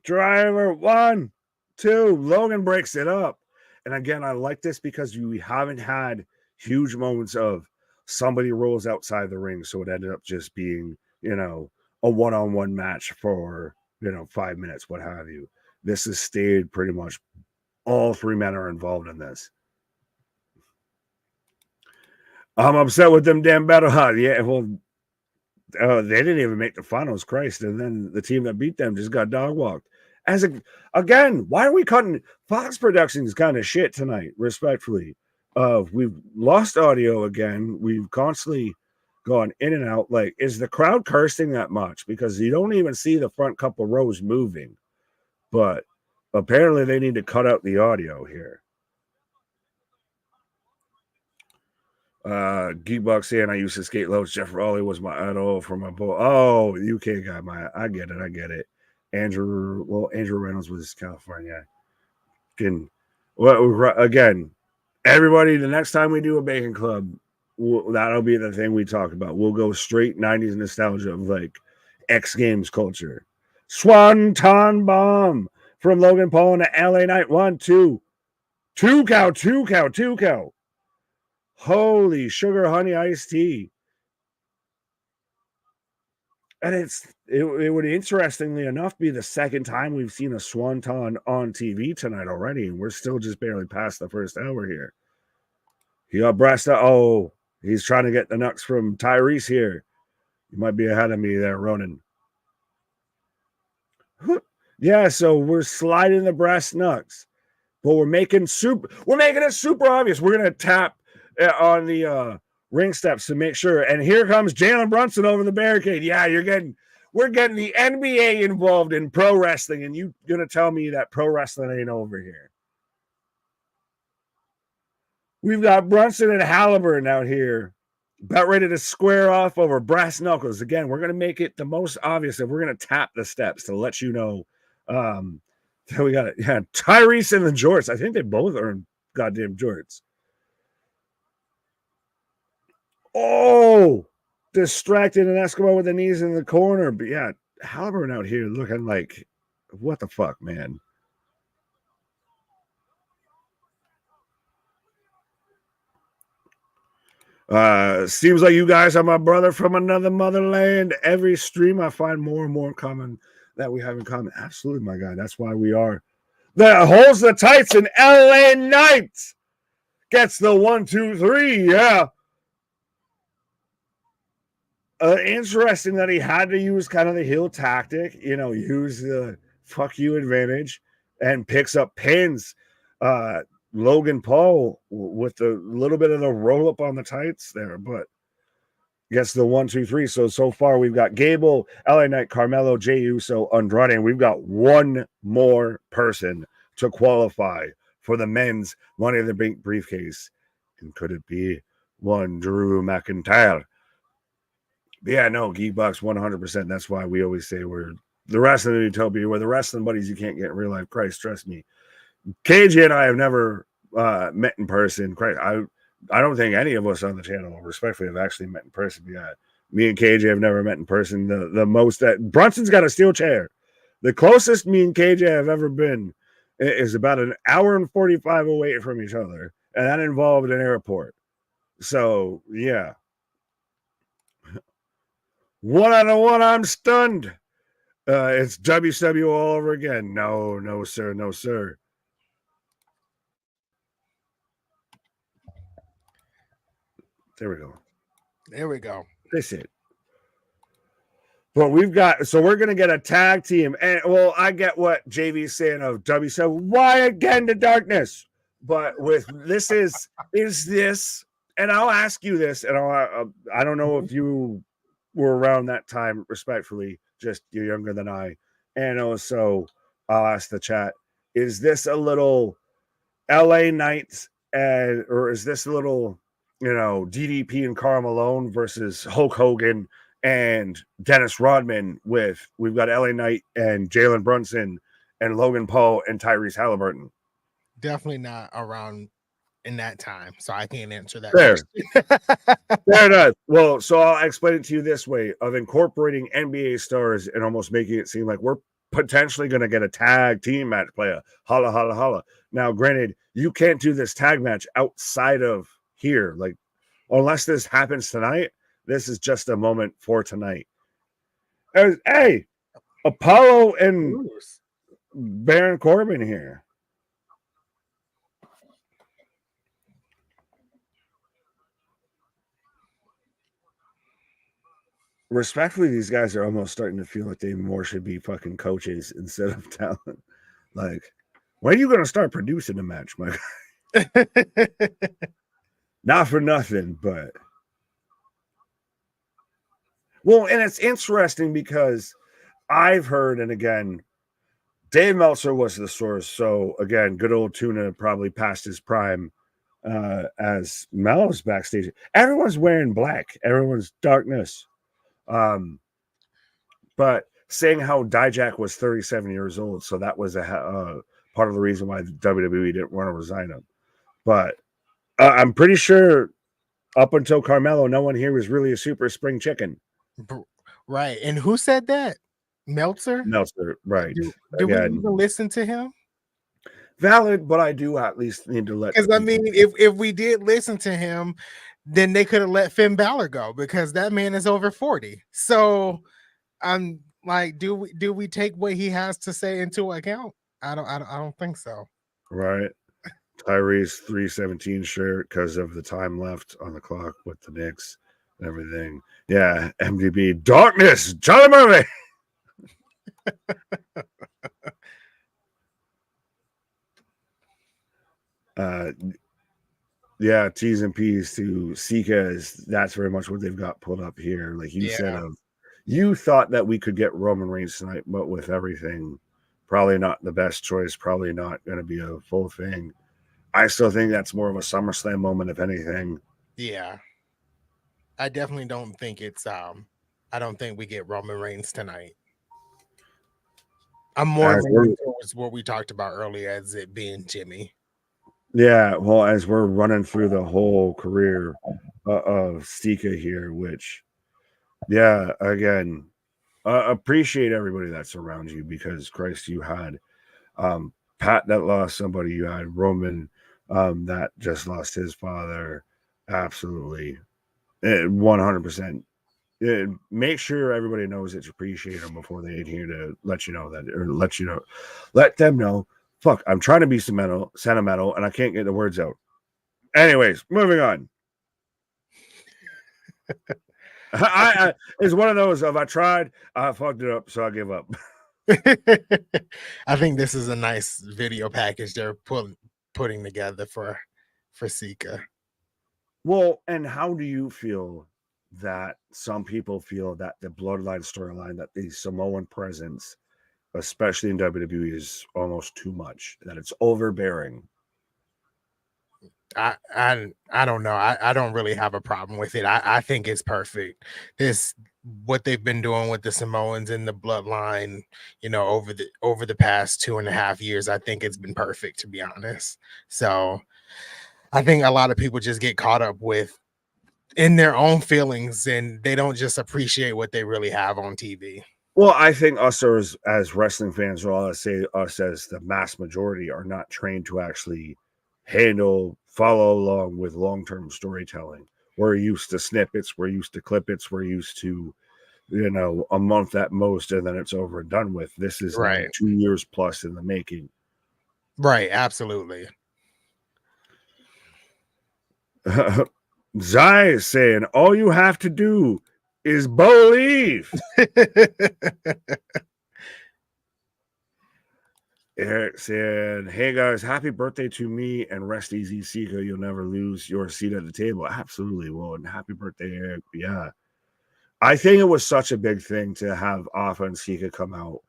Driver 1, 2. Logan breaks it up. And again, I like this because we haven't had huge moments of somebody rolls outside the ring. So it ended up just being, a one-on-one match for, 5 minutes, what have you. This has stayed pretty much all 3 men are involved in this. I'm upset with them damn Battle Hot. Yeah, well, they didn't even make the finals, Christ. And then the team that beat them just got dog walked. Again, why are we cutting Fox Productions kind of shit tonight, respectfully? We've lost audio again. We've constantly gone in and out. Like, is the crowd cursing that much? Because you don't even see the front couple rows moving. But apparently they need to cut out the audio here. Geekbox saying I used to skate loads. Jeff Raleigh was my idol for my boy. Oh, UK guy, I get it. Andrew Reynolds was California. Again, everybody, the next time we do a Bacon Club, that'll be the thing we talk about. We'll go straight 90s nostalgia of like X Games culture. Swanton Bomb from Logan Paul and LA Knight. 1, 2. 2 cow. Holy sugar honey iced tea. And it would interestingly enough be the second time we've seen a Swanton on TV tonight already, and we're still just barely past the first hour here. He got breast out. Oh, he's trying to get the nuts from Tyrese here. You might be ahead of me there, Ronan. Yeah, so we're sliding the breast nuts, but we're making it super obvious. We're gonna tap on the ring steps to make sure. And here comes Jalen Brunson over the barricade. Yeah, we're getting the NBA involved in pro wrestling, and you gonna tell me that pro wrestling ain't over here? We've got Brunson and Halliburton out here, about ready to square off over brass knuckles. Again, we're going to make it the most obvious that we're going to tap the steps to let you know. We got it. Yeah, Tyrese and the jorts. I think they both earned goddamn jorts. Oh, distracted and Eskimo with the knees in the corner. But yeah, Halliburton out here looking like, what the fuck, man? Seems like you guys are my brother from another motherland. Every stream I find more and more common that we have in common. Absolutely, my guy. That's why we are. That holds the tights in LA Knight. Gets the 1, 2, 3. Yeah. Interesting that he had to use kind of the heel tactic, use the fuck you advantage and picks up pins. Logan Paul with a little bit of the roll up on the tights there, but gets the 1, 2, 3. So far we've got Gable, LA Knight, Carmelo, Jey Uso, Andrade, and we've got one more person to qualify for the men's Money in the Bank briefcase. And could it be one Drew McIntyre? Yeah, no, Geekbox 100%. That's why we always say we're the wrestling utopia. We're the wrestling buddies you can't get in real life. Christ, trust me. KJ and I have never met in person. Christ, I don't think any of us on the channel, respectfully, have actually met in person. Yeah, me and KJ have never met in person. The most that Brunson's got a steel chair. The closest me and KJ have ever been is about an hour and 45 away from each other, and that involved an airport. So yeah. 1 out of 1, I'm stunned. It's WCW all over again. No, sir. No, sir. There we go. That's it. But we're going to get a tag team. And, well, I get what JV's saying of WCW. Why again the darkness? But with this is this, and I'll ask you this, and I don't know if you were around that time, respectfully, just you're younger than I. And also, I'll ask the chat, is this a little LA Knights, or is this a little, DDP and Karl Malone versus Hulk Hogan and Dennis Rodman we've got LA Knight and Jalen Brunson and Logan Paul and Tyrese Halliburton? Definitely not around in that time, so I can't answer that. Fair enough. Well, so I'll explain it to you this way: of incorporating NBA stars and almost making it seem like we're potentially going to get a tag team match, play a holla holla holla. Now, granted, you can't do this tag match outside of here, like unless this happens tonight. This is just a moment for tonight. Hey, Apollo and Baron Corbin here. Respectfully, these guys are almost starting to feel like they more should be fucking coaches instead of talent. Like, when are you going to start producing a match, my guy? Not for nothing, but well, and it's interesting because I've heard, and again, Dave Meltzer was the source. So again, good old Tuna probably past his prime as Mel's backstage. Everyone's wearing black. Everyone's darkness. But saying how Dijak was 37 years old, so that was a part of the reason why the WWE didn't want to resign him. But I'm pretty sure up until Carmelo, no one here was really a super spring chicken. Right. And who said that? Meltzer, right. Do we even listen to him? Valid, but I do at least need to let, because I mean, if we did listen to him, then they could have let Finn Balor go because that man is over 40. So I'm like, do we take what he has to say into account? I don't think so. Right. Tyrese 317 shirt because of the time left on the clock with the Knicks and everything. Yeah, MDB darkness, Charlie Murray. Yeah, T's and P's to Sika is that's very much what they've got pulled up here. Like you said, you thought that we could get Roman Reigns tonight, but with everything, probably not the best choice, probably not going to be a full thing. I still think that's more of a SummerSlam moment, if anything. Yeah. I definitely don't think it's I don't think we get Roman Reigns tonight. I'm more leaning towards what we talked about earlier as it being Jimmy. Yeah, well, as we're running through the whole career of Sika here, which, yeah, again, appreciate everybody that's around you, because Christ, you had Pat that lost somebody, you had Roman that just lost his father. Absolutely, 100%. Make sure everybody knows that you appreciate them before they adhere to let you know that, or let them know. Fuck, I'm trying to be sentimental, and I can't get the words out. Anyways, moving on. It's one of those of I tried, I fucked it up, so I give up. I think this is a nice video package they're putting together for Sika. Well, and how do you feel that some people feel that the Bloodline storyline, that the Samoan presence, especially in WWE, is almost too much, that it's overbearing? I don't know. I don't really have a problem with it. I think it's perfect. This what they've been doing with the Samoans and the Bloodline, over the past 2.5 years. I think it's been perfect, to be honest. So I think a lot of people just get caught up in their own feelings, and they don't just appreciate what they really have on TV. Well, I think us as wrestling fans, or I'll say us as the mass majority, are not trained to actually follow along with long-term storytelling. We're used to snippets, we're used to clippets, we're used to, a month at most, and then it's over and done with. This is now 2 years plus in the making. Right, absolutely. Zai is saying all you have to do is believe. Eric said, "Hey guys, happy birthday to me, and rest easy, Sika. You'll never lose your seat at the table." Absolutely. Well, and happy birthday, Eric. Yeah. I think it was such a big thing to have Alpha and Sika come out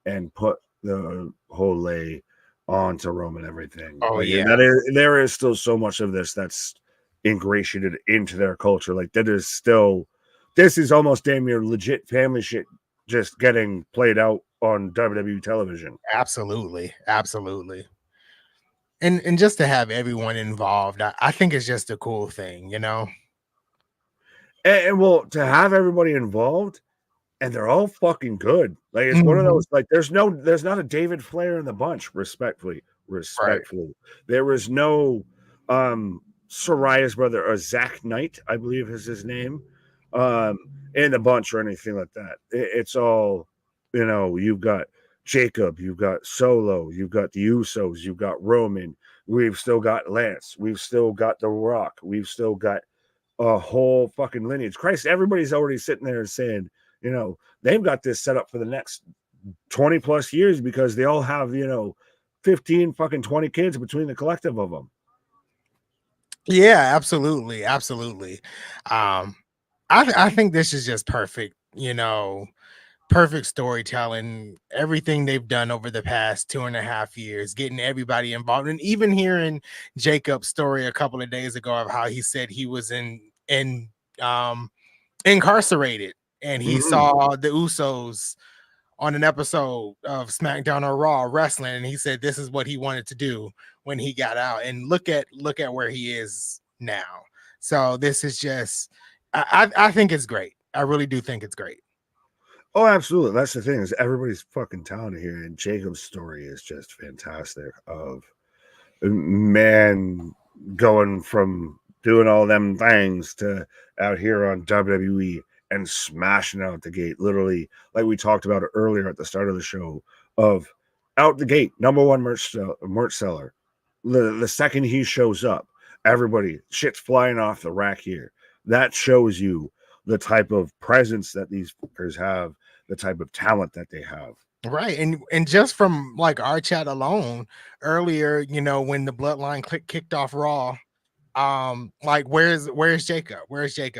and put the whole lay onto Rome and everything. Oh, like, yeah. There is still so much of this that's ingratiated into their culture. Like, this is almost damn near legit family shit just getting played out on WWE television. Absolutely. And just to have everyone involved, I think it's just a cool thing, And well, to have everybody involved, and they're all fucking good. Like, it's one of those, like, there's not a David Flair in the bunch, respectfully. Right. There was no Soraya's brother, or Zach Knight, I believe is his name, in the bunch or anything like that. It's all, you've got Jacob, you've got Solo, you've got the Usos, you've got Roman, we've still got Lance, we've still got The Rock, we've still got a whole fucking lineage. Christ, everybody's already sitting there saying, they've got this set up for the next 20 plus years, because they all have, 15 fucking 20 kids between the collective of them. Yeah, absolutely. I think this is just perfect, perfect storytelling. Everything they've done over the past 2.5 years, getting everybody involved, and even hearing Jacob's story a couple of days ago of how he said he was incarcerated, and he saw the Usos on an episode of SmackDown or Raw wrestling, and he said this is what he wanted to do when he got out, and look at where he is now. So this is just, I think it's great. I really do think it's great. Oh, absolutely. That's the thing, is everybody's fucking talented here, and Jacob's story is just fantastic. Of man going from doing all them things to out here on WWE and smashing out the gate, literally, like we talked about earlier at the start of the show, of out the gate, #1 merch seller. The second he shows up, everybody, shit's flying off the rack here. That shows you the type of presence that these fuckers have, the type of talent that they have. Right. And just from like our chat alone earlier, when the Bloodline kicked off Raw, like where's Jacob?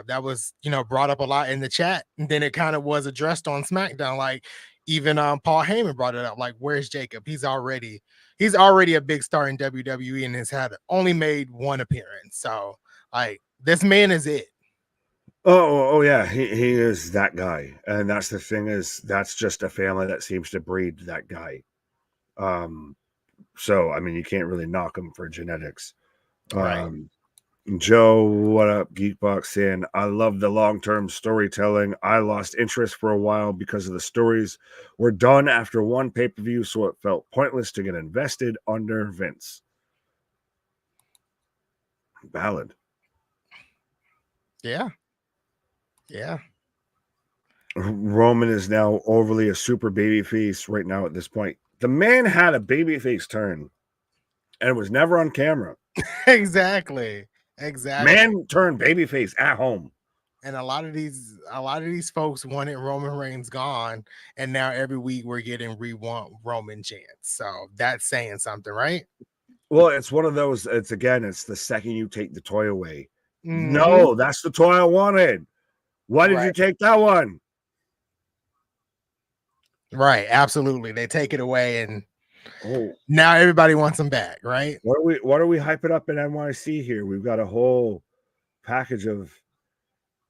That was, brought up a lot in the chat, and then it kind of was addressed on SmackDown. Like even Paul Heyman brought it up, like, where's Jacob? He's already, he's already a big star in WWE and has had only made one appearance. So like this man is it. Oh yeah, he is that guy, and that's the thing is that's just a family that seems to breed that guy. So I mean, you can't really knock him for genetics. Right. Joe, what up, Geekbox saying, I love the long-term storytelling. I lost interest for a while because of the stories were done after one pay-per-view, so it felt pointless to get invested under Vince. Valid. Yeah. Yeah. Roman is now overly a super babyface right now at this point. The man had a babyface turn, and it was never on camera. Exactly. Man turned babyface at home. And a lot of these folks wanted Roman Reigns gone, and now every week we're getting want Roman chants. So that's saying something, right? Well, it's one of those. It's the second you take the toy away. Mm-hmm. No, that's the toy I wanted. Why did you take that one? Right, absolutely. They take it away, and now everybody wants them back, right? What are we hyping up in NYC here? We've got a whole package of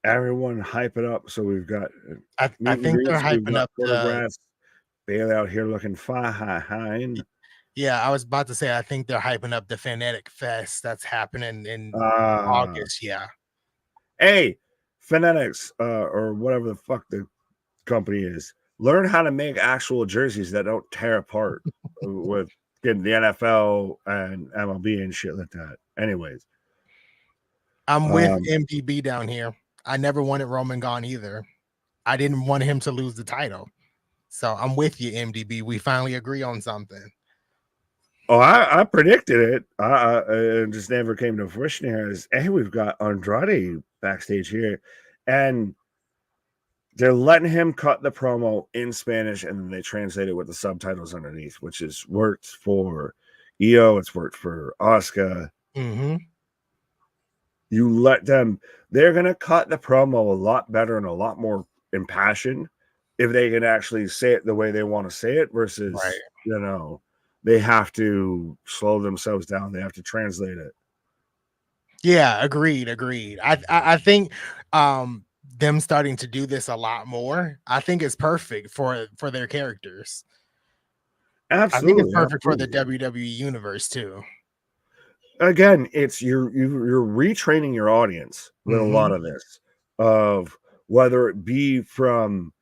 everyone hyping up. So we've got I think they're hyping up photographs. Bailey out here looking fine. Yeah, I was about to say I think they're hyping up the Fanatic Fest that's happening in August. Yeah. Hey, Fanatics, or whatever the fuck the company is. Learn how to make actual jerseys that don't tear apart with getting the NFL and MLB and shit like that. Anyways, I'm with MDB down here. I never wanted Roman gone either. I didn't want him to lose the title. So I'm with you, MDB. We finally agree on something. Oh, I predicted it. It just never came to fruition here. Hey, we've got Andrade backstage here, and they're letting him cut the promo in Spanish, and then they translate it with the subtitles underneath, which has worked for EO. It's worked for Asuka. Mm-hmm. You let them, they're going to cut the promo a lot better and a lot more impassioned if they can actually say it the way they want to say it versus, they have to slow themselves down. They have to translate it. Yeah, agreed. I think them starting to do this a lot more, I think it's perfect for their characters. Absolutely. I think it's perfect for the WWE universe too. Again, it's you're retraining your audience with a lot of this, of whether it be from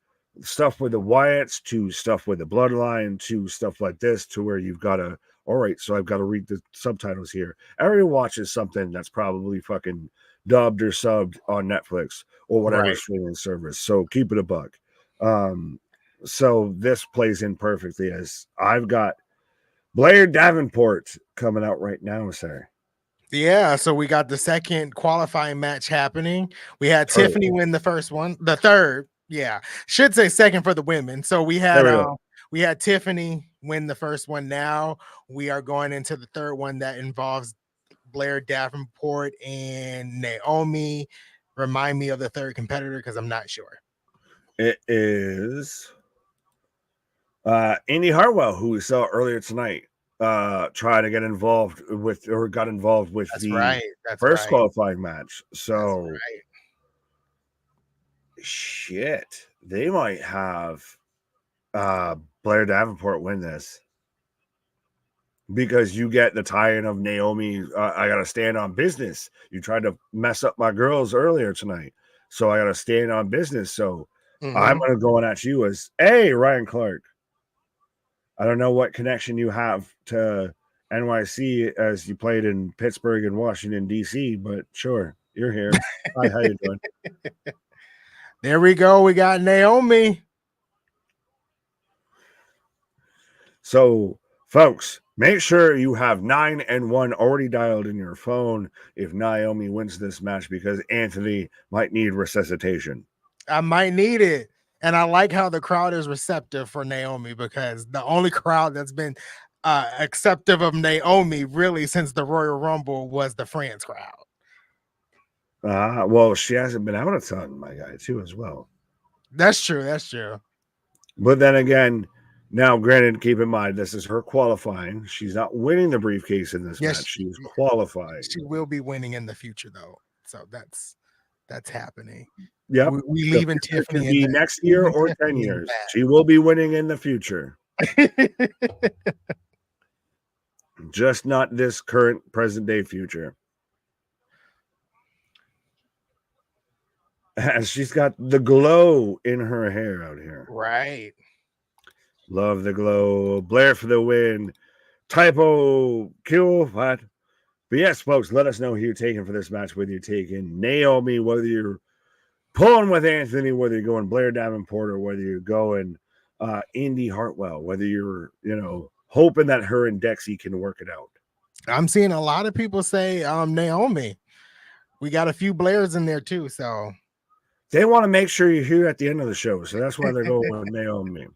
stuff with the Wyatts to stuff with the Bloodline to stuff like this, to where you've got to, all right, so I've got to read the subtitles here. Everyone watches something that's probably fucking dubbed or subbed on Netflix or whatever streaming service. So keep it a buck. So this plays in perfectly, as I've got Blair Davenport coming out right now, sir. Yeah, so we got the second qualifying match happening. We had Tiffany win the first one, the third. Yeah, should say second for the women. So we had Tiffany win the first one. Now we are going into the third one that involves Blair Davenport and Naomi. Remind me of the third competitor because I'm not sure. It is Indy Hartwell, who we saw earlier tonight, try to get involved with, or got involved with the first qualifying match. So shit, they might have Blair Davenport win this, because you get the tie-in of Naomi. I gotta stand on business. You tried to mess up my girls earlier tonight, so I gotta stand on business. So I'm gonna go at you as, hey, Ryan Clark, I don't know what connection you have to NYC as you played in Pittsburgh and Washington, D.C., but sure, you're here. Hi, how you doing? There we go. We got Naomi. So, folks, make sure you have 9 and 1 already dialed in your phone if Naomi wins this match, because Anthony might need resuscitation. I might need it. And I like how the crowd is receptive for Naomi, because the only crowd that's been acceptive of Naomi really since the Royal Rumble was the France crowd. Well, she hasn't been out a ton, my guy, too, as well. That's true. That's true. But then again, Now, granted, keep in mind, this is her qualifying. She's not winning the briefcase in this match. She's qualifying. She will be winning in the future, though. So that's happening. Yep. We leaving Tiffany in next year or 10 years. She will be winning in the future. Just not this current present day future. And she's got the glow in her hair out here. Right. Love the glow. Blair for the win. Typo kill. What? But yes, folks, let us know who you're taking for this match, whether you're taking Naomi, whether you're pulling with Anthony, whether you're going Blair Davenport, or whether you're going Indy Hartwell, whether you're, hoping that her and Dexy can work it out. I'm seeing a lot of people say Naomi. We got a few Blairs in there too, so they want to make sure you're here at the end of the show, so that's why they're going with Naomi.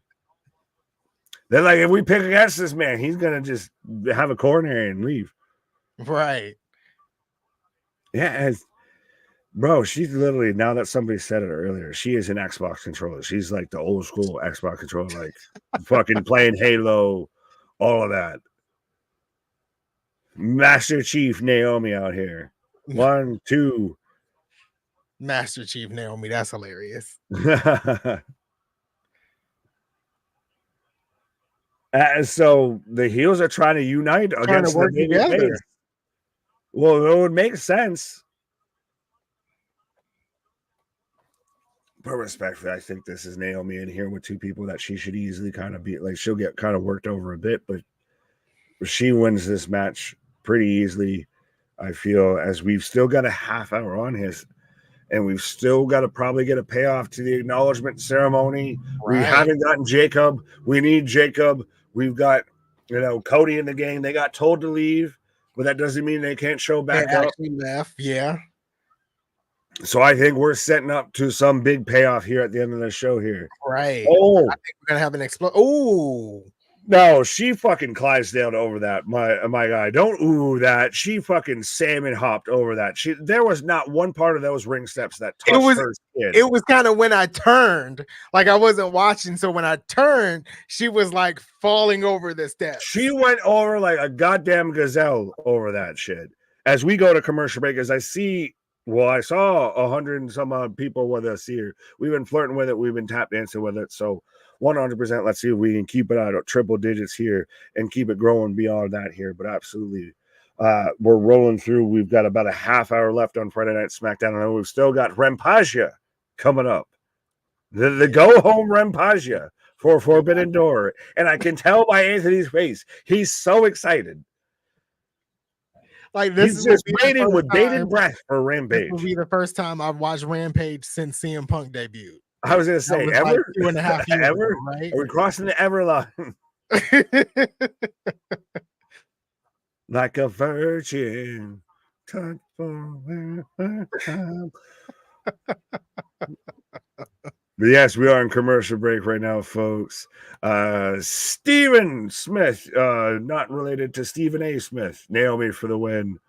They're like, if we pick against this man, he's gonna just have a coronary and leave. Right. Yeah, bro, she's literally, now that somebody said it earlier, she is an Xbox controller. She's like the old school Xbox controller, like fucking playing Halo, all of that. Master Chief Naomi out here. 1, 2. Master Chief Naomi, that's hilarious. So the heels are trying to unite against the together. Well, it would make sense. But respectfully, I think this is Naomi in here with two people that she should easily kind of be, like, she'll get kind of worked over a bit, but she wins this match pretty easily, I feel, as we've still got a half hour on his, and we've still got to probably get a payoff to the acknowledgement ceremony. Right. We haven't gotten Jacob. We need Jacob. We've got, Cody in the game. They got told to leave, but that doesn't mean they can't show back up. Actually left, yeah. So I think we're setting up to some big payoff here at the end of the show here. Right. Oh, I think we're gonna have an explode. Oh. No, she fucking Clydesdale over that, my guy. Don't ooh that. She fucking salmon hopped over that. There was not one part of those ring steps that touched her skin. It was kind of when I turned, like I wasn't watching. So when I turned, she was like falling over the steps. She went over like a goddamn gazelle over that shit. As we go to commercial break, as I saw 100 and some odd people with us here. We've been flirting with it. We've been tap dancing with it. So 100%, let's see if we can keep it out of triple digits here and keep it growing beyond that here. But absolutely, we're rolling through. We've got about a half hour left on Friday Night SmackDown, and we've still got Rampage coming up. The go-home Rampage for Forbidden Door. And I can tell by Anthony's face, he's so excited. Like this He's just waiting with bated breath for Rampage. This will be the first time I've watched Rampage since CM Punk debuted. I was gonna say ever, like 2.5 years ever, ago, right? Are we crossing the ever line? Like a virgin. Touch for But yes, we are in commercial break right now, folks. Stephen Smith, not related to Stephen A. Smith. Naomi for the win.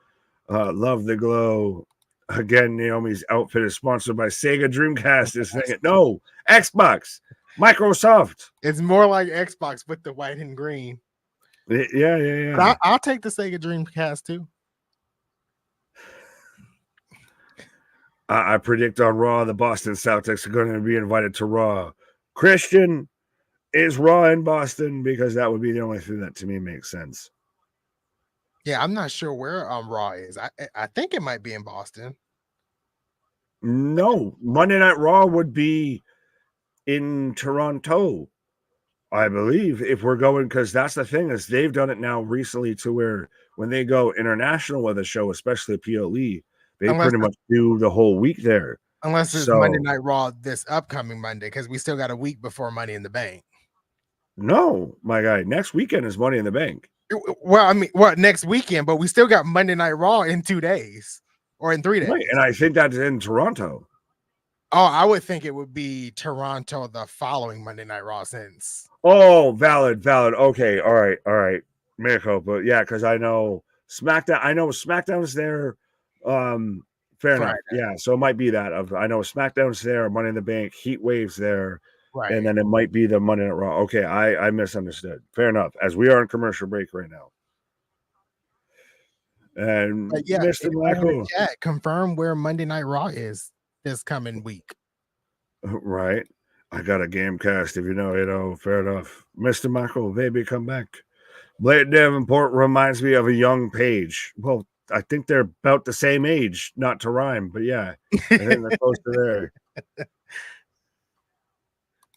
Love the glow. Again, Naomi's outfit is sponsored by Sega Dreamcast. Is saying no, Xbox, Microsoft. It's more like Xbox with the white and green. Yeah. But I'll take the Sega Dreamcast too. I predict on Raw, the Boston Celtics are going to be invited to Raw. Christian is Raw in Boston because that would be the only thing that to me makes sense. Yeah, I'm not sure where Raw is. I think it might be in Boston. No, Monday Night Raw would be in Toronto, I believe, if we're going, because that's the thing is they've done it now recently to where when they go international with a show, especially PLE, they pretty much do the whole week there. Unless it's Monday Night Raw this upcoming Monday, because we still got a week before Money in the Bank. No, my guy, next weekend is Money in the Bank. Well, I mean, next weekend, but we still got Monday Night Raw in 2 days or in 3 days. Right, and I think that's in Toronto. Oh, I would think it would be Toronto the following Monday Night Raw since. Oh, valid. Okay, all right. Miracle, but yeah, because I know SmackDown. I know SmackDown's there. Fair enough. Yeah, so it might be that. I know SmackDown's there. Money in the Bank. Heat Wave's there. Right. And then it might be the Monday Night Raw. Okay, I misunderstood. Fair enough. As we are in commercial break right now. And yeah, Mr. Michael, chat, confirm where Monday Night Raw is this coming week. Right. I got a game cast. If you know, fair enough. Mr. Michael, baby, come back. Blade Davenport reminds me of a young Paige. Well, I think they're about the same age, not to rhyme, but yeah, I think they're close to there.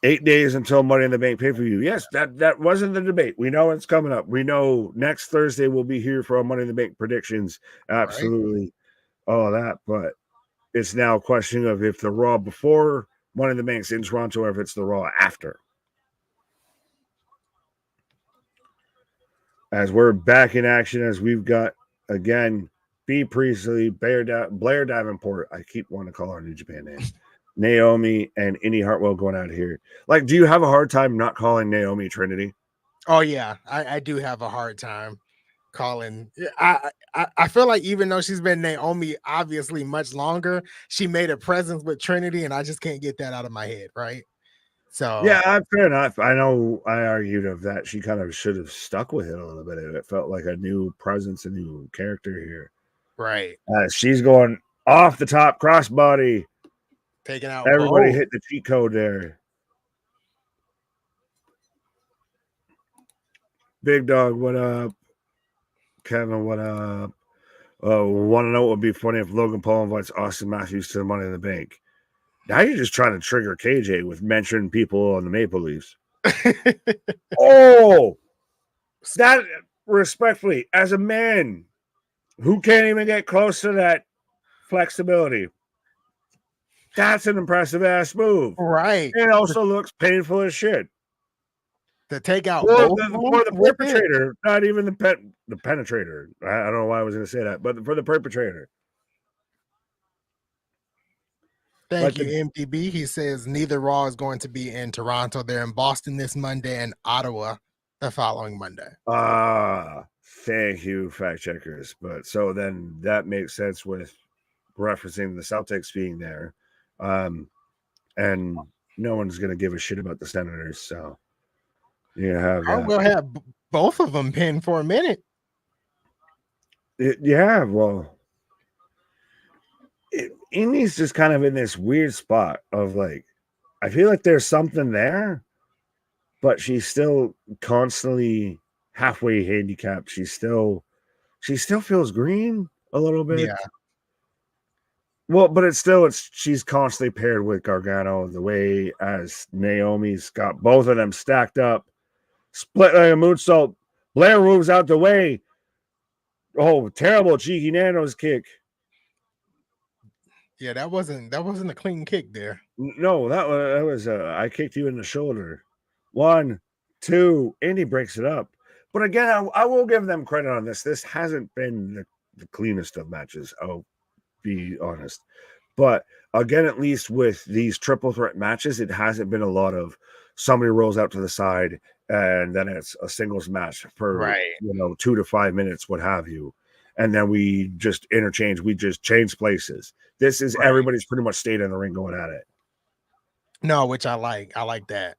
8 days until Money in the Bank pay-per-view. Yes, that wasn't the debate. We know it's coming up. We know next Thursday we'll be here for our Money in the Bank predictions. Absolutely. Right. All that, but it's now a question of if the Raw before Money in the Bank's in Toronto or if it's the Raw after. As we're back in action, as we've got, again, B. Priestley, Blair Davenport. I keep wanting to call her New Japan name. Naomi and Indy Hartwell going out here. Like, do you have a hard time not calling Naomi Trinity? Oh, yeah. I do have a hard time calling. I feel like even though she's been Naomi obviously much longer, she made a presence with Trinity, and I just can't get that out of my head, right? So yeah, fair enough. I know I argued of that. She kind of should have stuck with it a little bit. It felt like a new presence, a new character here. Right. She's going off the top crossbody. Taking out everybody both. Hit the cheat code there. Big Dog, what up? Kevin, what up? Want to know what would be funny if Logan Paul invites Austin Matthews to the Money in the Bank? Now you're just trying to trigger KJ with mentioning people on the Maple Leafs. Oh, that respectfully, as a man who can't even get close to that flexibility, that's an impressive ass move. Right. It also looks painful as shit. To take out for the perpetrator, not even the penetrator. I don't know why I was going to say that, but for the perpetrator. Thank you, MTB. He says neither Raw is going to be in Toronto. They're in Boston this Monday and Ottawa the following Monday. Thank you, fact checkers. But so then that makes sense with referencing the Celtics being there. And no one's going to give a shit about the Senators. So you have that. We'll have both of them pinned for a minute. Yeah, well, Indy's just kind of in this weird spot of like, I feel like there's something there, but she's still constantly halfway handicapped. She still feels green a little bit. Yeah. Well, but she's constantly paired with Gargano the way as Naomi's got both of them stacked up, split like a moonsault. Blair moves out the way. Oh, terrible cheeky Nano's kick. Yeah, that wasn't a clean kick there. No, that was I kicked you in the shoulder. 1, 2, Indy breaks it up. But again, I will give them credit on this. This hasn't been the cleanest of matches. I'll be honest. But again, at least with these triple threat matches, it hasn't been a lot of somebody rolls out to the side and then it's a singles match for 2 to 5 minutes, what have you. And then we just interchange. We just change places. This is everybody's pretty much stayed in the ring going at it. No, which I like. I like that.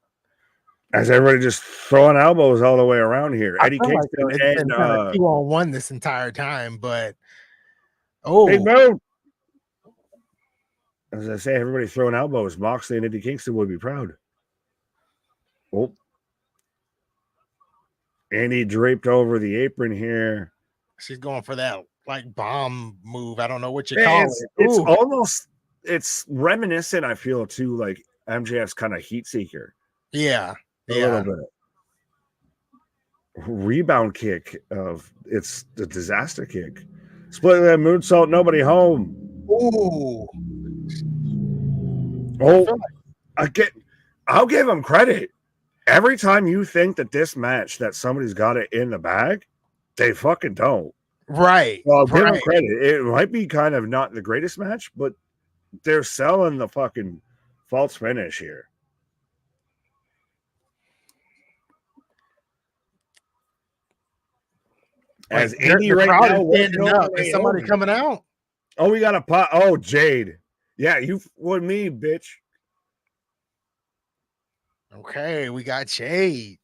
As everybody just throwing elbows all the way around here. Eddie Kingston like and 2-on-1 this entire time, but big move. As I say, everybody throwing elbows. Moxley and Eddie Kingston would be proud. Oh. Andy draped over the apron here. She's going for that like bomb move. I don't know what you call it. It's reminiscent, I feel, to like MJF's kind of heat seeker. Yeah. A little bit. Rebound kick it's the disaster kick. Split that moonsault, nobody home. Ooh. Oh, I'll give him credit. Every time you think that this match that somebody's got it in the bag, they fucking don't. Right. Well, give them credit. It might be kind of not the greatest match, but they're selling the fucking false finish here. As Indy right now, is somebody coming out? Oh, we got a pot. Oh, Jade. Yeah, you with me, bitch. Okay, we got Jade.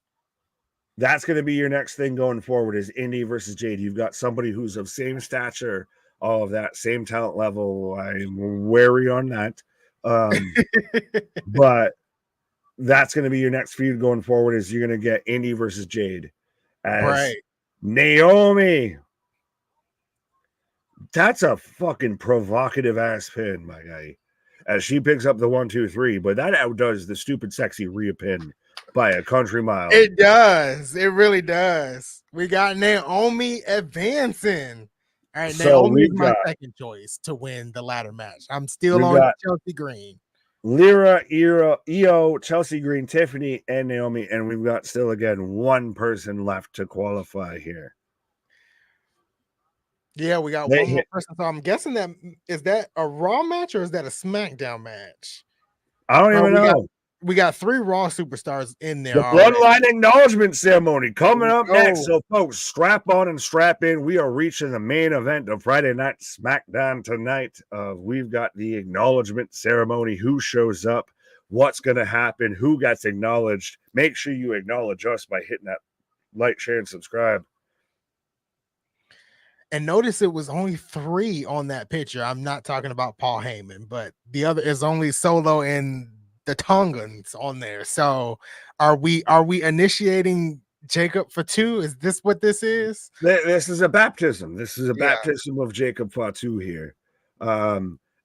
That's going to be your next thing going forward is Indy versus Jade. You've got somebody who's of same stature, all of that, same talent level. I'm wary on that. But that's going to be your next feud going forward is you're going to get Indy versus Jade as Naomi. That's a fucking provocative ass pin, my guy. As she picks up the 1, 2, 3, but that outdoes the stupid sexy Rhea pin by a country mile. It does. It really does. We got Naomi advancing. All right, So Naomi is my second choice to win the ladder match. I'm still on Chelsea Green. Lyra, Io, Chelsea Green, Tiffany, and Naomi, and we've got still again one person left to qualify here. Yeah, we got one more person. So I'm guessing that is that a Raw match or is that a SmackDown match? I don't even know. We got 3 Raw superstars in there. The Bloodline acknowledgement ceremony coming up next. So, folks, strap on and strap in. We are reaching the main event of Friday Night SmackDown tonight. We've got the acknowledgement ceremony. Who shows up? What's going to happen? Who gets acknowledged? Make sure you acknowledge us by hitting that like, share, and subscribe. And notice it was only 3 on that picture. I'm not talking about Paul Heyman, but the other is only Solo and the Tongans on there. So are we initiating Jacob Fatu? Is this what this is? This is a baptism. This is a baptism of Jacob Fatu here.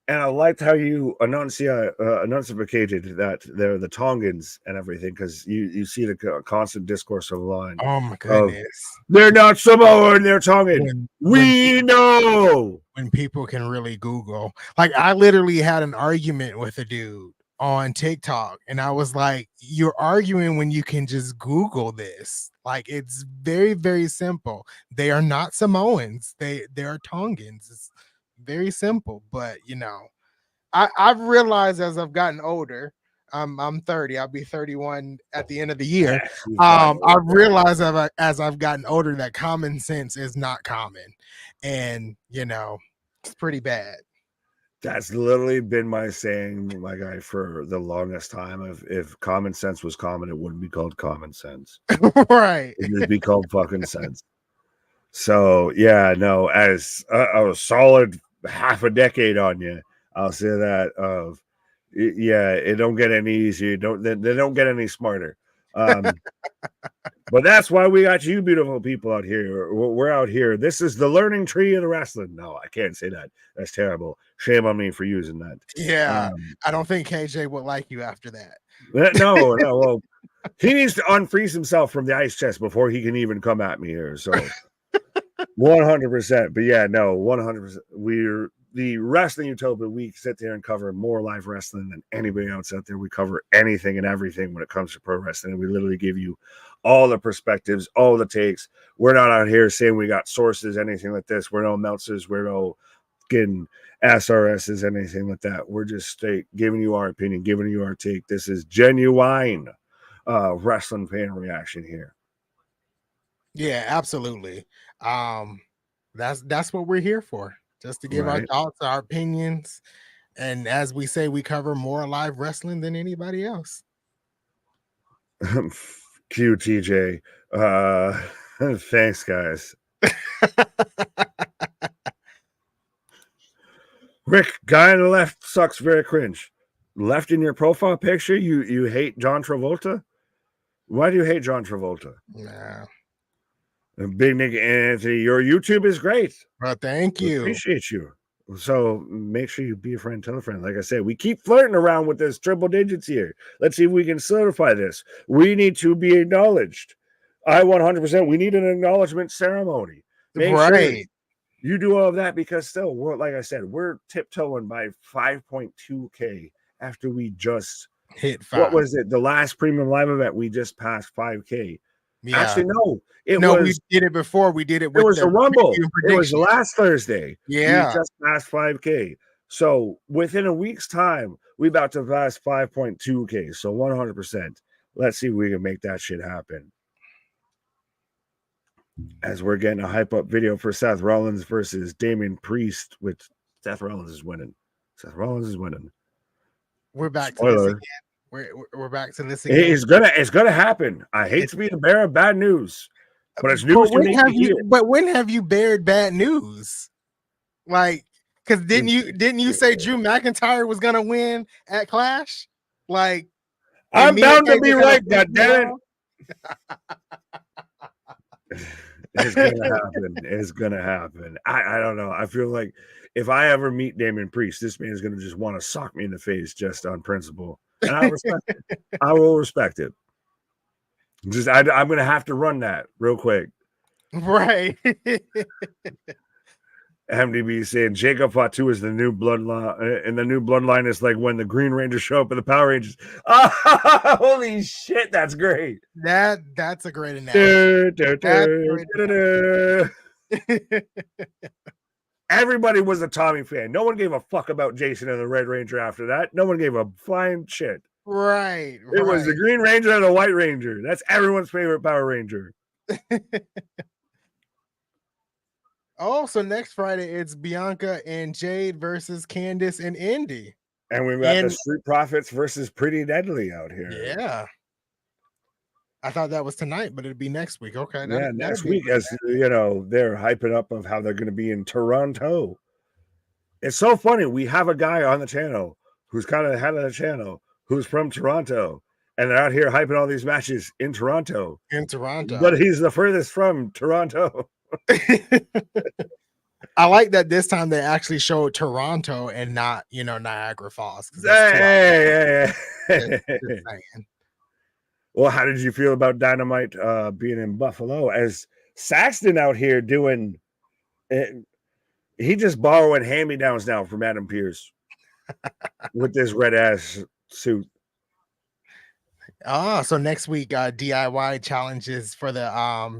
And I liked how you enunciated that they're the Tongans and everything, because you see the constant discourse online. Oh my goodness. They're not Samoan, they're Tongan. We know. When people can really Google. Like, I literally had an argument with a dude on TikTok, and I was like, you're arguing when you can just Google this. Like, it's very, very simple. They are not Samoans. They are Tongans. It's very simple, but you know, I've realized as I've gotten older, I'm 30, I'll be 31 at the end of the year. I've realized as I've gotten older that common sense is not common, and you know, it's pretty bad. That's literally been my saying, my guy, for the longest time. If common sense was common, it wouldn't be called common sense. Right. It would be called fucking sense. So yeah, no, as a solid half a decade on you, I'll say that. It don't get any easier. They don't get any smarter. But that's why we got you beautiful people out here. We're out here. This is the learning tree of the wrestling. No, I can't say that. That's terrible. Shame on me for using that. Yeah, I don't think KJ would like you after that. No. Well, he needs to unfreeze himself from the ice chest before he can even come at me here. So 100%. But yeah, no, 100%. We're the Wrestling Utopia. We sit there and cover more live wrestling than anybody else out there. We cover anything and everything when it comes to pro wrestling. And we literally give you all the perspectives, all the takes. We're not out here saying we got sources, anything like this. We're no Meltzers. We're no getting SRSs, anything like that. We're just giving you our opinion, giving you our take. This is genuine wrestling fan reaction here. Yeah, absolutely. That's what we're here for. Just to give our thoughts, our opinions. And as we say, we cover more live wrestling than anybody else. QTJ. Thanks, guys. Rick, guy on the left sucks, very cringe. Left in your profile picture, you hate John Travolta? Why do you hate John Travolta? Nah. Big Nick Anthony, your YouTube is great. Well, thank you. Appreciate you. So make sure you be a friend, tell a friend. Like I said, we keep flirting around with this triple digits here. Let's see if we can solidify this. We need to be acknowledged. I 100%. We need an acknowledgement ceremony. Make sure you do all of that, because still, like I said, we're tiptoeing by 5.2K after we just hit 5. What was it? The last premium live event, we just passed 5K. Yeah. Actually, no. We did it before. We did it with the Rumble. It was last Thursday. Yeah. We just passed 5K. So within a week's time, we about to pass 5.2K. So 100%. Let's see if we can make that shit happen. As we're getting a hype up video for Seth Rollins versus Damian Priest, which Seth Rollins is winning. Seth Rollins is winning. We're back to this again. We're back to this again. It's gonna happen. I hate to be the bearer of bad news, but it's news you need to hear. But when have you bared bad news? Like, because didn't you say Drew McIntyre was gonna win at Clash? Like, I'm bound to be right, goddammit. It's gonna happen. It's gonna happen. I don't know. I feel like if I ever meet Damian Priest, this man is gonna just want to sock me in the face just on principle. And I respect it. I will respect it. Just I'm gonna have to run that real quick. Right. MDB saying Jacob Fatu is the new bloodline, and the new bloodline is like when the Green Rangers show up in the Power Rangers. Oh, holy shit, that's great. That's a great analogy. Everybody was a Tommy fan. No one gave a fuck about Jason and the Red Ranger after that. No one gave a flying shit. Right. It was the Green Ranger and the White Ranger. That's everyone's favorite Power Ranger. Oh, so next Friday it's Bianca and Jade versus Candice and Indy. And we've got the Street Profits versus Pretty Deadly out here. Yeah. I thought that was tonight, but it'd be next week. Okay. Yeah, next week, as you know, they're hyping up of how they're going to be in Toronto. It's so funny. We have a guy on the channel who's kind of the head of the channel who's from Toronto, and they're out here hyping all these matches in Toronto. But he's the furthest from Toronto. I like that this time they actually showed Toronto and not, Niagara Falls. Hey. Well, how did you feel about Dynamite being in Buffalo? As Saxton out here doing he just borrowing hand-me-downs now from Adam Pearce with this red ass suit. So next week, DIY challenges for the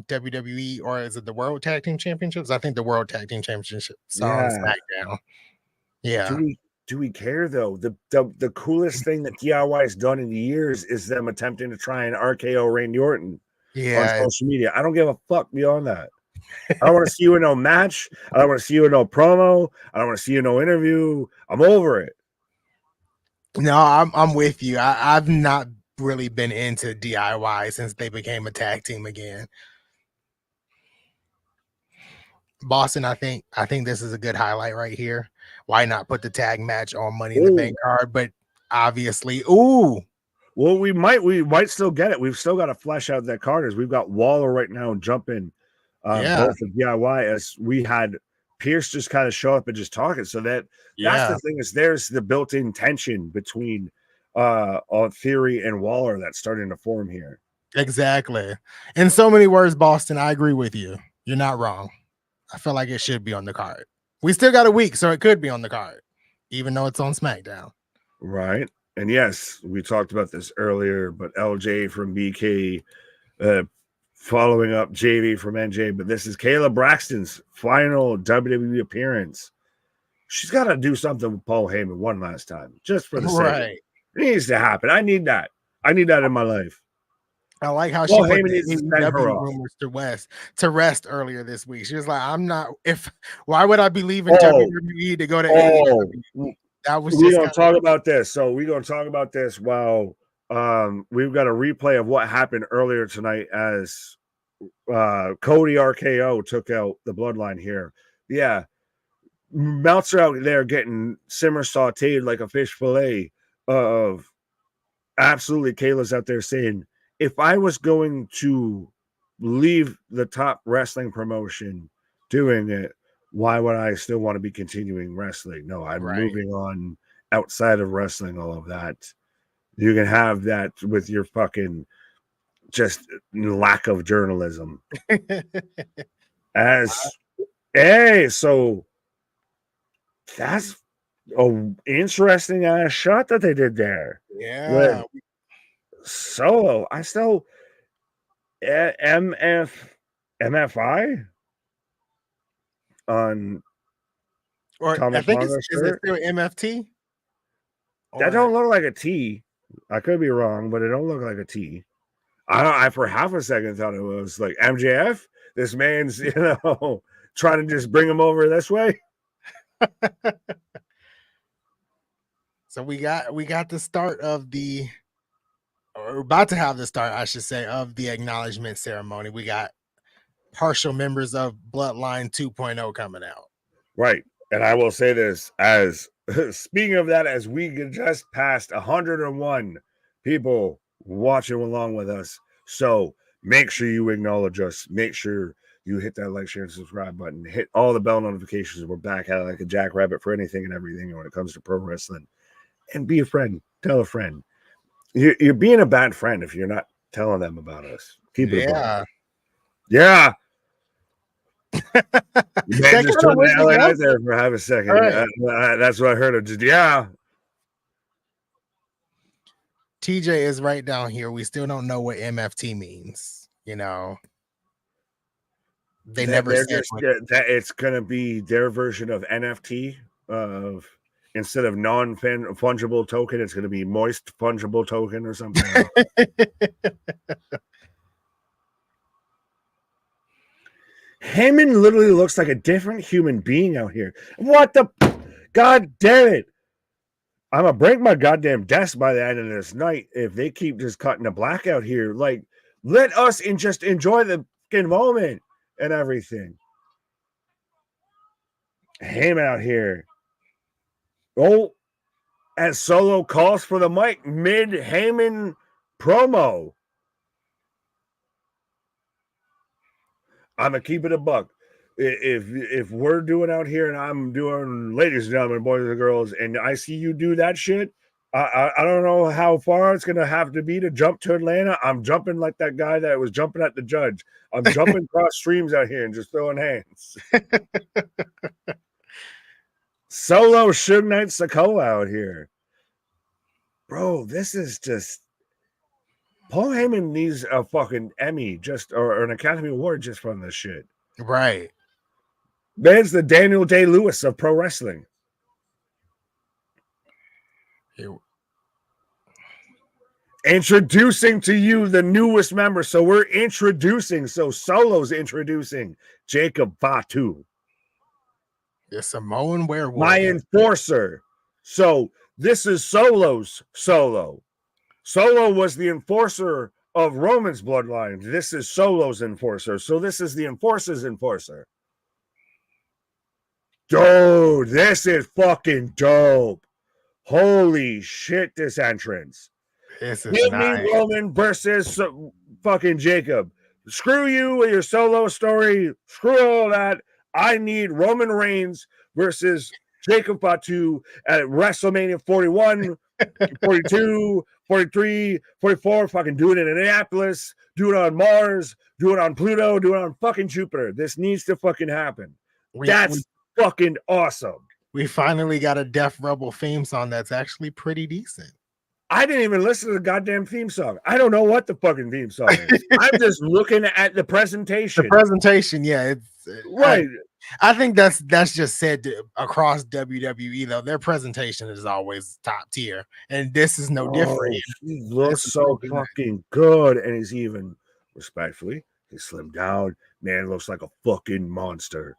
WWE, or is it the World Tag Team Championships? I think the World Tag Team Championships on SmackDown. Yeah. Do we care though? The coolest thing that DIY has done in years is them attempting to try and RKO Randy Orton on social media. I don't give a fuck beyond that. I don't want to see you in no match. I don't want to see you in no promo. I don't want to see you in no interview. I'm over it. No, I'm with you. I've not really been into DIY since they became a tag team again. Boston, I think this is a good highlight right here. Why not put the tag match on Money in the Bank card? But obviously, well, we might still get it. We've still got to flesh out that card. As we've got Waller right now jumping both of DIY, as we had Pierce just kind of show up and just talking. So that's the thing, is there's the built-in tension between Theory and Waller that's starting to form here. Exactly. In so many words, Boston, I agree with you. You're not wrong. I feel like it should be on the card. We still got a week, so it could be on the card, even though it's on SmackDown. Right. And yes, we talked about this earlier, but LJ from BK following up JV from NJ, but this is Kayla Braxton's final WWE appearance. She's got to do something with Paul Heyman one last time, just for the sake. It needs to happen. I need that. I need that in my life. I like how she put the rumors to rest earlier this week. She was like, why would I be leaving WWE to go to AEW? That was we're gonna talk about this. So we're gonna talk about this while we've got a replay of what happened earlier tonight as Cody RKO took out the Bloodline here. Yeah. Meltzer out there getting simmer sauteed like a fish fillet of absolutely. Kayla's out there saying, if I was going to leave the top wrestling promotion doing it, why would I still want to be continuing wrestling? No, I'm moving on outside of wrestling, all of that. You can have that with your fucking just lack of journalism. So that's an interesting ass shot that they did there. Yeah. Solo, I still MFI on, or Thomas, I think is it still MFT? That don't look like a T. I could be wrong, but it don't look like a T. I for half a second thought it was like MJF. This man's trying to just bring him over this way. So we got the start of the we're about to have the start, I should say, of the acknowledgement ceremony. We got partial members of Bloodline 2.0 coming out. Right. And I will say this, as speaking of that, as we just passed 101 people watching along with us. So make sure you acknowledge us. Make sure you hit that like, share, and subscribe button. Hit all the bell notifications. We're back at it like a jackrabbit for anything and everything when it comes to pro wrestling. And be a friend. Tell a friend. You're being a bad friend if you're not telling them about us. Keep it above. Yeah. Man, just turn the LA out there for half a second. Right. That's what I heard of. Just yeah. TJ is right down here. We still don't know what MFT means. You know, they never said that it's gonna be their version of NFT. Of instead of non-fungible token, it's gonna be moist fungible token or something. Heyman literally looks like a different human being out here. What the? God damn it. I'm going to break my goddamn desk by the end of this night if they keep just cutting the black out here. Like, let us just enjoy the fucking moment and everything. Heyman out here. Oh, as Solo calls for the mic mid-Heyman promo. I'm going to keep it a buck. If we're doing out here and I'm doing, ladies and gentlemen, boys and girls, and I see you do that shit, I don't know how far it's going to have to be to jump to Atlanta. I'm jumping like that guy that was jumping at the judge. I'm jumping cross streams out here and just throwing hands. Solo Suge Knight Sikoa out here. Bro, this is just... Paul Heyman needs a fucking Emmy or an Academy Award just from this shit. Right. Man's the Daniel Day-Lewis of pro wrestling. Introducing to you the newest member. So we're introducing. So Solo's introducing Jacob Fatu. The Samoan werewolf. My enforcer. So this is Solo's Solo. Solo was the enforcer of Roman's bloodline. This is Solo's enforcer. So this is the enforcer's enforcer. Dude, this is fucking dope. Holy shit, this entrance. This is Give nice. me Roman versus fucking Jacob. Screw you with your Solo story. Screw all that. I need Roman Reigns versus Jacob Fatu at WrestleMania 41, 42, 43, 44. Fucking do it in Indianapolis. Do it on Mars. Do it on Pluto. Do it on fucking Jupiter. This needs to fucking happen. That's fucking awesome. We finally got a Def Rebel theme song that's actually pretty decent. I didn't even listen to the goddamn theme song. I don't know what the fucking theme song is. I'm just looking at the presentation. The presentation, yeah. It's right. I think that's just said across WWE, though. Their presentation is always top tier. And this is no different. He looks so fucking good. And he's even, respectfully, he slimmed down. Man, looks like a fucking monster.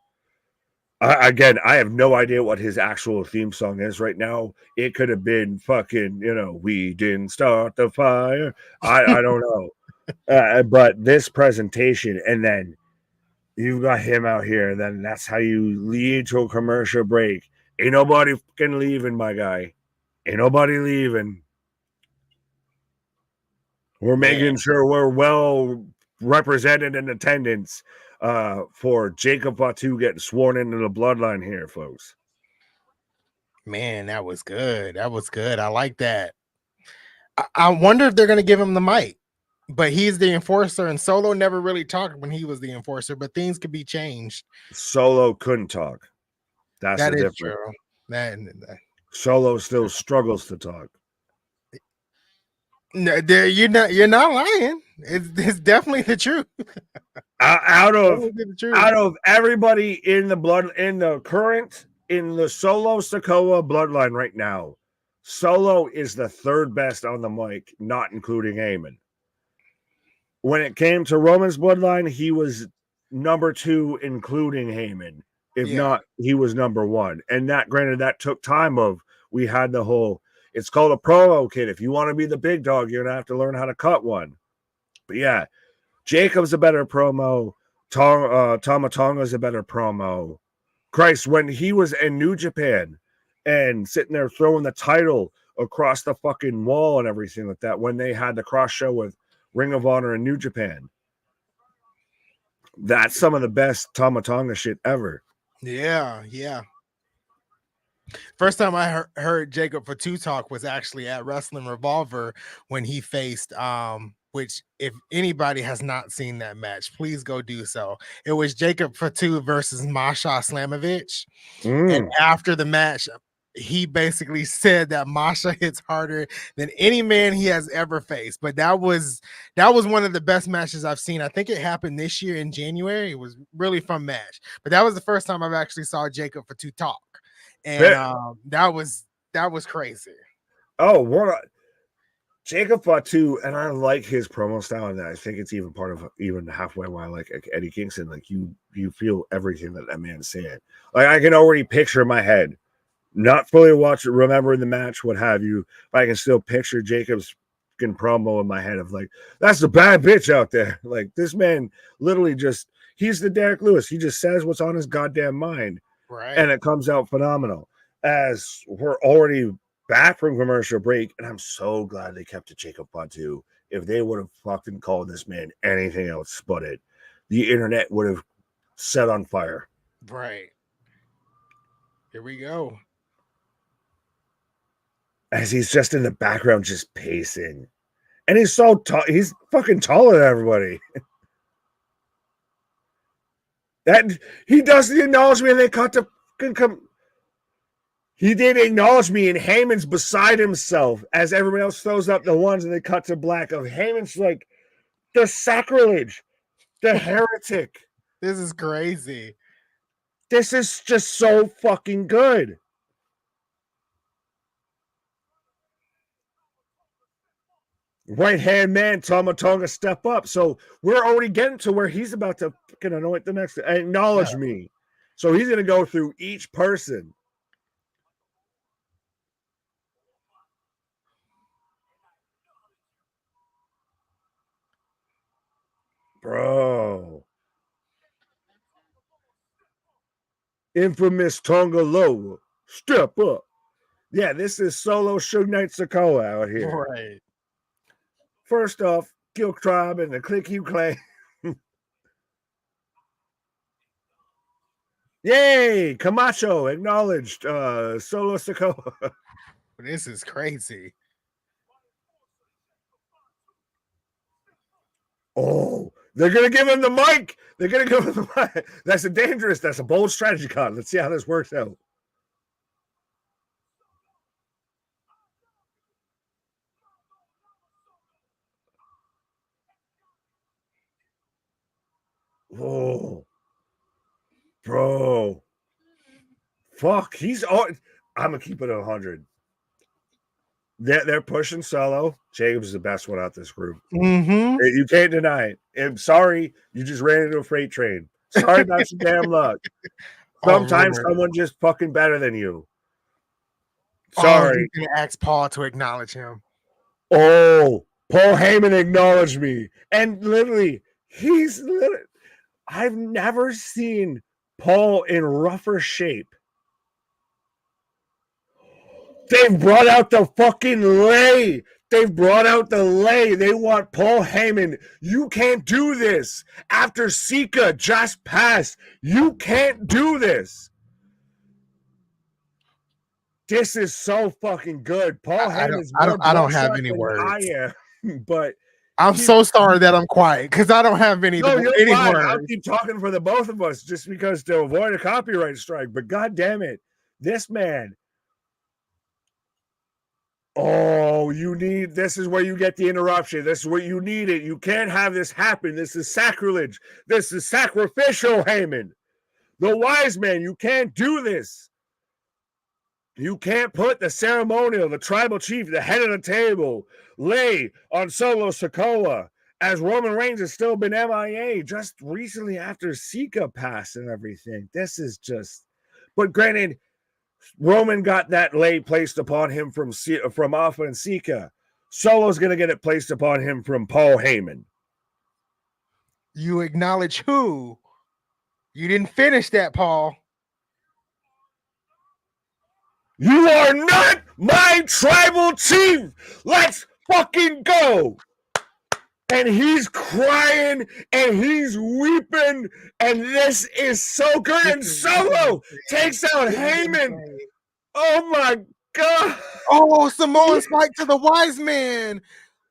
Again, I have no idea what his actual theme song is right now. It could have been fucking, we didn't start the fire. I don't know. But this presentation, and then you've got him out here, and then that's how you lead to a commercial break. Ain't nobody fucking leaving, my guy. Ain't nobody leaving. We're making sure we're well represented in attendance. For Jacob Fatu getting sworn into the bloodline here, folks. Man, that was good. That was good. I like that. I wonder if they're going to give him the mic, but he's the enforcer, and Solo never really talked when he was the enforcer, but things could be changed. Solo couldn't talk. That is difference. True. That. Solo still struggles to talk. No, you're not lying. It's definitely the truth. Out of everybody in the Solo Sikoa bloodline right now, Solo is the third best on the mic, not including Heyman. When it came to Roman's bloodline, he was number 2, including Heyman. If not, he was number 1. And that, granted, that took time. We had the whole It's called a promo, kid. If you want to be the big dog, you're gonna have to learn how to cut one. But yeah, Jacob's a better promo. Tama Tonga's a better promo. Christ, when he was in New Japan and sitting there throwing the title across the fucking wall and everything like that, when they had the cross show with Ring of Honor in New Japan, that's some of the best Tama Tonga shit ever. Yeah. First time I heard Jacob Fatu talk was actually at Wrestling Revolver when he faced which if anybody has not seen that match, please go do so. It was Jacob Fatu versus Masha Slamovich. And after the match, he basically said that Masha hits harder than any man he has ever faced. But that was one of the best matches I've seen. I think it happened this year in January. It was really fun match. But that was the first time I've actually saw Jacob Fatu talk. And that was crazy. Oh, what Jacob Fatu, and I like his promo style, and I think it's even part of even halfway why I like Eddie Kingston. Like you feel everything that man's saying. Like I can already picture in my head, not fully remembering the match, what have you, but I can still picture Jacob's promo in my head of like, that's the bad bitch out there. Like this man literally he's the Derek Lewis. He just says what's on his goddamn mind. Right. And it comes out phenomenal. As we're already back from commercial break, and I'm so glad they kept it Jacob Fatu. If they would have fucking called this man anything else but it, the internet would have set on fire. Right. Here we go. As he's just in the background, just pacing. And he's so tall. He's fucking taller than everybody. That he does the acknowledgement, and they cut to come. He did acknowledge me, and Heyman's beside himself as everyone else throws up the ones, and they cut to black of Heyman's like the sacrilege, the heretic. This is crazy. This is just so fucking good. Right hand man, Tama Tonga, step up. So we're already getting to where he's about to fucking anoint the next. Acknowledge me. So he's going to go through each person. Bro. Infamous Tonga Low. Step up. Yeah, this is solo Suge Knight Sokoa out here. Right. First off, Kill Tribe and the Click You Clay. Yay! Camacho acknowledged Solo Sokoa. This is crazy. Oh, they're going to give him the mic. They're going to give him the mic. That's a bold strategy, Con. Let's see how this works out. Oh, bro. Fuck, he's on. I'm going to keep it 100. They're pushing Solo. Jacobs is the best one out this group. Mm-hmm. You can't deny it. I'm sorry, you just ran into a freight train. Sorry about your damn luck. Sometimes someone just fucking better than you. Sorry. He's gonna ask Paul to acknowledge him. Oh, Paul Heyman acknowledged me. And literally, I've never seen Paul in rougher shape. They've brought out the fucking lay. They've brought out the lay. They want Paul Heyman. You can't do this. After Sika just passed, you can't do this. This is so fucking good. Paul Heyman's I don't have any words. I am, but I'm so sorry that I'm quiet because I don't have any words. I'll keep talking for the both of us just because to avoid a copyright strike. But god damn it, this man. Oh, this is where you get the interruption. This is where you need it. You can't have this happen. This is sacrilege. This is sacrificial, Heyman. The wise man, you can't do this. You can't put the ceremonial, the tribal chief, the head of the table, lay on Solo Sokoa, as Roman Reigns has still been MIA just recently after Sika passed and everything. This is just, but granted, Roman got that lay placed upon him from Alpha and Sika. Solo's going to get it placed upon him from Paul Heyman. You acknowledge who? You didn't finish that, Paul. You are not my tribal chief. Let's fucking go. And he's crying and he's weeping. And this is so good. And Solo takes out Heyman. Oh my God. Oh, Samoan spike to the wise man.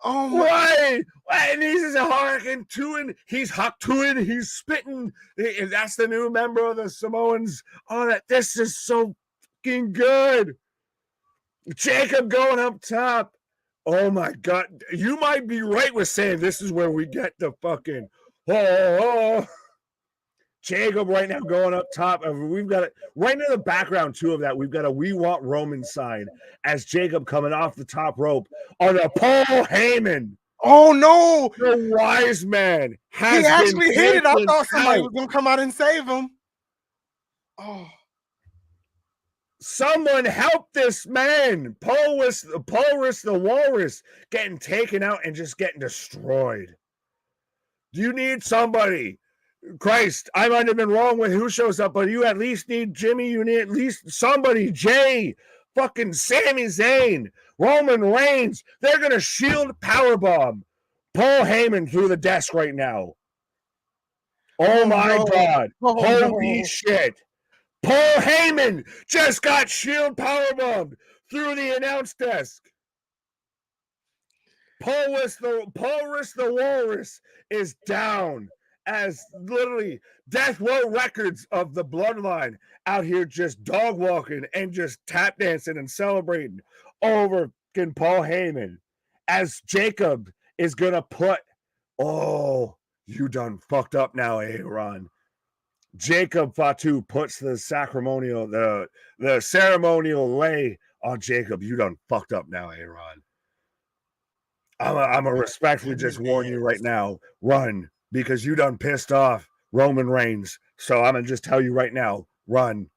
Oh my. Why? And he's harking to it. He's hawk-to-ing. He's spitting. That's the new member of the Samoans. Oh, this is so fucking good. Jacob going up top. Oh my God. You might be right with saying this is where we get the fucking Jacob right now going up top. We've got it right in the background too of that. We've got a "We Want Roman" sign as Jacob coming off the top rope on a Paul Heyman. Oh no, the wise man has he actually hit it. I thought somebody was gonna come out and save him. Oh, someone help this man. Paul risked the walrus getting taken out and just getting destroyed. Do you need somebody? Christ, I might have been wrong with who shows up, but you at least need Jimmy. You need at least somebody. Jay, fucking Sami Zayn, Roman Reigns. They're going to shield powerbomb Paul Heyman through the desk right now. Oh my God. Holy shit. Paul Heyman just got shield powerbombed through the announce desk. Paul Risk the Walrus is down. As literally death row records of the Bloodline out here just dog walking and just tap dancing and celebrating over Paul Heyman. As Jacob is gonna put, oh, you done fucked up now, Aaron. Jacob Fatu puts the ceremonial lay on Jacob. You done fucked up now, Aaron. I'm a respectfully just warn you right now. Run. Because you done pissed off Roman Reigns. So I'm going to just tell you right now, run.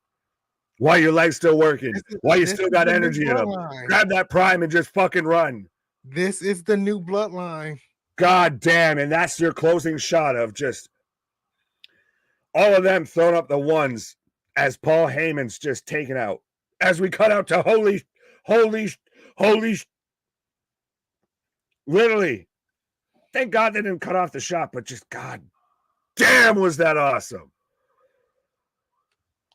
While your leg's still working. While you still got energy in them. Grab that prime and just fucking run. This is the new Bloodline. God damn. And that's your closing shot of just all of them throwing up the ones as Paul Heyman's just taken out. As we cut out to holy, literally. Thank God they didn't cut off the shot, but just God damn was that awesome.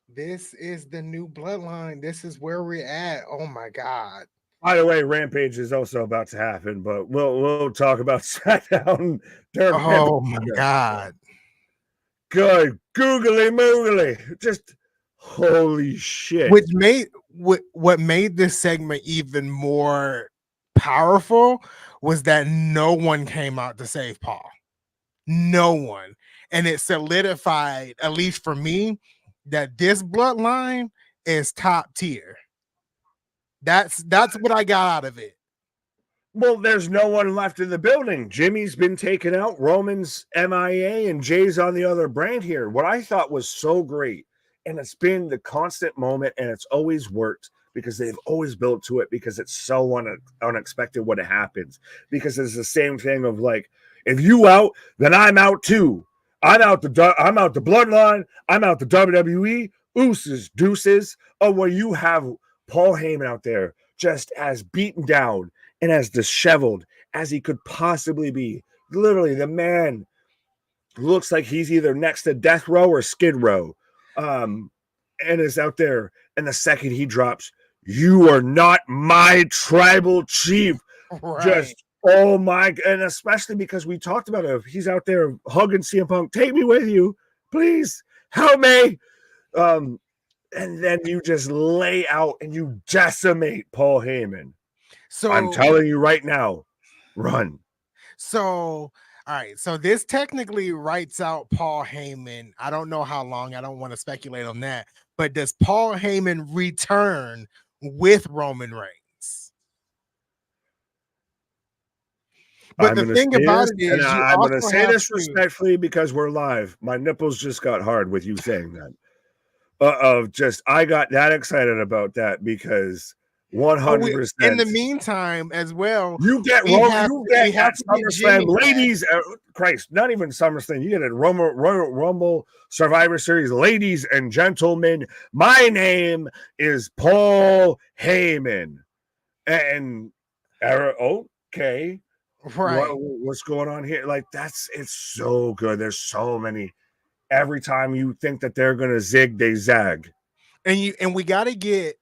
This is the new Bloodline. This is where we're at. Oh my God. By the way, Rampage is also about to happen, but we'll talk about Smackdown. Oh my God. Good googly moogly. Just holy shit. What made this segment even more powerful was that no one came out to save Paul. No one. And it solidified, at least for me, that this Bloodline is top tier. That's what I got out of it. Well, there's no one left in the building. Jimmy's been taken out, Roman's MIA, and Jay's on the other brand here. What I thought was so great, and it's been the constant moment, and it's always worked, because they've always built to it, because it's so unexpected when it happens. Because it's the same thing of like, if you out, then I'm out too. I'm out the Bloodline. I'm out the WWE. Ooses, deuces. Oh, where you have Paul Heyman out there just as beaten down and as disheveled as he could possibly be. Literally, the man looks like he's either next to death row or skid row. And is out there. And the second he drops, you are not my tribal chief. Right. Just, oh my, and especially because we talked about it. He's out there hugging CM Punk. Take me with you, please. Help me. And then you just lay out and you decimate Paul Heyman. So I'm telling you right now, run. So, all right. So this technically writes out Paul Heyman. I don't know how long. I don't want to speculate on that. But does Paul Heyman return with Roman Reigns? But the thing about it is, I'm going to say this respectfully because we're live. My nipples just got hard with you saying that. of just I got that excited about that because 100%. In the meantime, as well, you get we have at to get Jimmy SummerSlam, back. ladies. Christ, not even SummerSlam. You get a Royal Rumble Survivor Series, ladies and gentlemen. My name is Paul Heyman, and okay, Right. what's going on here? Like it's so good. There's so many. Every time you think that they're gonna zig, they zag. And we gotta get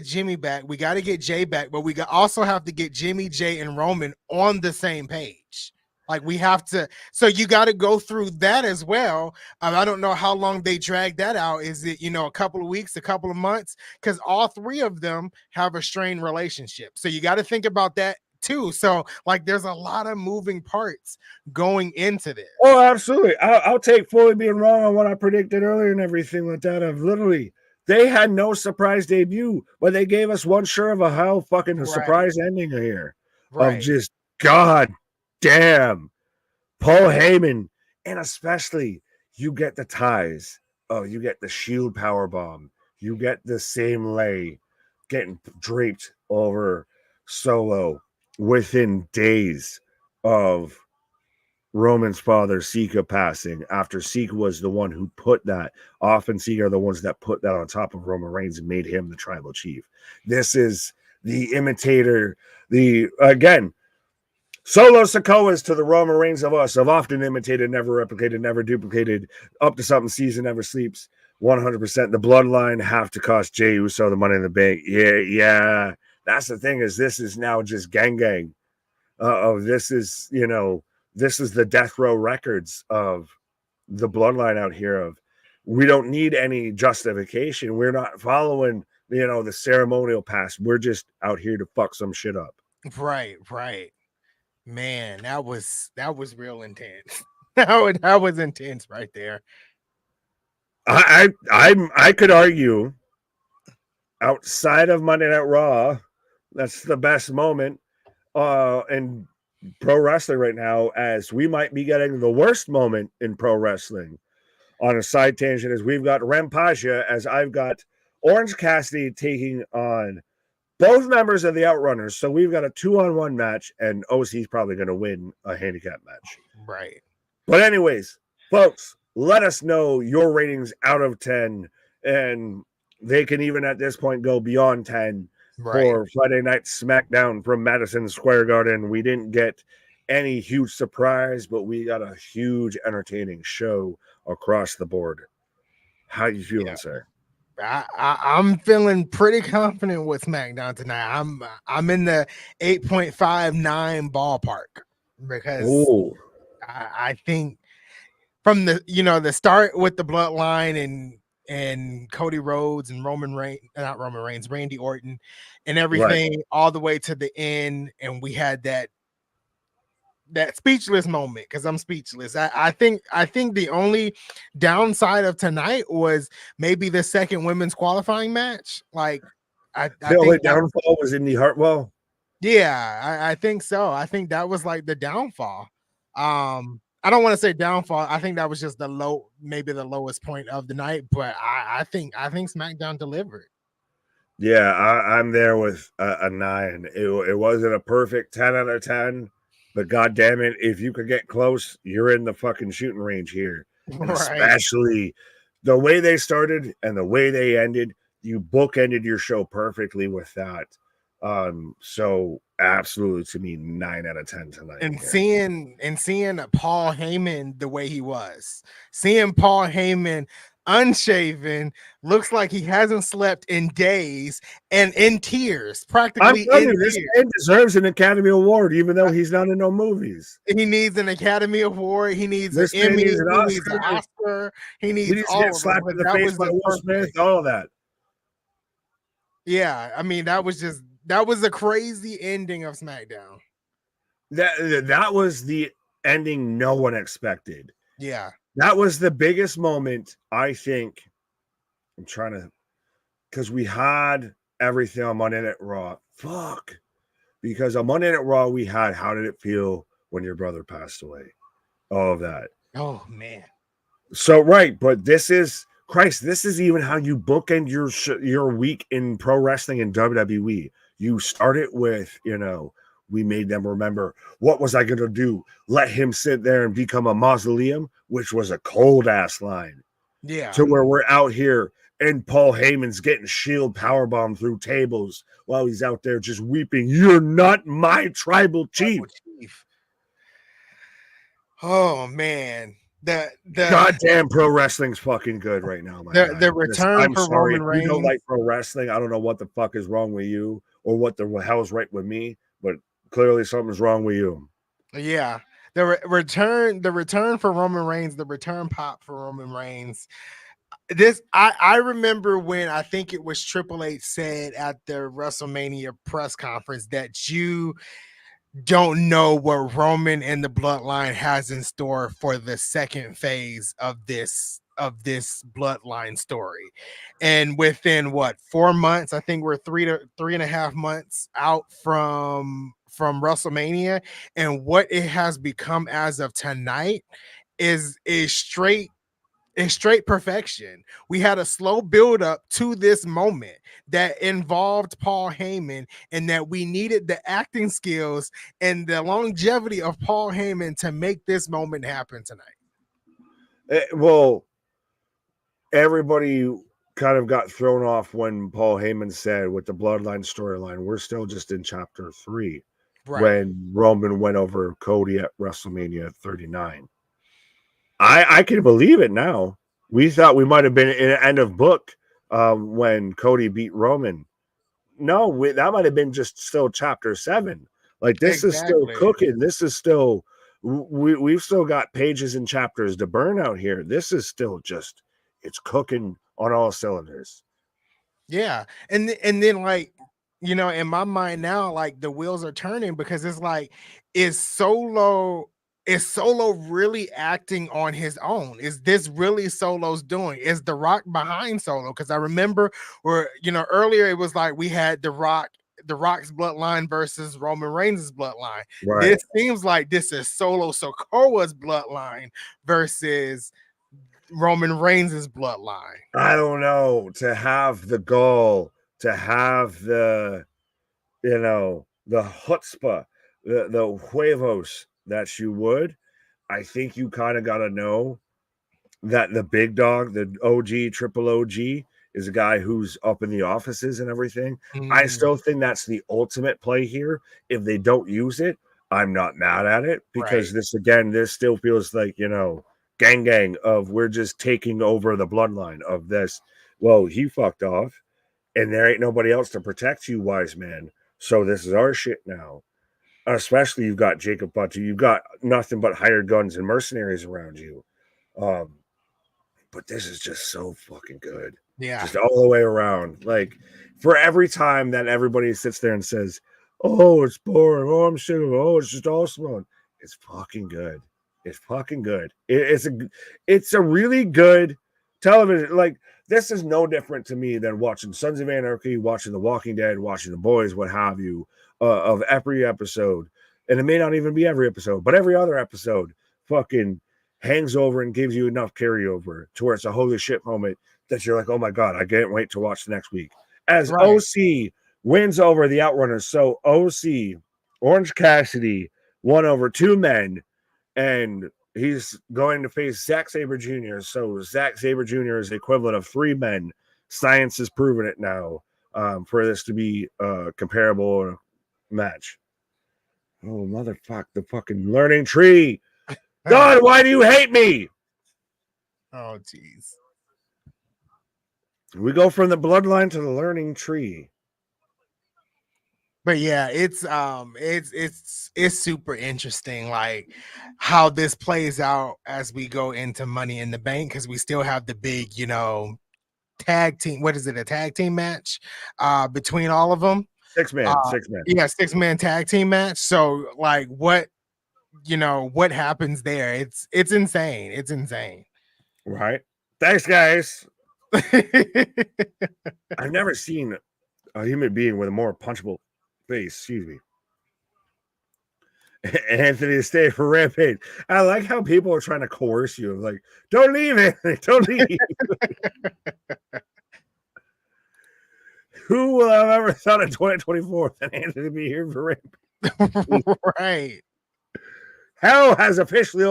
Jimmy back. We gotta get Jay back, but we also have to get Jimmy, Jay, and Roman on the same page. Like we have to. So you got to go through that as well. I don't know how long they drag that out. Is it a couple of weeks, a couple of months? Because all three of them have a strained relationship. So you got to think about that too. So like there's a lot of moving parts going into this. Oh, absolutely. I'll take fully being wrong on what I predicted earlier and everything like that. They had no surprise debut, but they gave us one sure of a how fucking surprise ending here. Of just God damn Paul Heyman, and especially you get the ties. Oh, you get the Shield power bomb. You get the same lay getting draped over Solo within days of Roman's father Sika passing, after Sika was the one who put that. Often Sika are the ones that put that on top of Roman Reigns and made him the tribal chief. This is the imitator. Again, Solo Sikoa's to the Roman Reigns of us, of often imitated, never replicated, never duplicated, up to something sees and never sleeps. 100%. The Bloodline have to cost Jey Uso the Money in the Bank. Yeah. That's the thing, is this is now just gang. This is the death row records of the Bloodline out here. Of we don't need any justification. We're not following the ceremonial past. We're just out here to fuck some shit up. Right. Man, that was real intense. that was intense right there. I could argue outside of Monday Night Raw, that's the best moment in pro wrestling right now, as we might be getting the worst moment in pro wrestling. On a side tangent, as we've got Rampage, as I've got Orange Cassidy taking on both members of the Outrunners. So we've got a 2-on-1 match, and OC's probably going to win a handicap match. Right. But anyways, folks, let us know your ratings out of 10, and they can even at this point go beyond 10 for Friday Night Smackdown from Madison Square Garden. We didn't get any huge surprise, but we got a huge entertaining show across the board. How you feeling, sir? I'm feeling pretty confident with SmackDown tonight. I'm in the 8.59 ballpark, because I think from the start with the Bloodline and Cody Rhodes and Randy Orton and everything, all the way to the end, and we had that speechless moment, because I'm speechless. I think the only downside of tonight was maybe the second women's qualifying match. Like the only downfall was Indy Hartwell. Yeah, I think so. I think that was like the downfall. I don't want to say downfall. I think that was just maybe the lowest point of the night. But I think SmackDown delivered. Yeah, I'm there with a 9. It wasn't a perfect 10 out of 10. But God damn it, if you could get close, you're in the fucking shooting range here. And especially the way they started and the way they ended, you bookended your show perfectly with that. So absolutely, to me, 9 out of 10 tonight. And seeing Paul Heyman the way he was, seeing Paul Heyman unshaven, looks like he hasn't slept in days, and in tears, practically. This man deserves an Academy Award, even though he's not in no movies. He needs an Academy Award. He needs an Emmy. He needs an Oscar. He needs all of them. Slapped in the face by Will Smith. All of that. Yeah, I mean, that was a crazy ending of SmackDown. That was the ending no one expected. Yeah. That was the biggest moment, I think. I'm trying to, because we had everything on Monday Night Raw. Fuck. Because on Monday Night Raw, we had how did it feel when your brother passed away? All of that. Oh, man. So, right. But this is, Christ, this is even how you bookend your week in pro wrestling and WWE. You start it with, we made them remember, what was I going to do? Let him sit there and become a mausoleum, which was a cold ass line. Yeah. To where we're out here and Paul Heyman's getting shield powerbomb through tables while he's out there just weeping. You're not my tribal chief. Oh man. The goddamn pro wrestling's fucking good right now, my guy. The return for Roman Reigns. You don't like pro wrestling. I don't know what the fuck is wrong with you or what the hell's right with me, but clearly something's wrong with you. Yeah. The return for Roman Reigns, the return pop for Roman Reigns. I remember when I think it was Triple H said at the WrestleMania press conference that you don't know what Roman and the Bloodline has in store for the second phase of this Bloodline story. And within 4 months, I think we're 3.5 months out from WrestleMania, and what it has become as of tonight is straight perfection. We had a slow build up to this moment that involved Paul Heyman, and that we needed the acting skills and the longevity of Paul Heyman to make this moment happen tonight. Well, everybody kind of got thrown off when Paul Heyman said with the Bloodline storyline, we're still just in chapter 3, right, when Roman went over Cody at WrestleMania 39. I can believe it now. We thought we might have been in an end of book when Cody beat Roman. No, that might have been just still chapter 7. Like, this is still cooking. This is still, we've still got pages and chapters to burn out here. This is still just, it's cooking on all cylinders. Yeah. And then, like, in my mind now, like, the wheels are turning, because it's like, is Solo really acting on his own? Is this really Solo's doing? Is The Rock behind Solo? Because I remember where, earlier it was like we had The Rock's bloodline versus Roman Reigns' bloodline. Right. This seems like this is Solo Sikoa's bloodline versus Roman Reigns' bloodline. I don't know. To have the goal, to have the, the chutzpah, the huevos that you would, I think you kind of got to know that the big dog, the OG, triple OG, is a guy who's up in the offices and everything. I still think that's the ultimate play here. If they don't use it, I'm not mad at it, because this still feels like, gang of, we're just taking over the bloodline of this. Well, he fucked off, and there ain't nobody else to protect you, wise man. So this is our shit now. Especially you've got Jacob Butcher. You've got nothing but hired guns and mercenaries around you. But this is just so fucking good. Yeah. Just all the way around. Like, for every time that everybody sits there and says, oh, it's boring. Oh, I'm sick of it. Oh, it's just all small. It's fucking good. It's fucking good. It's a really good television. Like, this is no different to me than watching Sons of Anarchy, watching The Walking Dead, watching The Boys, what have you, of every episode. And it may not even be every episode, but every other episode fucking hangs over and gives you enough carryover to where it's a holy shit moment that you're like, oh my God, I can't wait to watch the next week. As OC wins over the Outrunners. So OC, Orange Cassidy, won over 2 men, and he's going to face Zack Sabre Jr. So Zack Sabre Jr. is the equivalent of 3 men. Science has proven it now for this to be a comparable match. Oh, motherfuck, the fucking learning tree. God, why do you hate me? Oh, jeez. We go from the bloodline to the learning tree. But yeah, it's super interesting, like, how this plays out as we go into Money in the Bank, because we still have the big, tag team. What is it? A tag team match between all of them. 6 men. Yeah, 6-man tag team match. So, like, what happens there? It's insane. It's insane. Right. Thanks, guys. I've never seen a human being with a more punchable face. Excuse me. Anthony stay for Rampage. I like how people are trying to coerce you. Like, don't leave, Anthony. Don't leave. Who will have ever thought in 2024 that Anthony be here for Rampage? Right. Hell has officially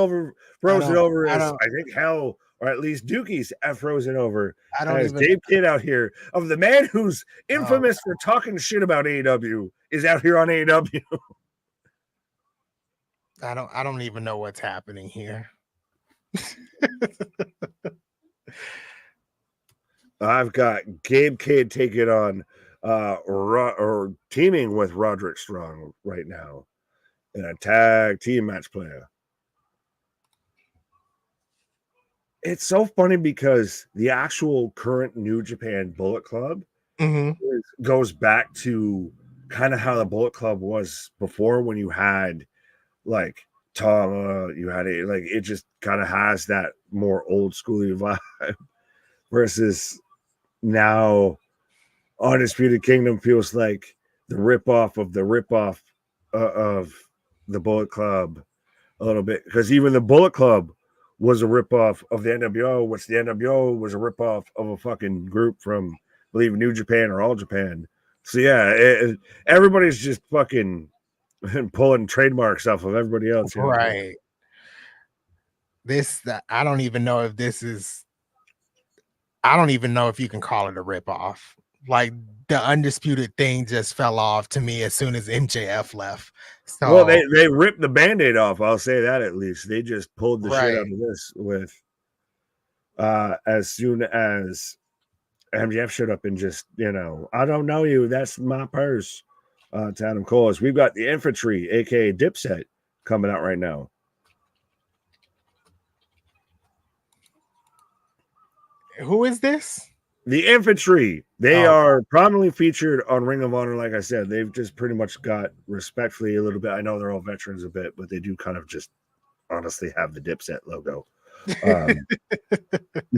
frozen over. I think Hell, or at least Dookie's, have frozen over. I don't even. Dave Kidd out here, of the man who's infamous for talking shit about AEW, is out here on AEW. I don't even know what's happening here. I've got Gabe Kidd taking on or teaming with Roderick Strong right now in a tag team match player. It's so funny because the actual current New Japan Bullet Club goes back to kind of how the Bullet Club was before, when you had like Tama, you had it just kind of has that more old schooly vibe versus now Undisputed Kingdom feels like the ripoff of the ripoff of the Bullet Club a little bit, because even the Bullet Club was a ripoff of the NWO, which the NWO was a ripoff of a fucking group from, I believe, New Japan or All Japan. So yeah, everybody's just fucking pulling trademarks off of everybody else. Right. I don't even know if this is. I don't even know if you can call it a ripoff. Like, the Undisputed thing just fell off to me as soon as MJF left. So, well, they ripped the Band-Aid off. I'll say that at least. They just pulled the shit out of this with as soon as MJF showed up and just, I don't know you. That's my purse. To Adam Cole. We've got the Infantry, aka Dipset, coming out right now. Who is this? The Infantry. They are prominently featured on Ring of Honor. Like I said, they've just pretty much got respectfully a little bit. I know they're all veterans a bit, but they do kind of just honestly have the Dipset logo.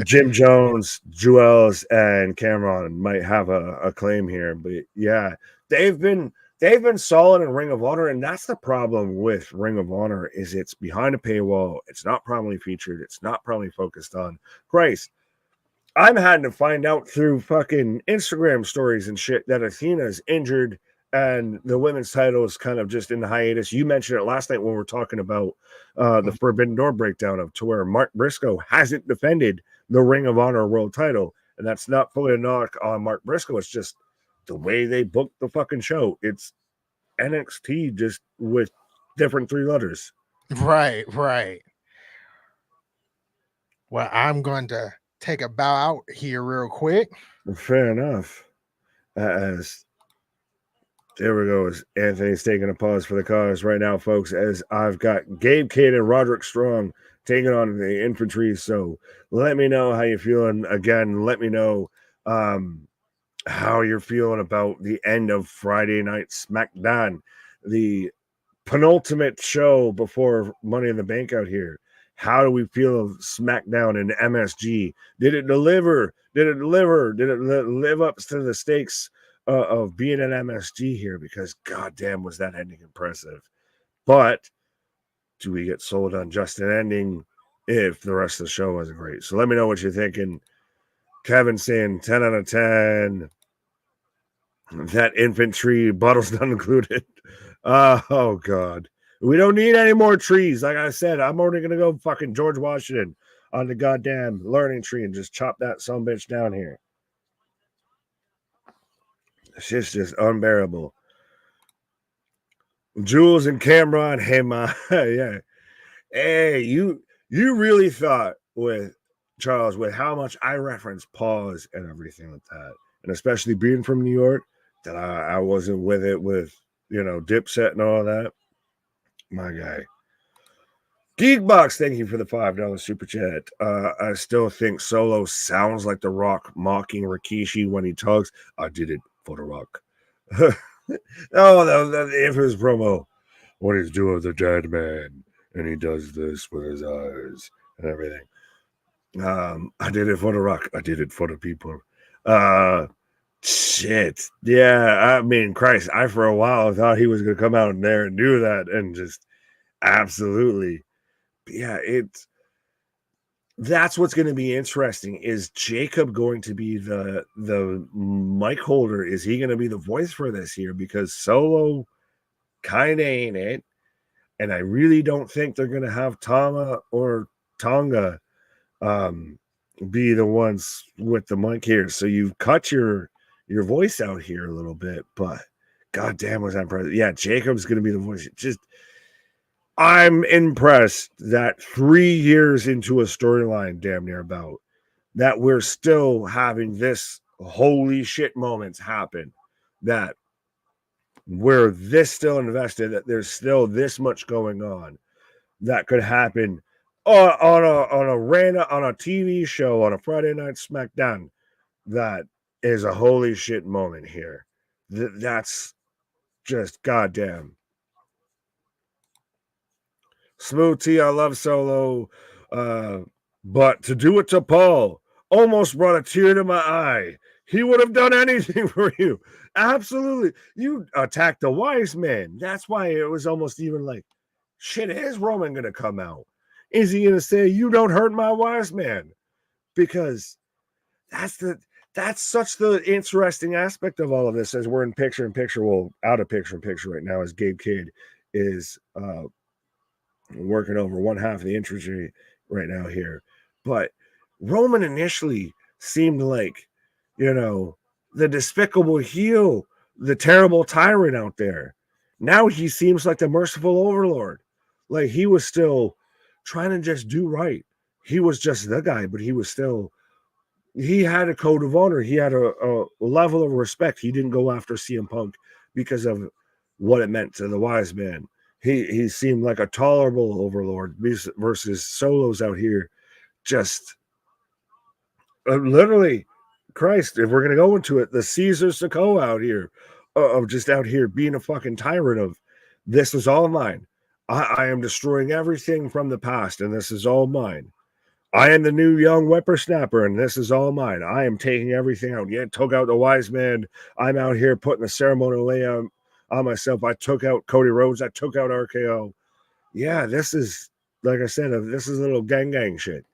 Jim Jones, Jewels, and Cameron might have a claim here, but yeah, they've been solid in Ring of Honor, and that's the problem with Ring of Honor, is it's behind a paywall. It's not prominently featured. It's not prominently focused on. Christ, I'm having to find out through fucking Instagram stories and shit that Athena's injured and the women's title is kind of just in the hiatus. You mentioned it last night when we were talking about the Forbidden Door breakdown of to where Mark Briscoe hasn't defended the Ring of Honor world title. And that's not fully a knock on Mark Briscoe. It's just the way they booked the fucking show. It's NXT just with different three letters. Right. Well, I'm going to take a bow out here real quick. Fair enough. As there we go. As Anthony's taking a pause for the cause right now, folks, as I've got Gabe Kidd and Roderick Strong taking on the Infantry. So let me know how you're feeling. Again, let me know how you're feeling about the end of Friday Night Smackdown, the penultimate show before Money in the Bank out here. How do we feel of SmackDown and MSG? Did it deliver? Did it live up to the stakes of being an MSG here? Because goddamn, was that ending impressive. But do we get sold on just an ending if the rest of the show wasn't great? So let me know what you're thinking. Kevin saying 10 out of 10. That Infantry, bottles not included. Oh, God. We don't need any more trees. Like I said, I'm already going to go fucking George Washington on the goddamn learning tree and just chop that sumbitch down here. It's just unbearable. Jules and Cameron, hey, yeah. Hey, you really thought with Charles, with how much I reference pause and everything like that, and especially being from New York, that I wasn't with it with, Dipset and all that. My guy. Geekbox, thank you for the $5 super chat. I still think Solo sounds like The Rock mocking Rikishi when he talks. I did it for The Rock. The infamous promo. What he's doing with the dead man, and he does this with his eyes and everything. I did it for The Rock. I did it for the people. Shit. Yeah, I mean, Christ, I for a while thought he was going to come out in there and do that and just Absolutely. Yeah, that's what's going to be interesting. Is Jacob going to be the mic holder? Is he going to be the voice for this here? Because Solo kind of ain't it. And I really don't think they're going to have Tama or Tonga be the ones with the mic here. So you've cut your voice out here a little bit, but goddamn, was that impressive. Yeah, Jacob's going to be the voice. Just, I'm impressed that 3 years into a storyline, damn near about, that we're still having this holy shit moments happen, that we're this still invested, that there's still this much going on that could happen on a TV show on a Friday night SmackDown. That is a holy shit moment here. That's just goddamn. Smooth T, I love Solo, but to do it to Paul almost brought a tear to my eye. He would have done anything for you. Absolutely. You attacked the wise man. That's why it was almost even like, shit, is Roman going to come out? Is he going to say, you don't hurt my wise man? Because that's such the interesting aspect of all of this, as we're in picture-in-picture, well, out of picture-in-picture right now, as Gabe Kidd is working over one half of the injury right now here. But Roman initially seemed like, the despicable heel, the terrible tyrant out there. Now he seems like the merciful overlord. Like, he was still trying to just do right. He was just the guy, but he had a code of honor. He had a level of respect. He didn't go after CM Punk because of what it meant to the wise man. He seemed like a tolerable overlord versus Solos out here. Just literally, Christ, if we're going to go into it, the Caesar Sacco out here of just out here being a fucking tyrant of, this is all mine. I am destroying everything from the past, and this is all mine. I am the new young whippersnapper, and this is all mine. I am taking everything out. Yeah, took out the wise man. I'm out here putting the ceremonial layout on myself. I took out Cody Rhodes. I took out RKO. Yeah, this is, like I said, this is a little gang shit.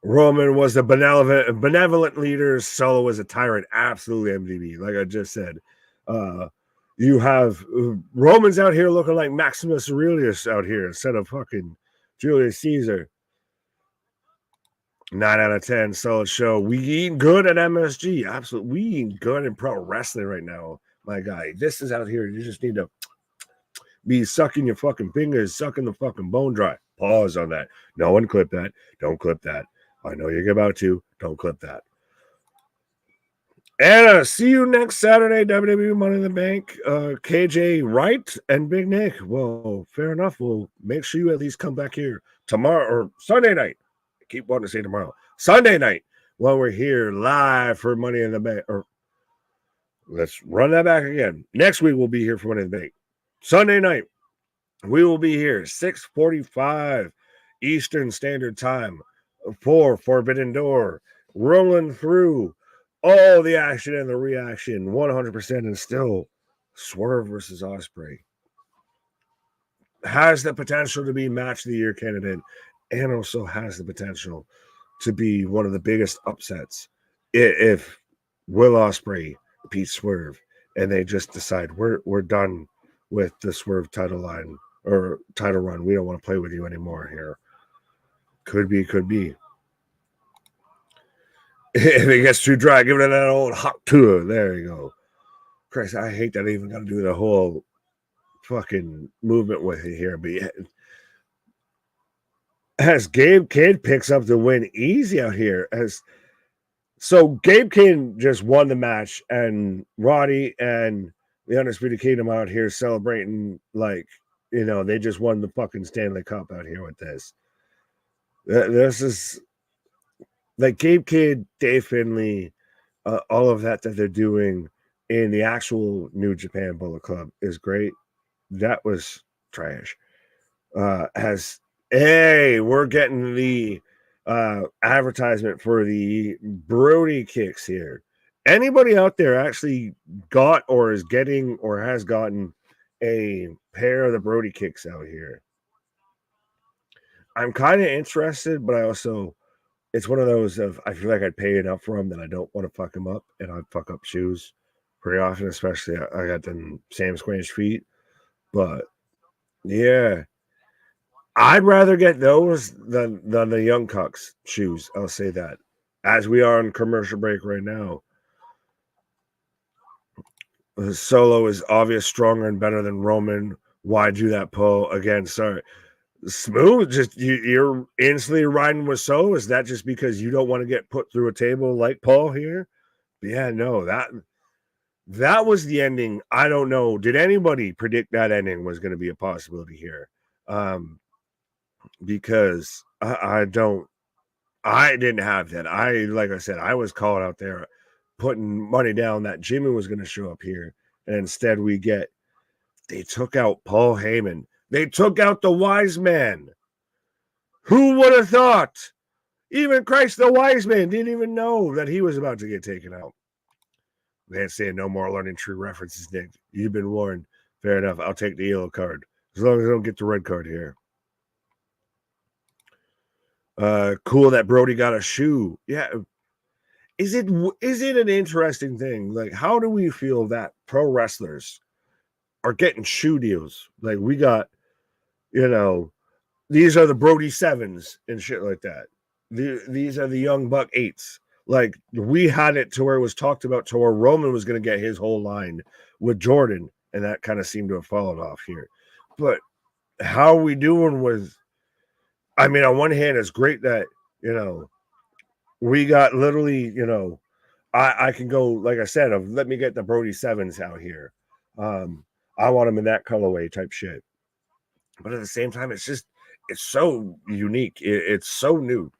Roman was the benevolent leader. Solo was a tyrant. Absolutely MDB, like I just said. You have Romans out here looking like Maximus Aurelius out here instead of fucking Julius Caesar. 9 out of 10. Solid show. We eating good at MSG. Absolutely. We eating good in pro wrestling right now, my guy. This is out here. You just need to be sucking your fucking fingers, sucking the fucking bone dry. Pause on that. No one clip that. Don't clip that. I know you're about to. Don't clip that. And see you next Saturday, WWE Money in the Bank. KJ Wright and Big Nick. Well, fair enough. We'll make sure you at least come back here tomorrow or Sunday night. I keep wanting to say tomorrow. Sunday night when we're here live for Money in the Bank. Or let's run that back again. Next week we'll be here for Money in the Bank. Sunday night we will be here 6:45 Eastern Standard Time for Forbidden Door. Rolling through all the action and the reaction, 100%, and still Swerve versus Ospreay has the potential to be match of the year candidate, and also has the potential to be one of the biggest upsets if Will Ospreay beats Swerve and they just decide we're done with the Swerve title line or title run. We don't want to play with you anymore here. Could be. If it gets too dry, give it that old hot tour. There you go. Christ, I hate that I even got to do the whole fucking movement with it here. But yeah, as Gabe Kidd picks up the win easy out here. So Gabe Kidd just won the match, and Roddy and the Undisputed Kingdom out here celebrating like, they just won the fucking Stanley Cup out here with this. This is like Gabe Kidd, Dave Finley, all of that they're doing in the actual New Japan Bullet Club is great. That was trash. We're getting the advertisement for the Brody kicks here. Anybody out there actually got or is getting or has gotten a pair of the Brody kicks out here. I'm kind of interested, but I also, it's one of those of I feel like I'd pay enough for them that I don't want to fuck them up, and I fuck up shoes pretty often, especially I got them Sam Squanch feet. But yeah, I'd rather get those than the Young Cucks shoes. I'll say that. As we are on commercial break right now, Solo is obvious stronger and better than Roman. Why do that, Paul? Again, sorry. Smooth, just you're instantly riding with Solo. Is that just because you don't want to get put through a table like Paul here? But yeah, no, that was the ending. I don't know. Did anybody predict that ending was going to be a possibility here? Because I didn't have that. Like I said, I was calling out there putting money down that Jimmy was going to show up here. And instead they took out Paul Heyman. They took out the wise man. Who would have thought? Even Christ the wise man didn't even know that he was about to get taken out. Man saying no more learning true references, Nick. You've been warned. Fair enough. I'll take the yellow card. As long as I don't get the red card here. Cool that Brody got a shoe. Yeah. Is it an interesting thing? Like, how do we feel that pro wrestlers are getting shoe deals? Like, we got, these are the Brody 7s and shit like that. These are the Young Buck 8s. Like, we had it to where it was talked about to where Roman was going to get his whole line with Jordan, and that kind of seemed to have fallen off here. But how are we doing with, I mean, on one hand, it's great that, we got literally, I can go, like I said, let me get the Brody 7s out here. I want them in that colorway type shit. But at the same time, it's so unique. It's so new.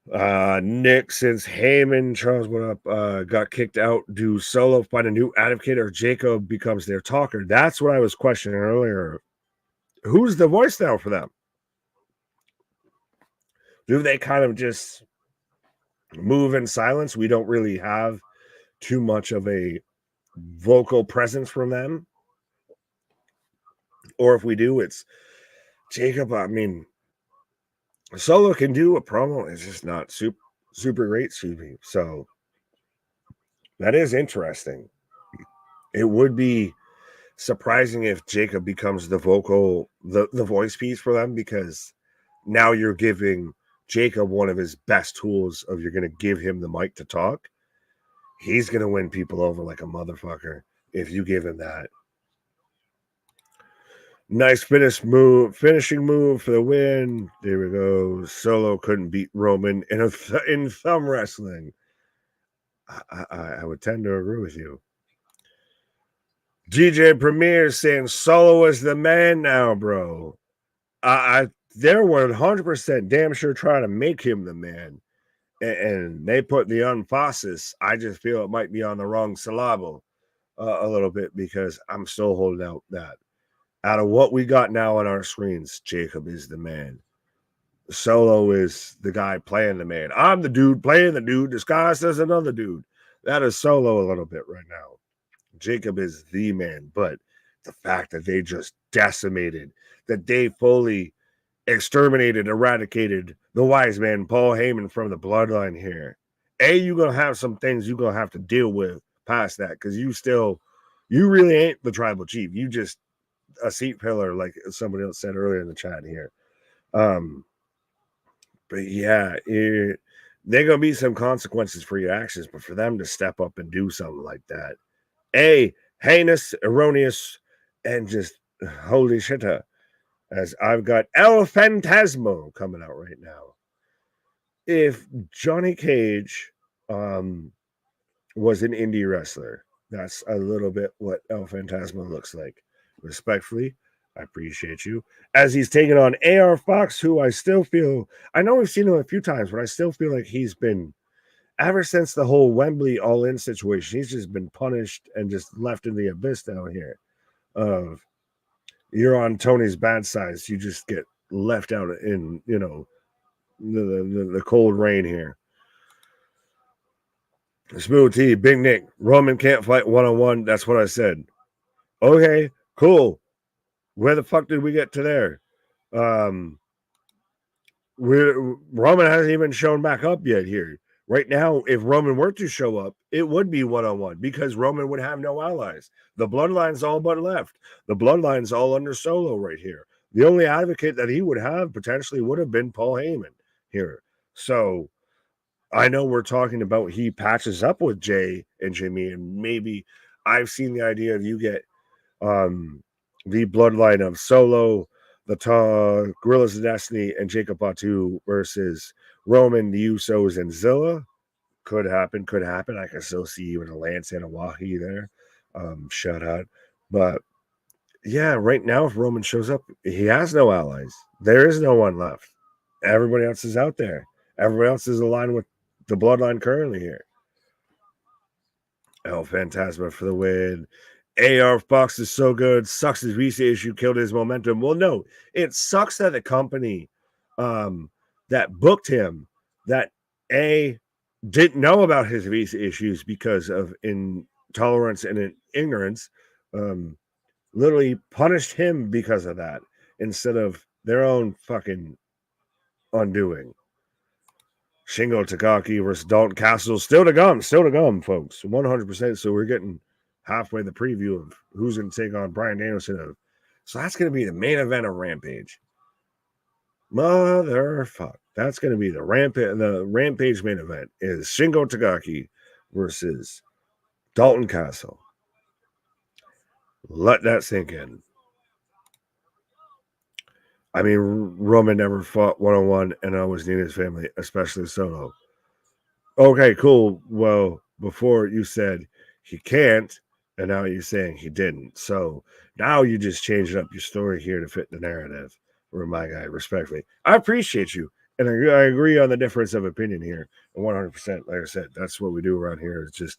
Nick, since Heyman, Charles went up, got kicked out, do Solo find a new advocate or Jacob becomes their talker? That's what I was questioning earlier. Who's the voice now for them? Do they kind of just move in silence? We don't really have too much of a vocal presence from them. Or if we do, it's Jacob. I mean, Solo can do a promo. It's just not super great, excuse me. So that is interesting. It would be surprising if Jacob becomes the voice piece for them, because now you're giving Jacob one of his best tools of you're going to give him the mic to talk. He's going to win people over like a motherfucker if you give him that. Nice finishing move for the win. There we go. Solo couldn't beat Roman in thumb wrestling. I would tend to agree with you. DJ Premier saying Solo is the man now, bro. They're 100% damn sure trying to make him the man. And they put the emphasis. I just feel it might be on the wrong syllable a little bit, because I'm still holding out that out of what we got now on our screens, Jacob is the man. Solo is the guy playing the man. I'm the dude playing the dude disguised as another dude. That is Solo a little bit right now. Jacob is the man, but the fact that they just decimated, that they fully exterminated, eradicated the wise man, Paul Heyman, from the bloodline here. You're going to have some things you're going to have to deal with past that, because you really ain't the tribal chief. You just a seat pillar, like somebody else said earlier in the chat here. But yeah, there going to be some consequences for your actions, but for them to step up and do something like that, heinous, erroneous, and just holy shit. As I've got El Phantasmo coming out right now. If Johnny Cage was an indie wrestler, that's a little bit what El Phantasmo looks like. Respectfully, I appreciate you. As he's taking on AR Fox, who I still feel, I know we've seen him a few times, but I still feel like he's been, ever since the whole Wembley all-in situation, he's just been punished and just left in the abyss down here of, you're on Tony's bad side, so you just get left out in, the cold rain here. Smooth T, Big Nick, Roman can't fight one-on-one. That's what I said. Okay, cool. Where the fuck did we get to there? Roman hasn't even shown back up yet here. Right now, if Roman were to show up, it would be one-on-one because Roman would have no allies. The Bloodline's all but left. The Bloodline's all under Solo right here. The only advocate that he would have potentially would have been Paul Heyman here. So I know we're talking about he patches up with Jay and Jimmy, and maybe I've seen the idea of you get the bloodline of Solo, the Gorillas of Destiny, and Jacob Batu versus Roman, the Usos, and Zilla. Could happen. I can still see even a Lance and a Wahi there. Shout out. But yeah, right now, if Roman shows up, he has no allies. There is no one left. Everybody else is out there. Everybody else is aligned with the bloodline currently here. El Phantasma for the win. AR Fox is so good. Sucks his visa issue killed his momentum. Well, no, it sucks that the company that booked him that didn't know about his visa issues because of intolerance and ignorance, literally punished him because of that instead of their own fucking undoing. Shingo Takagi versus Dalton Castle. Still to come, folks. 100%. So we're getting halfway the preview of who's going to take on Bryan Danielson. So that's going to be the main event of Rampage. Motherfuck. That's going to be the Rampage main event is Shingo Takagi versus Dalton Castle. Let that sink in. I mean, Roman never fought one-on-one and always needed his family, especially Solo. Okay, cool. Well, before you said he can't, and now you're saying he didn't. So now you just changed up your story here to fit the narrative. For my guy, respectfully. I appreciate you. And I agree on the difference of opinion here. 100%. Like I said, that's what we do around here is just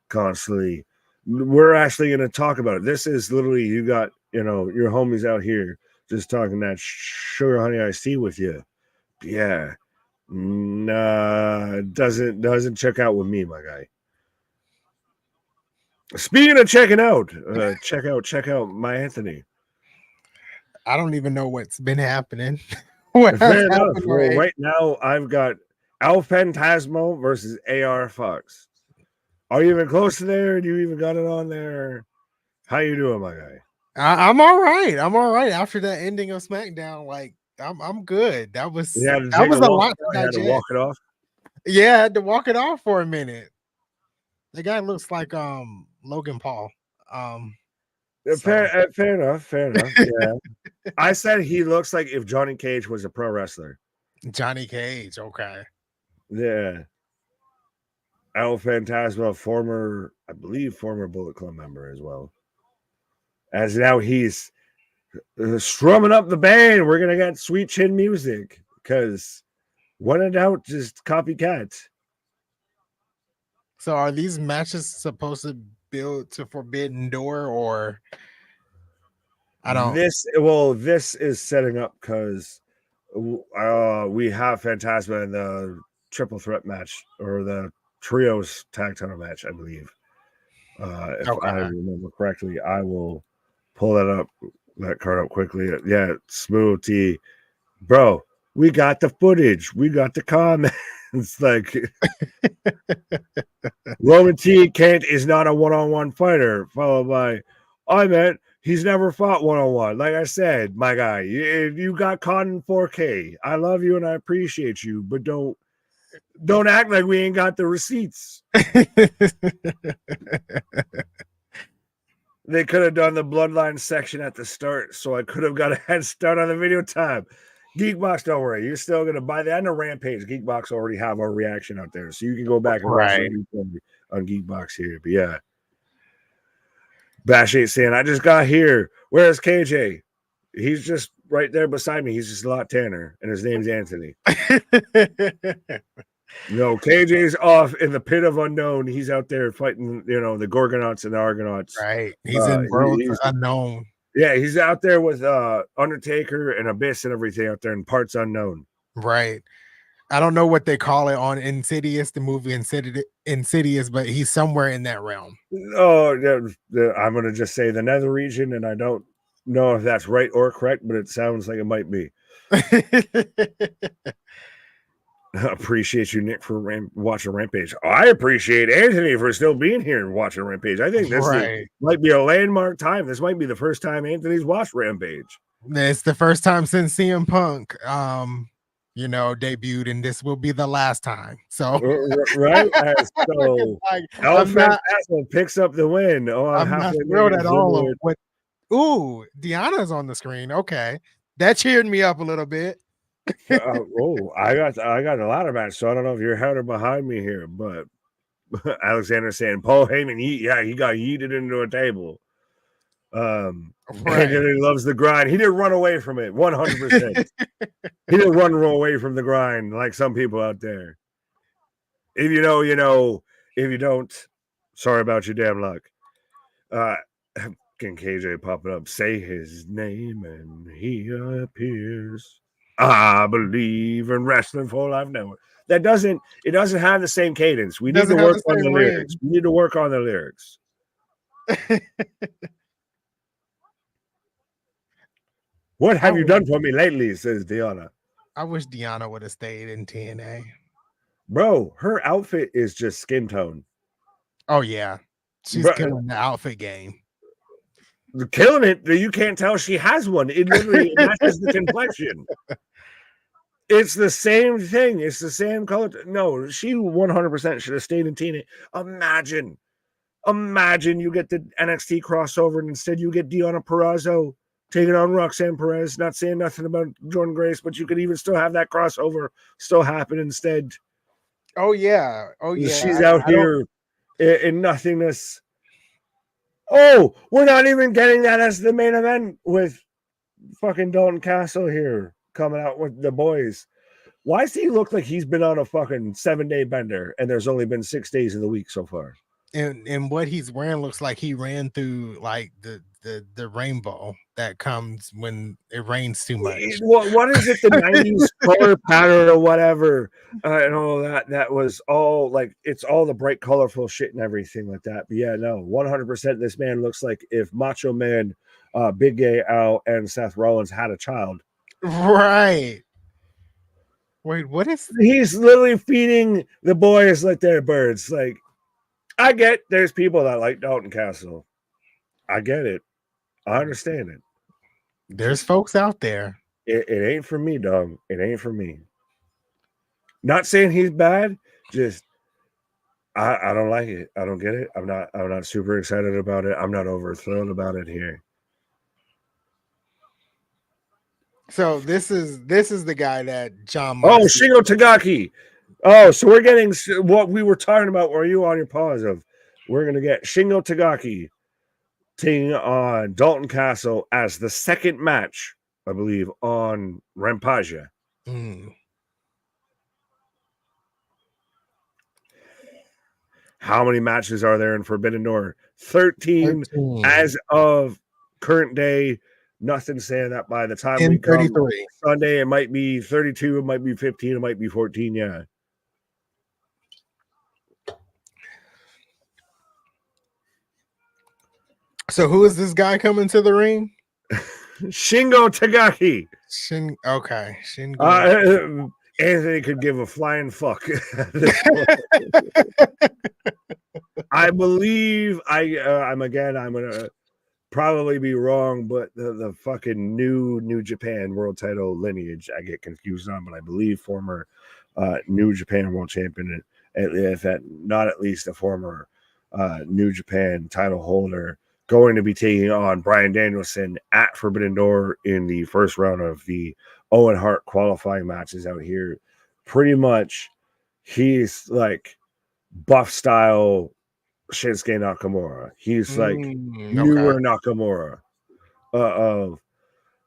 constantly. We're actually going to talk about it. This is literally, you got, your homies out here just talking that sugar honey iced tea with you. Yeah. Nah, doesn't check out with me, my guy. Speaking of checking out, check out my Anthony. I don't even know what's been happening. Fair enough. Well, right now I've got El Phantasmo versus AR Fox. Are you even close to there? Do you even got it on there? How you doing, my guy? I'm all right. After that ending of SmackDown, like I'm good. That was a lot to digest. To walk it off. Yeah, I had to walk it off for a minute. The guy looks like Logan Paul. Fair enough. Yeah. I said he looks like if Johnny Cage was a pro wrestler. Johnny Cage, okay. Yeah. El Phantasma, former Bullet Club member as well. As now he's strumming up the band. We're gonna get sweet chin music because when in doubt, just copycat. So are these matches supposed to build to Forbidden Door or I don't? This is setting up because we have Phantasma in the triple threat match or the trios tag title match, I believe. If I remember correctly, I will pull that card up quickly. Yeah, Smooth T, bro. We got the footage. We got the comments. Like Roman T. Kent is not a one-on-one fighter. Followed by, I meant he's never fought one-on-one. Like I said, my guy, you got caught in 4K. I love you and I appreciate you, but don't act like we ain't got the receipts. They could have done the Bloodline section at the start, so I could have got a head start on the video time. Geekbox, don't worry. You're still going to buy the end of Rampage. Geekbox already have our reaction out there, so you can go back and watch on Geekbox here. But yeah. Bash 8 saying, I just got here. Where's KJ? He's just right there beside me. He's just a lot tanner, and his name's Anthony. No, KJ's off in the pit of unknown. He's out there fighting, the Gorgonauts and the Argonauts. Right. He's in worlds unknown. Yeah, he's out there with Undertaker and Abyss and everything out there in parts unknown. Right. I don't know what they call it on Insidious, the movie Insidious, but he's somewhere in that realm. Oh, I'm going to just say the nether region, and I don't know if that's right or correct, but it sounds like it might be. Appreciate you, Nick, for watching Rampage. I appreciate Anthony for still being here and watching Rampage. I think this might be a landmark time. This might be the first time Anthony's watched Rampage. It's the first time since CM Punk, debuted, and this will be the last time. So, right? So, Castle picks up the win. I'm not thrilled at all of what. Ooh, Deanna's on the screen. Okay, that cheered me up a little bit. I got a lot of matches, so I don't know if you're ahead or behind me here, but Alexander saying Paul Heyman, he got yeeted into a table. And he loves the grind. He didn't run away from it 100%. He didn't run away from the grind like some people out there. If you know, you know. If you don't, sorry about your damn luck. Can KJ pop it up? Say his name and he appears. I believe in wrestling for life network. It doesn't have the same cadence. We need to work on the lyrics. We need to work on the lyrics. What have you done for me lately? Says Deanna. I wish Deanna would have stayed in TNA. Bro, her outfit is just skin tone. Oh yeah. She's killing the outfit game. Killing it. You can't tell she has one. It literally matches the complexion. It's the same thing. It's the same color. No, she 100% should have stayed in TNA. Imagine you get the NXT crossover and instead you get Deonna Purrazzo taking on Roxanne Perez. Not saying nothing about Jordan Grace, but you could even still have that crossover still happen instead. Oh yeah. She's out here in nothingness. Oh, we're not even getting that as the main event with fucking Dalton Castle here coming out with the boys. Why does he look like he's been on a fucking 7-day bender and there's only been 6 days of the week so far? And what he's wearing looks like he ran through like the rainbow that comes when it rains too much. What is it? The 90s color pattern or whatever, and all that. That was all like it's all the bright, colorful shit and everything like that. But yeah, no, 100%. This man looks like if Macho Man, Big Gay Al, and Seth Rollins had a child. Right. Wait, what is? He's literally feeding the boys like they're birds. Like, I get there's people that like Dalton Castle. I get it. I understand it. There's folks out there. It ain't for me, dog. It ain't for me. Not saying he's bad. Just I don't like it. I don't get it. I'm not super excited about it. I'm not over thrilled about it here. So this is the guy that John. Oh, Shingo Tagaki. Oh, so we're getting what we were talking about. Were you on your pause of? We're gonna get Shingo Tagaki taking on Dalton Castle as the second match, I believe, on Rampage. How many matches are there in Forbidden Door? 13 as of current day. Nothing saying that by the time we come Sunday, it might be 32, it might be 15, it might be 14. Yeah. So who is this guy coming to the ring? Shingo Tagaki. Okay. Shingo. Anthony could give a flying fuck. I believe I'm gonna probably be wrong, but the fucking New Japan World Title lineage I get confused on, but I believe former New Japan World Champion, not at least a former New Japan title holder, going to be taking on Bryan Danielson at Forbidden Door in the first round of the Owen Hart qualifying matches out here. Pretty much, he's like buff style Shinsuke Nakamura. He's like newer Nakamura.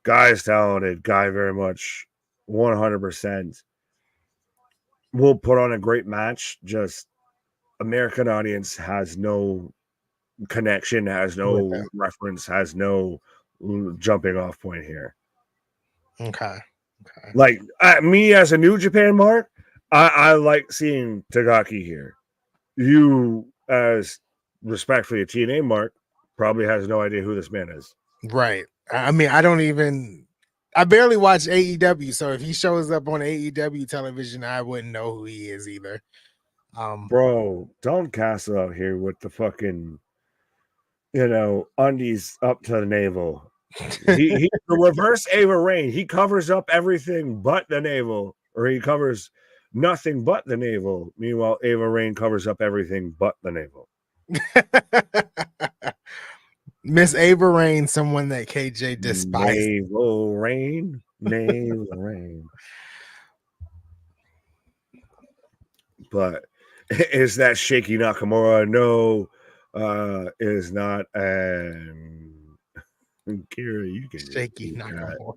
Guy's talented. Guy very much 100% will put on a great match. Just American audience has no connection, has no reference, has no jumping off point here. Okay. Like me as a New Japan mark, I like seeing Tagaki here. You, as respectfully a TNA Mark, probably has no idea who this man is. Right. I mean, I barely watch AEW, so if he shows up on AEW television, I wouldn't know who he is either. Bro, Don Castle out here with the fucking, undies up to the navel. He the reverse Ava Rain. He covers up everything but the navel, or he covers nothing but the navel. Meanwhile, Ava Rain covers up everything but the navel. Miss Ava Rain, someone that KJ despises. Navel Rain. But is that Shaky Nakamura? No, it is not. Kira, you can Shaky Nakamura.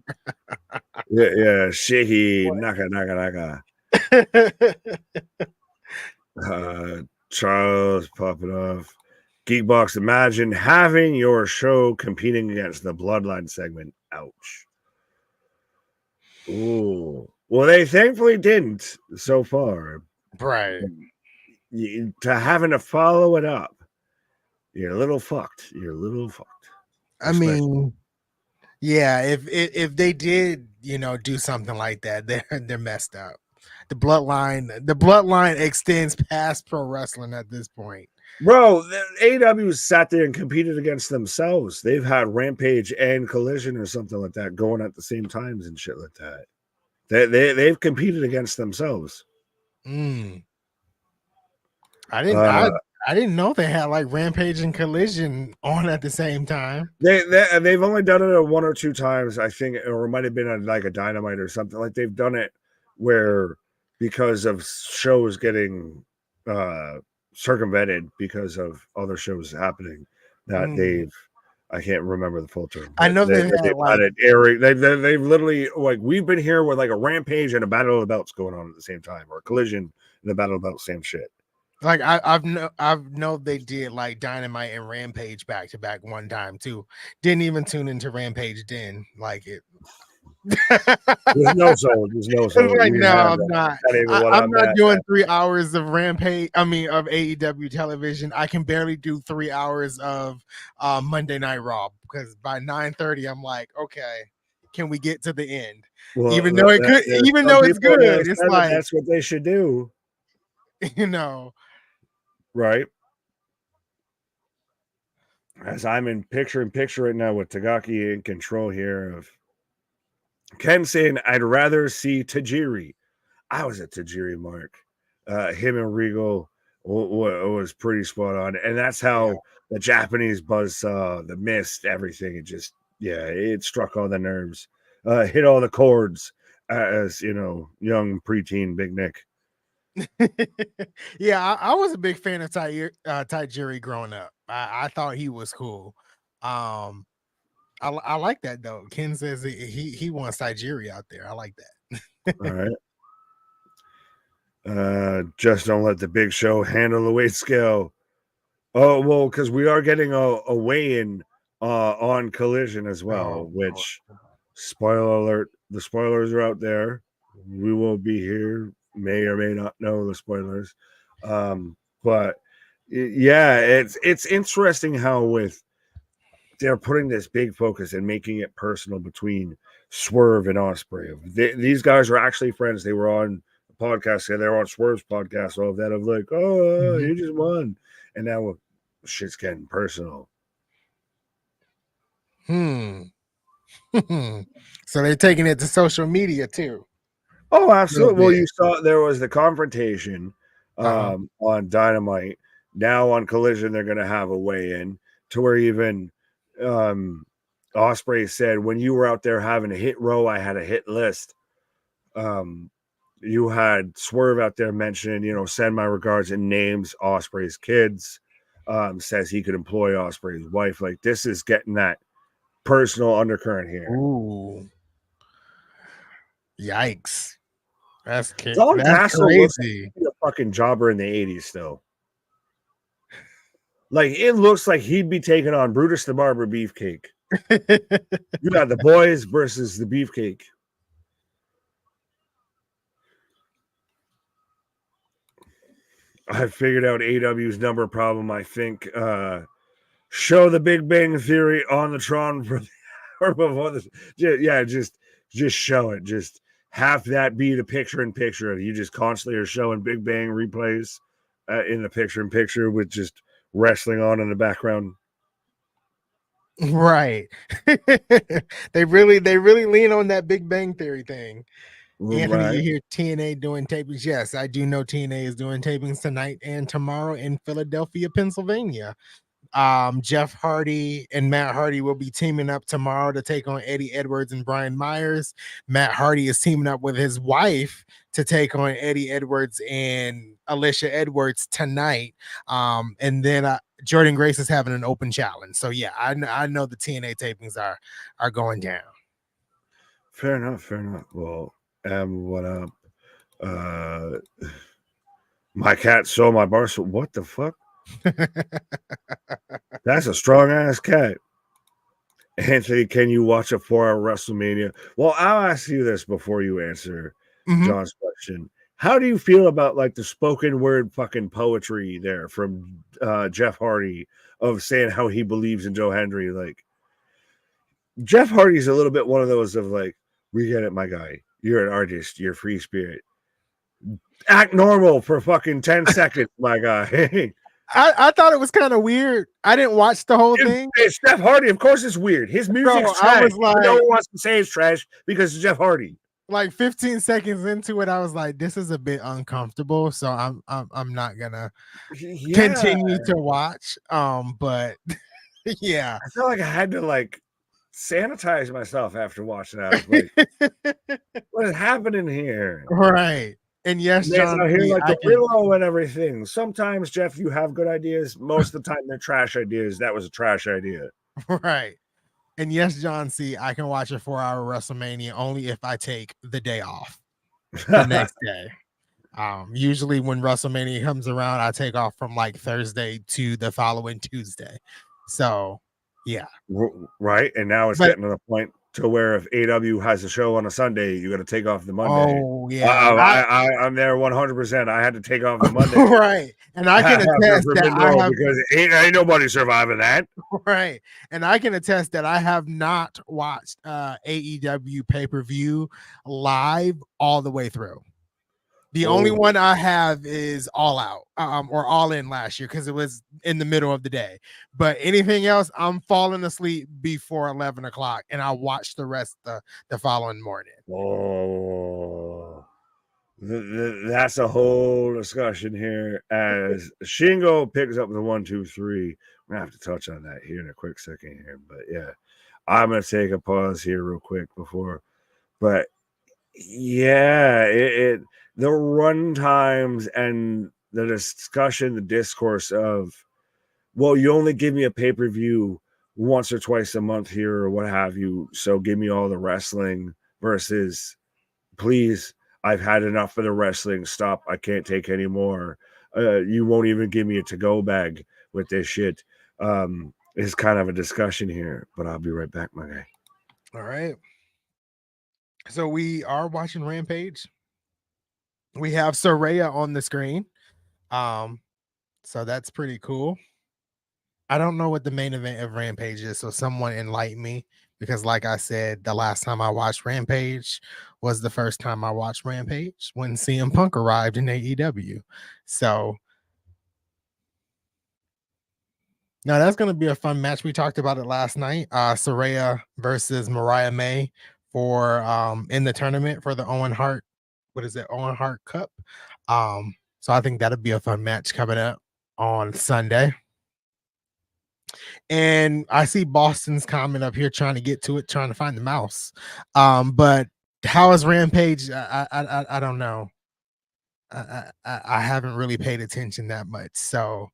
yeah, Shaky Naka. Charles popping off. Geekbox, imagine having your show competing against the Bloodline segment. Ouch. Ooh. Well, they thankfully didn't so far. Right. To having to follow it up, you're a little fucked. I mean, yeah, if they did, do something like that, they're messed up. The bloodline extends past pro wrestling at this point. Bro, the AEW sat there and competed against themselves. They've had Rampage and Collision or something like that going at the same times and shit like that. They've competed against themselves. I didn't know they had like Rampage and Collision on at the same time. They've only done it one or two times, I think, or it might have been like a Dynamite or something. Like they've done it where because of shows getting circumvented because of other shows happening that I can't remember the full term. I know they've literally like we've been here with like a Rampage and a Battle of the Belts going on at the same time, or a Collision and a Battle of the Belts, same shit. Like I've know they did like Dynamite and Rampage back to back one time too. Didn't even tune into Rampage then, like it. There's no soul. Like, no, I'm not. I'm not doing 3 hours of Rampage. I mean, of AEW television. I can barely do 3 hours of Monday Night Raw because by 9:30, I'm like, okay, can we get to the end? Well, even though it's good, it's like that's what they should do. Right? As I'm in picture right now with Tagaki in control here of Ken saying, I'd rather see Tajiri. I was at Tajiri, Mark. Him and Regal was pretty spot on. And that's how the Japanese buzzsaw, the mist, everything. It struck all the nerves. Hit all the chords as, young preteen Big Nick. Yeah, I was a big fan of Tajiri growing up. I thought he was cool. I like that though. Ken says he wants Tajiri out there. I like that. All right. Just don't let the Big Show handle the weight scale. Oh well, because we are getting a weigh-in on Collision as well. Which, spoiler alert, the spoilers are out there. We will be here. May or may not know the spoilers, but yeah, it's interesting how they're putting this big focus and making it personal between Swerve and Ospreay. These guys are actually friends. They were on a podcast. They were on Swerve's podcast. All of that of like, you just won, and now shit's getting personal. So they're taking it to social media too. Oh, absolutely. Well, you saw there was the confrontation on Dynamite. Now on Collision, they're going to have a weigh-in to where even Ospreay said, when you were out there having a hit row, I had a hit list. You had Swerve out there mentioning, send my regards and names Ospreay's kids. Says he could employ Ospreay's wife. Like, this is getting that personal undercurrent here. Ooh. Yikes. That's crazy. A fucking jobber in the 80s still. Like, it looks like he'd be taking on Brutus the Barber Beefcake. You got the boys versus the Beefcake. I figured out AW's number problem. I think show the Big Bang Theory on the Tron or before this. Yeah, just show it. Just have that be the picture in picture. You just constantly are showing Big Bang replays in the picture in picture with just wrestling on in the background. Right. They really lean on that Big Bang Theory thing. Anthony, Right. you hear TNA doing tapings? Yes, I do know TNA is doing tapings tonight and tomorrow in Philadelphia, Pennsylvania. Jeff Hardy and Matt Hardy will be teaming up tomorrow to take on Eddie Edwards and Brian Myers. Matt Hardy is teaming up with his wife to take on Eddie Edwards and Alicia Edwards tonight. And then Jordan Grace is having an open challenge. So yeah, I know the TNA tapings are going down. Fair enough. Well, what up? My cat stole my bar. So what the fuck? That's a strong ass cat. Anthony, can you watch a 4-hour WrestleMania? Well, I'll ask you this before you answer John's question. How do you feel about like the spoken word fucking poetry there from Jeff Hardy of saying how he believes in Joe Hendry? Like, Jeff Hardy's a little bit one of those of like, we get it, my guy. You're an artist. You're free spirit. Act normal for fucking 10 seconds, my guy. I thought it was kind of weird. I didn't watch the whole thing. It's Jeff Hardy. Of course, it's weird. His music's trash. I was like, no one wants to say it's trash because it's Jeff Hardy. Like 15 seconds into it, I was like, this is a bit uncomfortable. So I'm not gonna continue to watch. But yeah. I felt like I had to like sanitize myself after watching that. Like, what is happening here? Right. And yes, John, I hear like the Willow and everything. Sometimes, Jeff, you have good ideas. Most of the time, they're trash ideas. That was a trash idea. Right. And yes, John C., I can watch a 4-hour WrestleMania only if I take the day off the next day. Usually when WrestleMania comes around, I take off from like Thursday to the following Tuesday. So, yeah. Right. And now it's getting to the point to where if AW has a show on a Sunday, you got to take off the Monday. Oh, yeah. I'm there 100%. I had to take off the Monday. Right. And I can attest that because ain't nobody surviving that. Right. And I can attest that I have not watched AEW pay-per-view live all the way through. The only one I have is All Out or All In last year because it was in the middle of the day. But anything else, I'm falling asleep before 11 o'clock and I watch the rest the following morning. Oh, that's a whole discussion here. As Shingo picks up the 1, 2, 3, we're gonna have to touch on that here in a quick second here. But yeah, I'm gonna take a pause here real quick before. But yeah, the run times and the discussion, the discourse of, well, you only give me a pay-per-view once or twice a month here or what have you, so give me all the wrestling versus, please, I've had enough of the wrestling. Stop. I can't take any more. You won't even give me a to-go bag with this shit. Is kind of a discussion here, but I'll be right back, my guy. All right. So we are watching Rampage. We have Saraya on the screen. So that's pretty cool. I don't know what the main event of Rampage is, so someone enlighten me. Because like I said, the last time I watched Rampage was the first time I watched Rampage when CM Punk arrived in AEW. So now that's going to be a fun match. We talked about it last night. Saraya versus Mariah May for in the tournament for the Owen Hart. What is it? Owen Hart Cup. So I think that'll be a fun match coming up on Sunday. And I see Boston's comment up here trying to get to it, trying to find the mouse. But how is Rampage? I don't know. I haven't really paid attention that much. So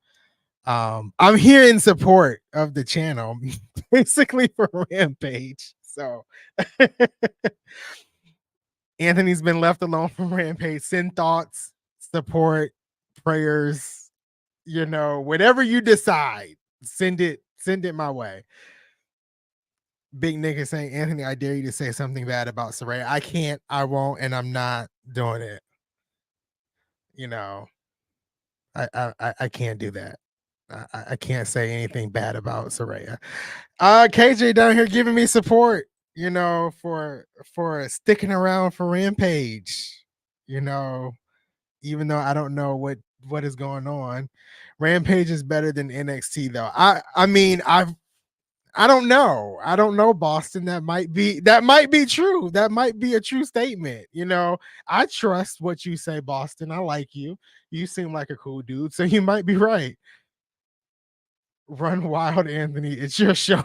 I'm here in support of the channel, basically for Rampage. So Anthony's been left alone from Rampage. Send thoughts, support, prayers, whatever you decide, send it my way. Big Nick is saying, Anthony, I dare you to say something bad about Saraya. I can't, I won't, and I'm not doing it. I can't do that. I can't say anything bad about Soraya. KJ down here giving me support, you know, for sticking around for Rampage. You know, even though I don't know what is going on. Rampage is better than NXT though. I mean, I don't know. I don't know, Boston. That might be true. That might be a true statement. You know, I trust what you say, Boston. I like you. You seem like a cool dude, so you might be right. Run wild, Anthony. It's your show.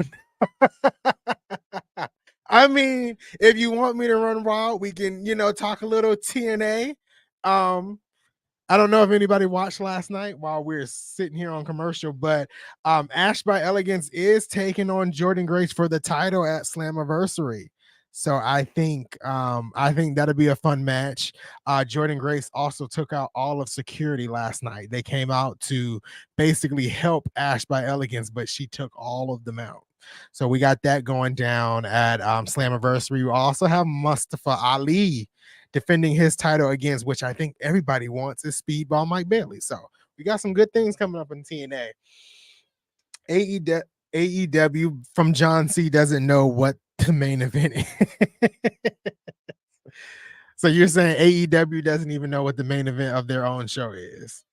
I mean, if you want me to run wild, we can, you know, talk a little TNA. I don't know if anybody watched last night while we're sitting here on commercial, but Ash by Elegance is taking on Jordan Grace for the title at Slammiversary. So I think that'll be a fun match. Jordan Grace also took out all of security last night. They came out to basically help Ash by Elegance, but she took all of them out. So we got that going down at Slammiversary. We also have Mustafa Ali defending his title against, which I think everybody wants, is Speedball Mike Bailey. So we got some good things coming up in TNA. AEW from John C doesn't know what the main event is. So you're saying AEW doesn't even know what the main event of their own show is?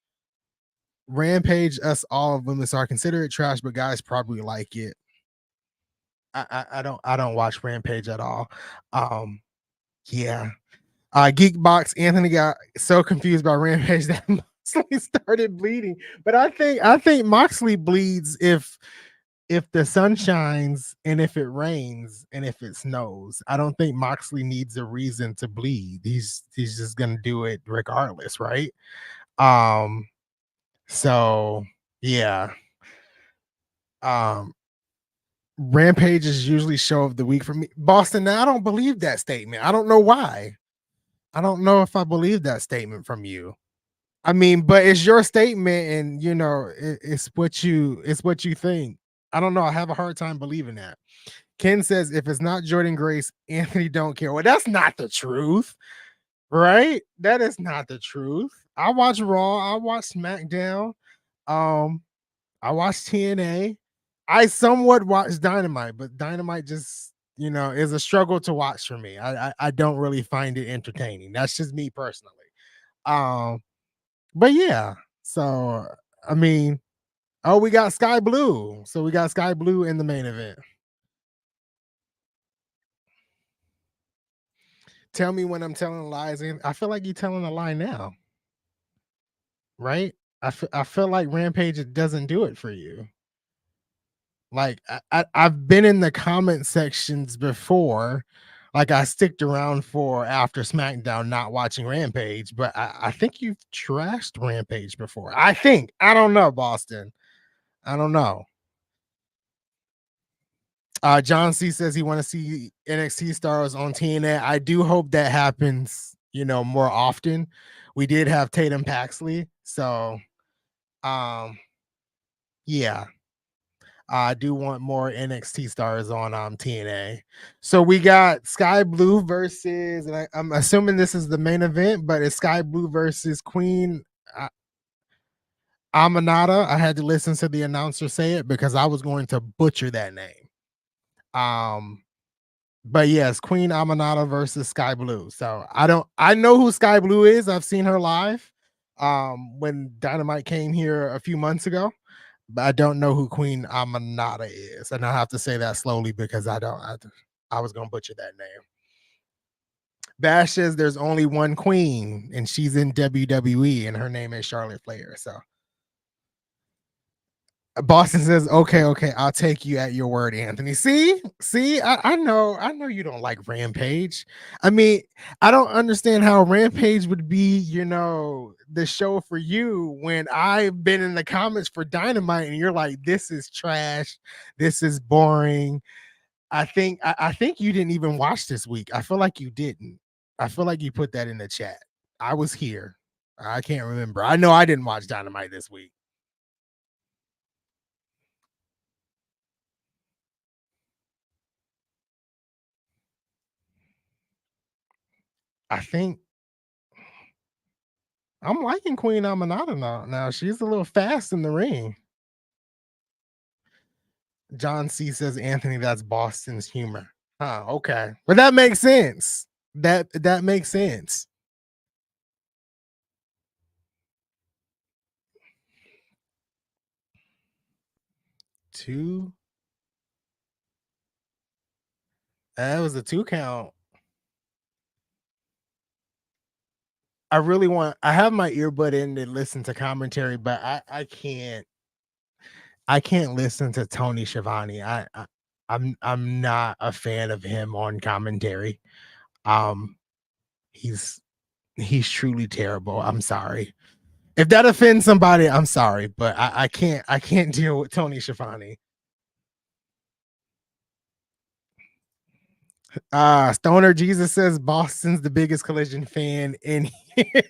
Rampage, us all of them, so I consider it trash, but guys probably like it. I don't watch Rampage at all. Yeah. Geekbox Anthony got so confused by Rampage that Moxley started bleeding. But I think Moxley bleeds if the sun shines and if it rains and if it snows. I don't think Moxley needs a reason to bleed. He's just gonna do it regardless, right? So yeah. Rampage is usually show of the week for me. Boston, now I don't believe that statement. I don't know why. I don't know if I believe that statement from you. I mean, but it's your statement, and you know, it's what you think. I don't know. I have a hard time believing that. Ken says if it's not Jordan Grace, Anthony don't care. Well, that's not the truth, right? That is not the truth. I watch Raw, I watch SmackDown, I watch TNA. I somewhat watch Dynamite, but Dynamite just, you know, is a struggle to watch for me. I don't really find it entertaining. That's just me personally. But yeah, so I mean, oh, we got Sky Blue. So we got Sky Blue in the main event. Tell me when I'm telling lies. I feel like you're telling a lie now, right? I feel like Rampage doesn't do it for you. Like I've been in the comment sections before. Like I sticked around for after SmackDown, not watching Rampage, but I think you've trashed Rampage before. I think. I don't know, Boston. I don't know. John C says he want to see NXT stars on TNA. I do hope that happens, you know, more often. We did have Tatum Paxley, so yeah. I do want more NXT stars on TNA. So we got Sky Blue versus, and I'm assuming this is the main event, but it's Sky Blue versus Queen Aminata. I had to listen to the announcer say it because I was going to butcher that name. But yes, Queen Aminata versus Sky Blue. So I know who Sky Blue is. I've seen her live when Dynamite came here a few months ago, but I don't know who Queen Aminata is. And I have to say that slowly because I was gonna butcher that name. Bash says there's only one queen and she's in WWE and her name is Charlotte Flair. So Boston says, okay, I'll take you at your word, Anthony. See, I know you don't like Rampage. I mean, I don't understand how Rampage would be, you know, the show for you when I've been in the comments for Dynamite and you're like, this is trash, this is boring. I think you didn't even watch this week. I feel like you didn't. I feel like you put that in the chat. I was here. I can't remember. I know I didn't watch Dynamite this week. I think I'm liking Queen Amanada now. She's a little fast in the ring. John C says, Anthony, that's Boston's humor. Okay. But that makes sense. That makes sense. Two. That was a 2 count. I have my earbud in to listen to commentary, but I can't listen to Tony Schiavone. I'm not a fan of him on commentary. He's truly terrible. I'm sorry. If that offends somebody, I'm sorry, but I can't deal with Tony Schiavone. Stoner Jesus says Boston's the biggest Collision fan in here.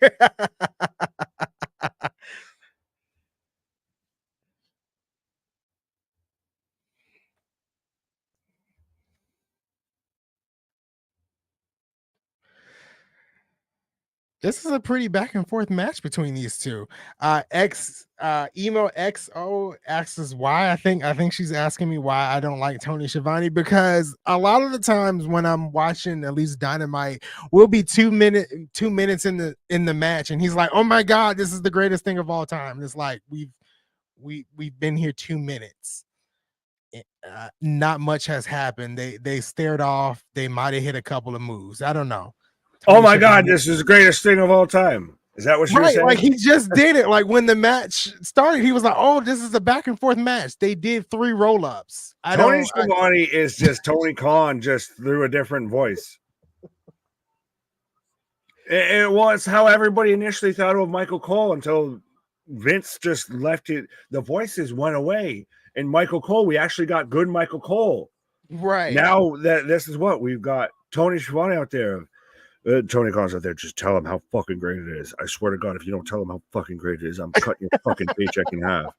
This is a pretty back and forth match between these two. Emo XO asks why. I think she's asking me why I don't like Tony Schiavone, because a lot of the times when I'm watching at least Dynamite, we'll be 2 minutes in the match, and he's like, "Oh my god, this is the greatest thing of all time." And it's like we've been here 2 minutes. Not much has happened. They stared off. They might have hit a couple of moves. I don't know. Oh my god, this is the greatest thing of all time. Is that what you're saying? Like he just did it. Like when the match started, he was like, "Oh, this is a back and forth match." They did 3 roll-ups. Tony Schiavone is just Tony Khan, just through a different voice. It was how everybody initially thought of Michael Cole until Vince just left it. The voices went away, and Michael Cole, we actually got good Michael Cole. Right now, that this is what we've got. Tony Schiavone out there. Tony Khan's out there. Just tell him how fucking great it is. I swear to God, if you don't tell him how fucking great it is, I'm cutting your fucking paycheck in half.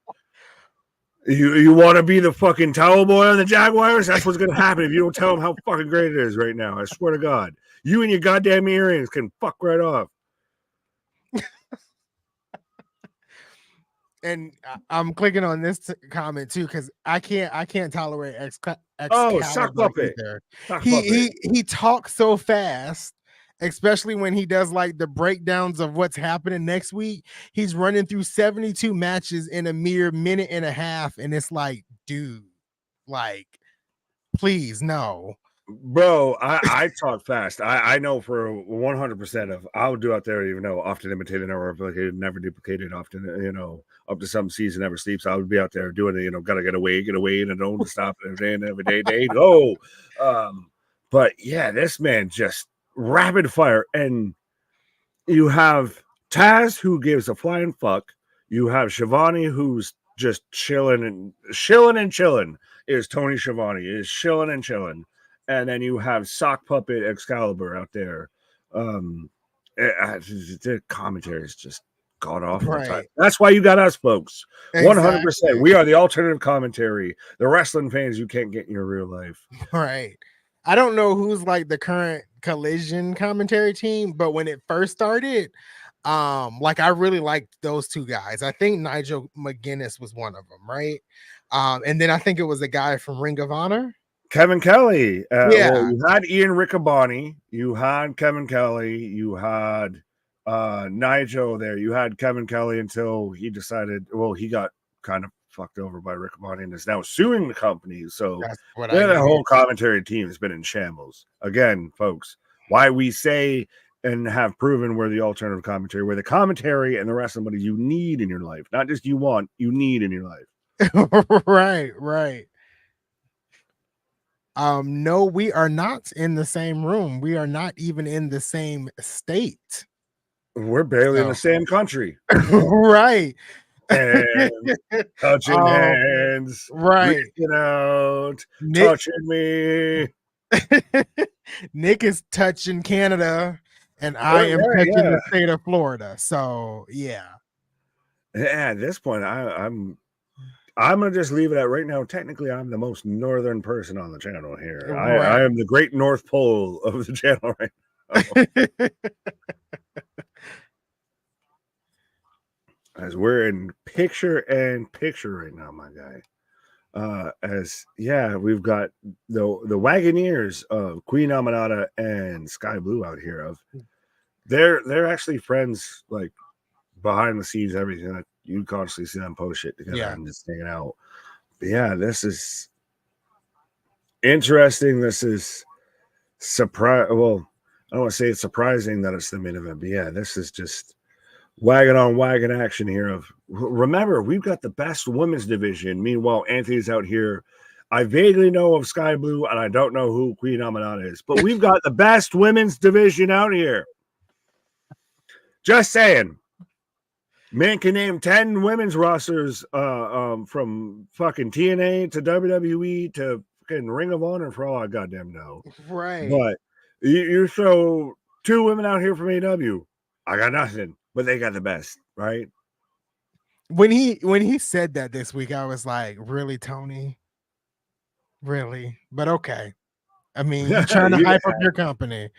You want to be the fucking towel boy on the Jaguars? That's what's going to happen if you don't tell him how fucking great it is right now. I swear to God. You and your goddamn earrings can fuck right off. And I'm clicking on this comment too, because I can't tolerate X. Oh, suck puppet. He talks so fast, especially when he does like the breakdowns of what's happening next week. He's running through 72 matches in a mere minute and a half, and it's like, dude, like, please, no. Bro, I talk fast. I know for 100% of I'll do out there, even though often imitated, never replicated, never duplicated, often, up to some season never sleeps. I would be out there doing it, gotta get away, and don't stop every day, go. But yeah, this man just rapid fire. And you have Taz, who gives a flying fuck. You have Schiavone, who's just chilling, is Tony Schiavone, is chilling and chilling. And then you have Sock Puppet Excalibur out there. The commentary is just god awful. Right. That's why you got us, folks. 100%. We are the alternative commentary. The wrestling fans you can't get in your real life. Right. I don't know who's like the current Collision commentary team, but when it first started, like I really liked those 2 guys. I think Nigel McGuinness was one of them, right? And then I think it was a guy from Ring of Honor. Kevin Kelly. Well, you had Ian Riccaboni, you had Kevin Kelly, you had Nigel there. You had Kevin Kelly until he decided, well, he got kind of fucked over by Riccaboni and is now suing the company. So the whole commentary team has been in shambles. Again, folks, why we say and have proven we're the alternative commentary, we're the commentary and the rest of somebody you need in your life, not just you want, you need in your life. Right. No, we are not in the same room. We are not even in the same state. We're barely in the same country. Right. And touching hands. Right. Out. Touching me. Nick is touching Canada, and I am touching the state of Florida. So yeah. At this point, I'm gonna just leave it at right now. Technically, I'm the most northern person on the channel here. Right. I am the great North Pole of the channel right now. as we're in picture and picture right now, my guy. We've got the Wagoneers of Queen Amanada and Sky Blue out here. They're actually friends, like behind the scenes, everything that you constantly see them post shit together and just hanging out. But yeah, this is interesting. This is surprise. Well, I don't want to say it's surprising that it's the main event, but yeah, this is just wagon on wagon action here. Remember, we've got the best women's division. Meanwhile, Anthony's out here. I vaguely know of Sky Blue, and I don't know who Queen Amanada is, but we've got the best women's division out here. Just saying. Man can name 10 women's rosters from fucking TNA to WWE to fucking Ring of Honor for all I goddamn know. Right. But you show 2 women out here from AW. I got nothing, but they got the best, right? When he said that this week, I was like, really, Tony? Really? But okay. I mean, you're trying to hype up your company.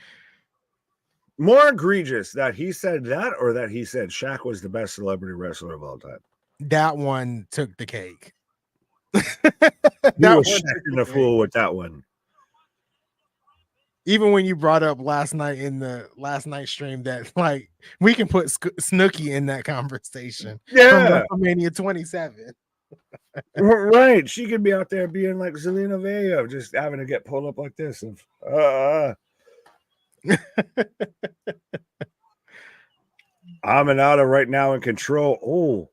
More egregious that he said that or that he said Shaq was the best celebrity wrestler of all time. That one took the cake. That was Shaq the fool with that one. Even when you brought up last night in the last night stream that like we can put Snooki in that conversation. Yeah. From WrestleMania 27. Right. She could be out there being like Zelina Vega, just having to get pulled up like this. Amanada right now in control. Oh,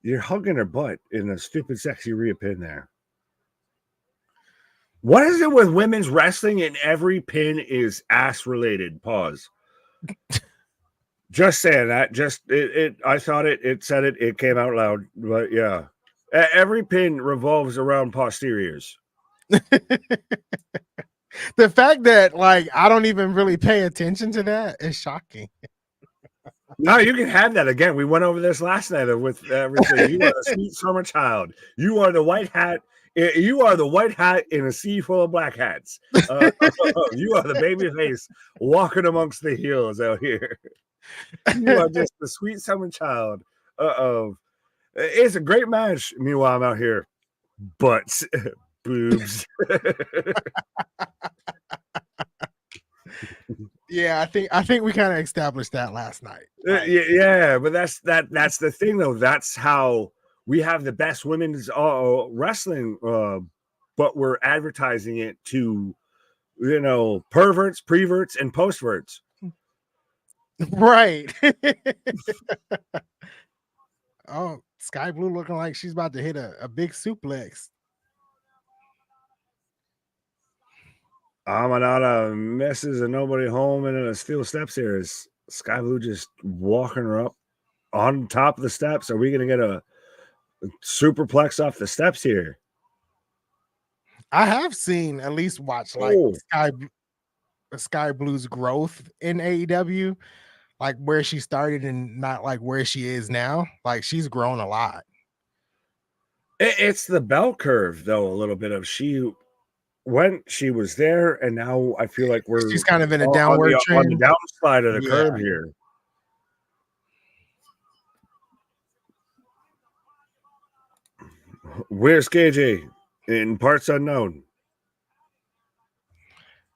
you're hugging her butt in a stupid sexy Rhea pin there. What is it with women's wrestling and every pin is ass related? Pause. Just saying that. Just it I thought it said it came out loud. But yeah. Every pin revolves around posteriors. The fact that like I don't even really pay attention to that is shocking. No, you can have that again. We went over this last night with everything. You are the sweet summer child. You are the white hat. You are the white hat in a sea full of black hats. You are the baby face walking amongst the heels out here. You are just the sweet summer child. It's a great match. Meanwhile, I'm out here. Butts. Boobs. Yeah, I think we kind of established that last night. Yeah, but that's the thing though. That's how we have the best women's wrestling, but we're advertising it to perverts, preverts, and postverts. Right. Oh, Sky Blue looking like she's about to hit a big suplex. Amanada misses a nobody home and then a steel steps here. Is Sky Blue just walking her up on top of the steps? Are we going to get a superplex off the steps here? I have seen at least watch like Sky Blue's growth in AEW, like where she started and not like where she is now. Like she's grown a lot. It's the bell curve though, a little bit of when she was there, and now I feel like she's kind of in a downward trend. On the downside of the curve here. Where's KJ? In parts unknown.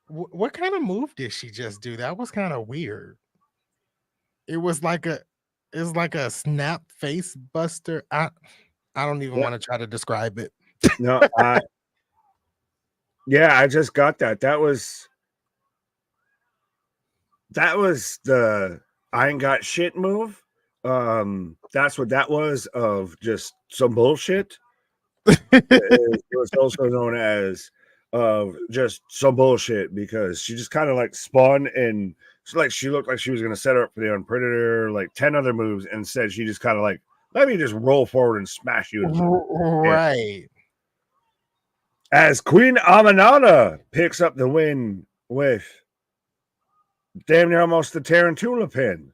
What kind of move did she just do? That was kind of weird. It was like a snap face buster. I don't even want to try to describe it. No, I just got that. That was the I ain't got shit move. That's what that was, of just some bullshit. It was also known as just some bullshit because she just kind of like spun and she looked like she was gonna set her up for the Unpredator, like 10 other moves. Instead, she just kind of like, let me just roll forward and smash you. Right. As Queen Amanada picks up the win with damn near almost the Tarantula pin.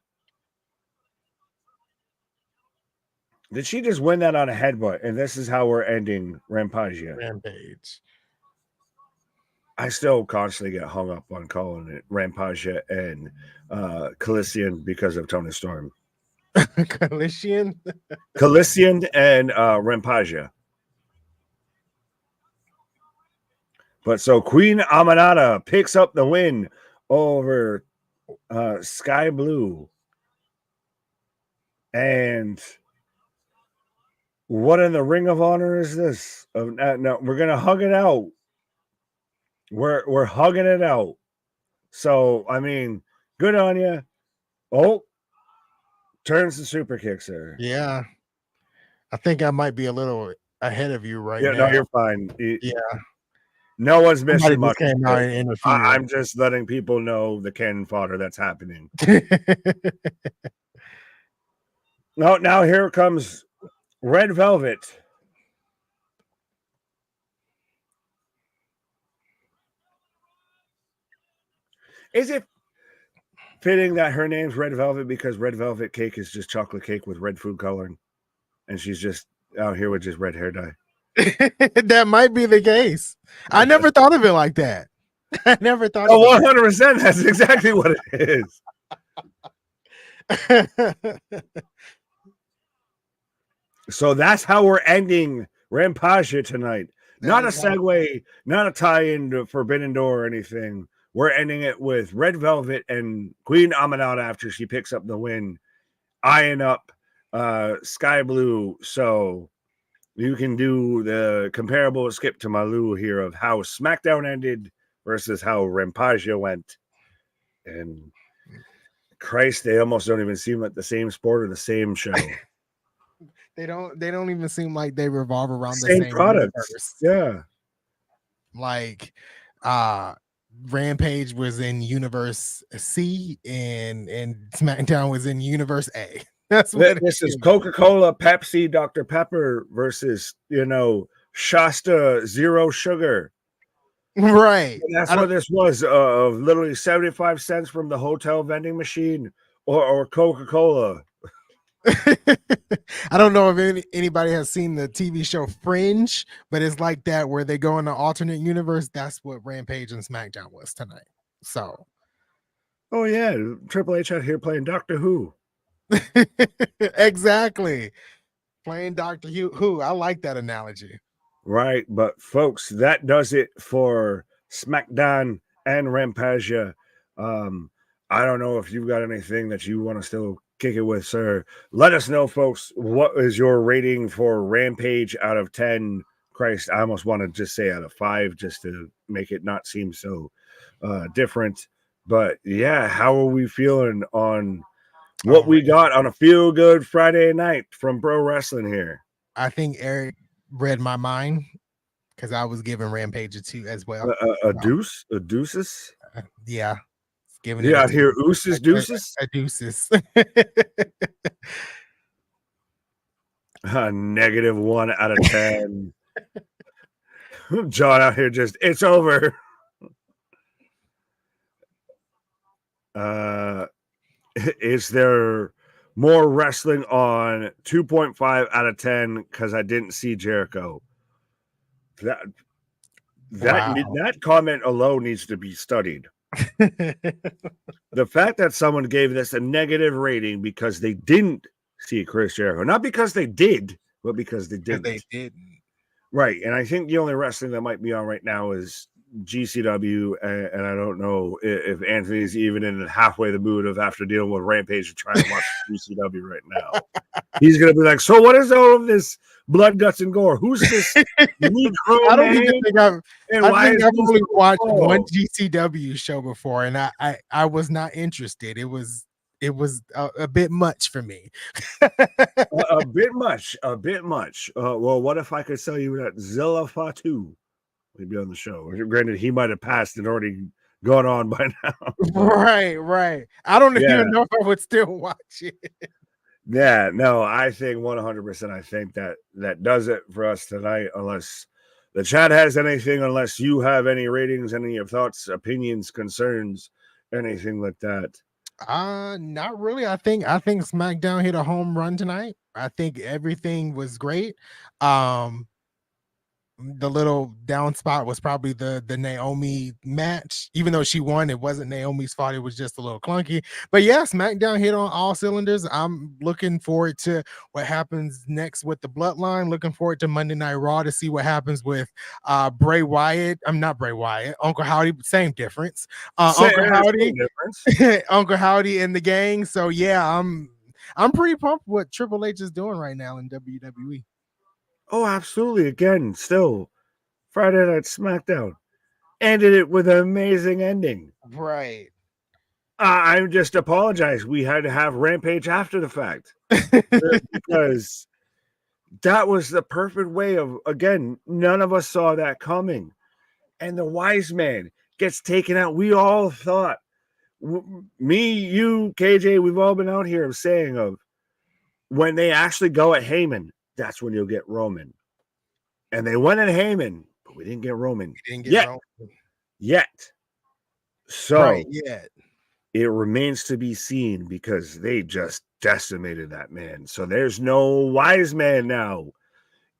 Did she just win that on a headbutt? And this is how we're ending Rampage. I still constantly get hung up on calling it Rampage and Callistian because of Tony Storm. Calician and Rampage. But so Queen Amanada picks up the win over Sky Blue. And what in the Ring of Honor is this? No, we're gonna hug it out. We're hugging it out. So I mean, good on you. Oh, turns the super kicks her. Yeah, I think I might be a little ahead of you right now. No, you're fine. Yeah. No one's missing much. I'm just letting people know the cannon fodder that's happening. No, now here comes Red Velvet. Is it fitting that her name's Red Velvet because red velvet cake is just chocolate cake with red food coloring? And she's just out here with just red hair dye. That might be the case. I never thought of it like that. I never thought. 100%. That's exactly what it is. So that's how we're ending Rampage tonight. Not a segue, not a tie-in to Forbidden Door or anything. We're ending it with Red Velvet and Queen Amanada after she picks up the win, eyeing up Sky Blue. So you can do the comparable skip to Malu here of how SmackDown ended versus how Rampage went. And Christ, they almost don't even seem like the same sport or the same show. They don't even seem like they revolve around the same products. Yeah. Like Rampage was in Universe C and SmackDown was in Universe A. That's what this is. Coca-Cola, Pepsi, Dr. Pepper versus, Shasta Zero Sugar. Right. And that's what this was, of literally 75 cents from the hotel vending machine or Coca-Cola. I don't know if anybody has seen the TV show Fringe, but it's like that where they go in an alternate universe. That's what Rampage and SmackDown was tonight. So, oh yeah, Triple H out here playing Doctor Who. Exactly, playing Doctor Who. I like that analogy. Right, but folks, that does it for SmackDown and Rampage. I don't know if you've got anything that you want to still kick it with, sir. Let us know, folks. What is your rating for Rampage out of 10? Christ, I almost want to just say out of 5 just to make it not seem so different. But yeah, how are we feeling on what we got on a feel good Friday night from Bro Wrestling here? I think Eric read my mind because I was giving Rampage a 2 as well. A deuces? Yeah. Giving it out here, ooses, deuces? A deuces. -1 out of 10. John out here just, it's over. Is there more wrestling on 2.5 out of 10 because I didn't see Jericho? That comment alone needs to be studied. The fact that someone gave this a negative rating because they didn't see Chris Jericho, not because they did, but because they didn't. They didn't. Right, and I think the only wrestling that might be on right now is GCW, and I don't know if Anthony's even in halfway the mood of after dealing with Rampage to try and watch GCW right now. He's gonna be like, so what is all of this blood, guts, and gore? Who's this? I don't even think I've only watched one GCW show before, and I was not interested. It was a bit much for me. a bit much. Well, what if I could sell you that Zilla Fatu? He'd be on the show. Granted, he might have passed and already gone on by now. Right. I don't even know if I would still watch it. Yeah, no, I think 100%. I think that does it for us tonight, unless the chat has anything, unless you have any ratings, any of thoughts, opinions, concerns, anything like that. Not really. I think SmackDown hit a home run tonight. I think everything was great. the little down spot was probably the Naomi match. Even though she won, it wasn't Naomi's fault. It was just a little clunky. But yeah, SmackDown hit on all cylinders. I'm looking forward to what happens next with the Bloodline. Looking forward to Monday Night Raw to see what happens with Bray Wyatt. I'm not Bray Wyatt. Uncle Howdy, same difference. Uncle Howdy, Uncle Howdy and the gang. So yeah, I'm pretty pumped what Triple H is doing right now in WWE. Oh, absolutely. Again, still Friday Night SmackDown ended it with an amazing ending. Right. I just apologize. We had to have Rampage after the fact because that was the perfect way of, again, none of us saw that coming. And the wise man gets taken out. We all thought, me, you, KJ, we've all been out here saying of when they actually go at Heyman, that's when you'll get Roman. And they went at Heyman, but we didn't get Roman yet. So it remains to be seen because they just decimated that man. So there's no wise man now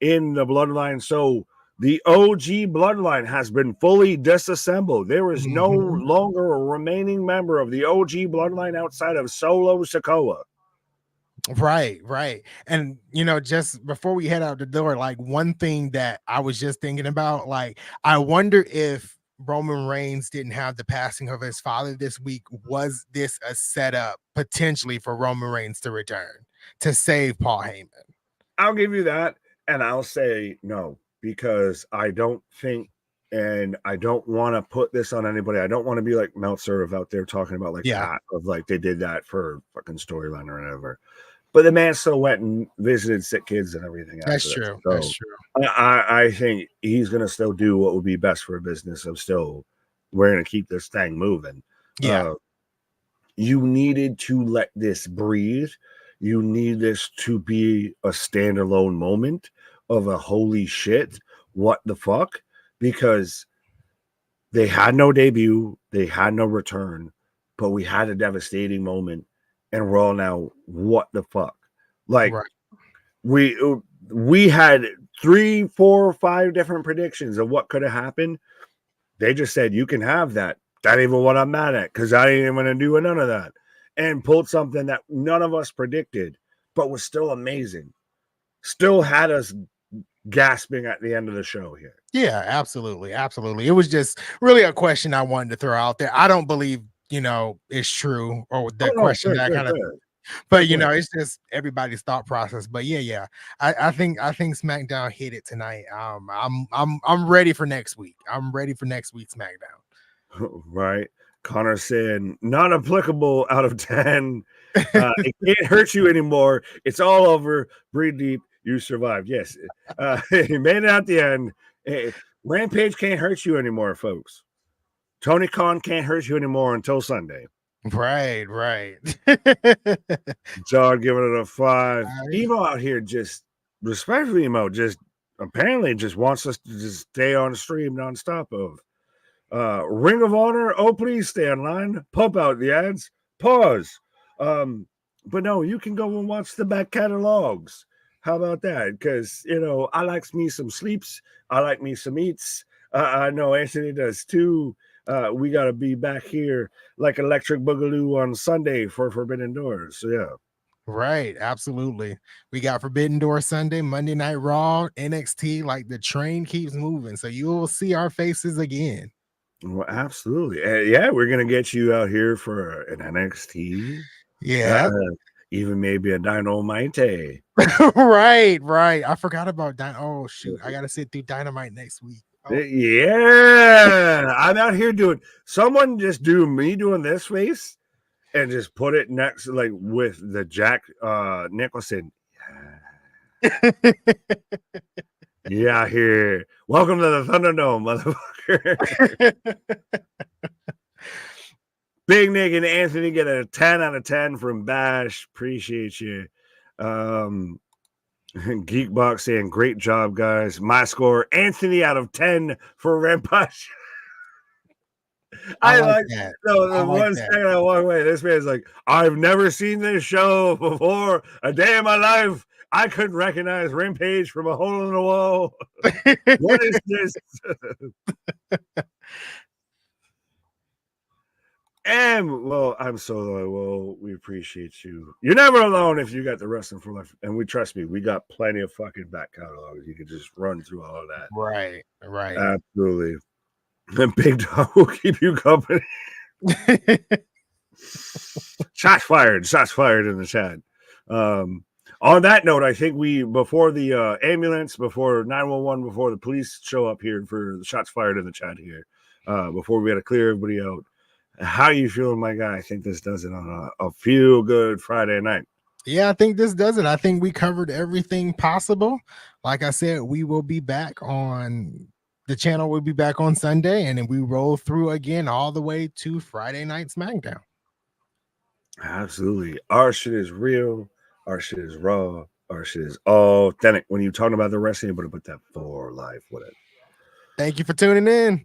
in the Bloodline. So the OG Bloodline has been fully disassembled. There is no longer a remaining member of the OG Bloodline outside of Solo Sikoa. Right. And just before we head out the door, like one thing that I was just thinking about, like, I wonder if Roman Reigns didn't have the passing of his father this week, was this a setup potentially for Roman Reigns to return to save Paul Heyman? I'll give you that, and I'll say no, because I don't think, and I don't want to put this on anybody. I don't want to be like Meltzer out there talking about like that, of like they did that for fucking storyline or whatever. But the man still went and visited sick kids and everything. That's true. So that's true. I think he's going to still do what would be best for a business of still, we're going to keep this thing moving. Yeah. You needed to let this breathe. You need this to be a standalone moment of a holy shit, what the fuck? Because they had no debut. They had no return, but we had a devastating moment. And we're all now, what the fuck? Like, we had 3, 4, 5 different predictions of what could have happened. They just said, you can have that. That ain't even what I'm mad at, because I ain't even going to do none of that. And pulled something that none of us predicted, but was still amazing. Still had us gasping at the end of the show here. Yeah, absolutely. It was just really a question I wanted to throw out there. I don't believe it's true, or the question that kind of, but it's just everybody's thought process. But yeah, I think SmackDown hit it tonight. I'm ready for next week. I'm ready for next week's SmackDown. Right. Connor saying not applicable out of 10. It can't hurt you anymore. It's all over. Breathe deep. You survived. Yes. He made it at the end. Rampage can't hurt you anymore, folks. Tony Khan can't hurt you anymore until Sunday. Right. John giving it a 5. Emo out here just respectfully, Emo just apparently just wants us to just stay on stream nonstop of Ring of Honor. Oh, please stay in line. Pump out the ads. Pause. But no, you can go and watch the back catalogs. How about that? Because I like me some sleeps. I like me some eats. I know Anthony does too. We got to be back here like Electric Boogaloo on Sunday for Forbidden Doors. So, yeah. Right. Absolutely. We got Forbidden Door Sunday, Monday Night Raw, NXT. Like the train keeps moving. So you will see our faces again. Well, absolutely. Yeah, we're going to get you out here for an NXT. Yeah. Even maybe a Dynamite. Right. I forgot about Oh, shoot. I got to sit through Dynamite next week. Oh. Yeah, I'm out here doing. Someone just do me doing this face, and just put it next, like with the Jack Nicholson. Yeah, here. Welcome to the Thunderdome, motherfucker. Big Nick and Anthony get a 10 out of 10 from Bash. Appreciate you. Geekbox saying, great job, guys. My score, Anthony out of 10 for Rampage. I like that. The one second I walk away, this man's like, I've never seen this show before a day in my life. I couldn't recognize Rampage from a hole in the wall. What is this? And well, I'm Solo. Well, we appreciate you. You're never alone if you got the wrestling for life. And we trust me, we got plenty of fucking back catalogs. You can just run through all of that. Right. Absolutely. And Big Dog will keep you company. Shots fired in the chat. On that note, I think before the ambulance, before 911, before the police show up here for the shots fired in the chat here, before we had to clear everybody out. How you feeling, my guy? I think this does it on a feel good Friday night. Yeah, I think this does it. I think we covered everything possible. Like I said, we will be back on the channel. We'll be back on Sunday, and then we roll through again all the way to Friday Night Smackdown. Absolutely. Our shit is real. Our shit is raw. Our shit is authentic. When you're talking about the wrestling, you better put that for life with it. Thank you for tuning in.